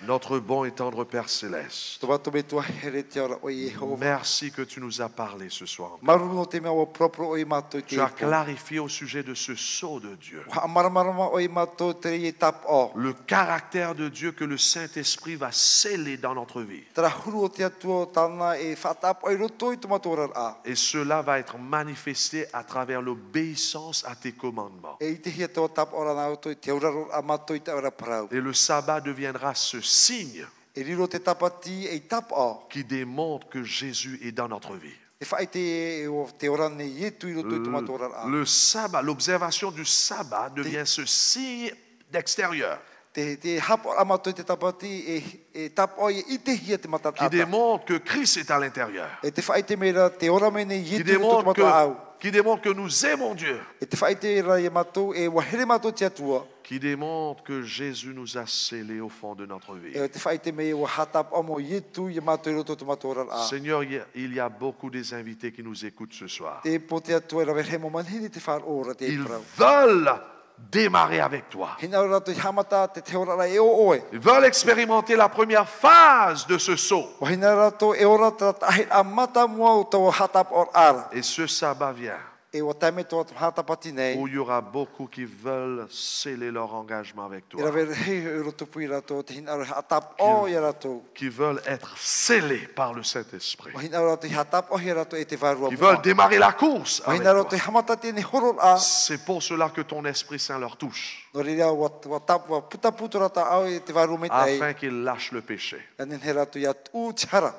Notre bon et tendre Père Céleste, To bato me tua here te ora o Yehova. merci que tu nous as parlé ce soir. Maru no te mea o proprio o I mato te Tu as epo. clarifié au sujet de ce sceau de Dieu. Wa maramarama o I mato te rei tap o. Le caractère de Dieu que le Saint-Esprit va sceller dans notre vie. Tra huru o te atua tana e whatap o I roto I to mato ora a. Et cela va être manifesté à travers l'obéissance à tes commandements. E I te hia te tap ora na roto I te uraro a mato I te ora parau. Et le sabbat deviendra ce signe E riro te tapati e tap o. qui démontre que Jésus est dans notre vie. E whai te ora ne ietu I roto I to mato ora a. Le sabbat, l'observation du sabbat devient ce signe d'extérieur Te hapo a mato I te tapati e tap o I te hia te qui matata. démontre que Christ est à l'intérieur. E te whai te mera te ora me ne Qui ietu I roto I to mato au. qui démontre que nous aimons Dieu. E te whai te ra I mato e wahere mato te atua. Qui démontre que Jésus nous a scellés au fond de notre vie. E te whai te me wa hatap omo ietu I mato I roto I to mato ora a. Seigneur, il y a beaucoup des invités qui nous écoutent ce soir. Te po te atua e ra verhe mo manhini te whar ora te Ils prau. veulent démarrer avec toi. Hina ora rātou i hamata te te orara e o oe. Ils veulent expérimenter la première phase de ce saut. O hina rātou e ora tahi a mata mua o tō hatap or ara. Et ce sabbat vient E o taime tō hatapati nei. où il y aura beaucoup qui veulent sceller leur engagement avec I ra toi, vere hei o roto pui rātou te hina ora hatap o i rātou. qui veulent être scellés par le Saint-Esprit, O hina ora rātou i hatap o hi rātou e te wharua qui mua. veulent démarrer la course O avec hina toi. rātou i hamata te ne horor a. C'est pour cela que ton Esprit Saint leur touche, No reira wa tap wa puta putu rata au e te wharua me tai. afin qu'ils lâchent le péché, Anen he rātou ia tū tihara.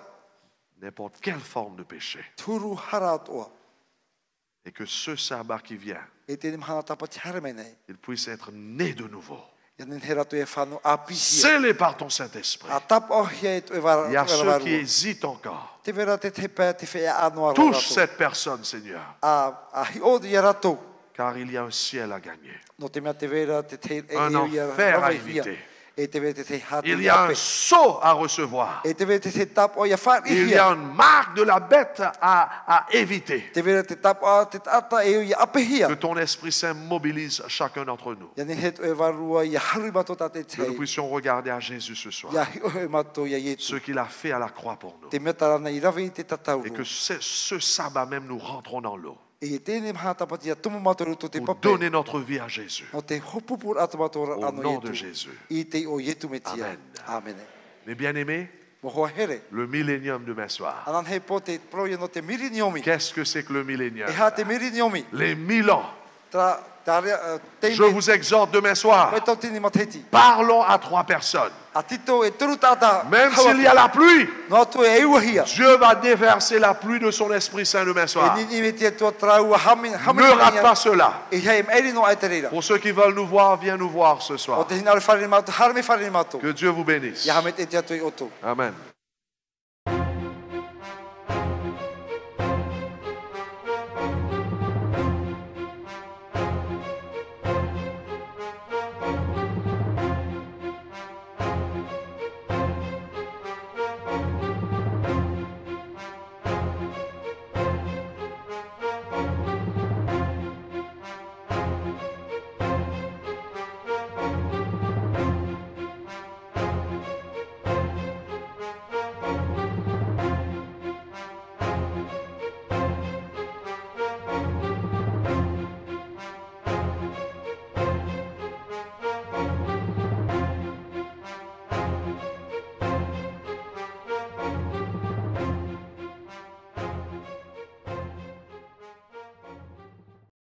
n'importe quelle forme de péché, Turu hara atoa. et que ce sabbat qui vient, E te ni mahana tapa tihara me nei. ils puissent être nés de nouveau, Anen he rātou e whanu api hia. scellés par ton Saint-Esprit. A tap o hia e tu e Il y a ceux qui warua. hésitent encore. Te vera te te pē te whea anua Touche rātou. cette personne, Seigneur, A hi o di rātou. car il y a un ciel à gagner. No te mea te vera te te Un enfer à éviter. E te vera te te hati Il y a un sceau à recevoir. E te vera te te tap o ia whari Il y a hia. une marque de la bête à éviter. Te vera te tap o te tata e o ia ape hia. Que ton Esprit Saint mobilise chacun d'entre nous. Ia nen he tu e warua ia haru mato tate Que nous te. puissions regarder à Jésus ce soir. Ia hi o e mato ia Ce ietu. qu'il a fait à la croix pour nous. Te mea tarana i rawe i te tatauru. Et que ce sabbat même nous rentrons dans l'eau. E tēne maha tapati ia tumu matoru to te Pour pape. donner notre vie à Jésus. No te hopupur atu matora Au ano nom de ietu. Jésus. I te o ietu me tia. Amen. Amen. Mes bien-aimés, Mo hoa here. le millénium demain soir. Anan he po te proia no te miri niomi. Qu'est-ce que c'est que le millénium? E ha te miri niomi. Les 1000 ans. Je Je vous exhorte demain soir. Koe tau tini mateti. Parlons à 3 personnes. A tito e turu tata. Même s'il y a la pluie, No tu e eua hia. Dieu va déverser la pluie de son Esprit Saint demain E soir. ni me tia tua trau a hamin. Ne rate pas cela. E hei me eri no ai te reira. Pour ceux qui veulent nous voir, viens nous voir ce O soir. te hina ore whare mato. Harme whare mato. Que Dieu vous bénisse. Ia hamet e tia tui oto. Amen.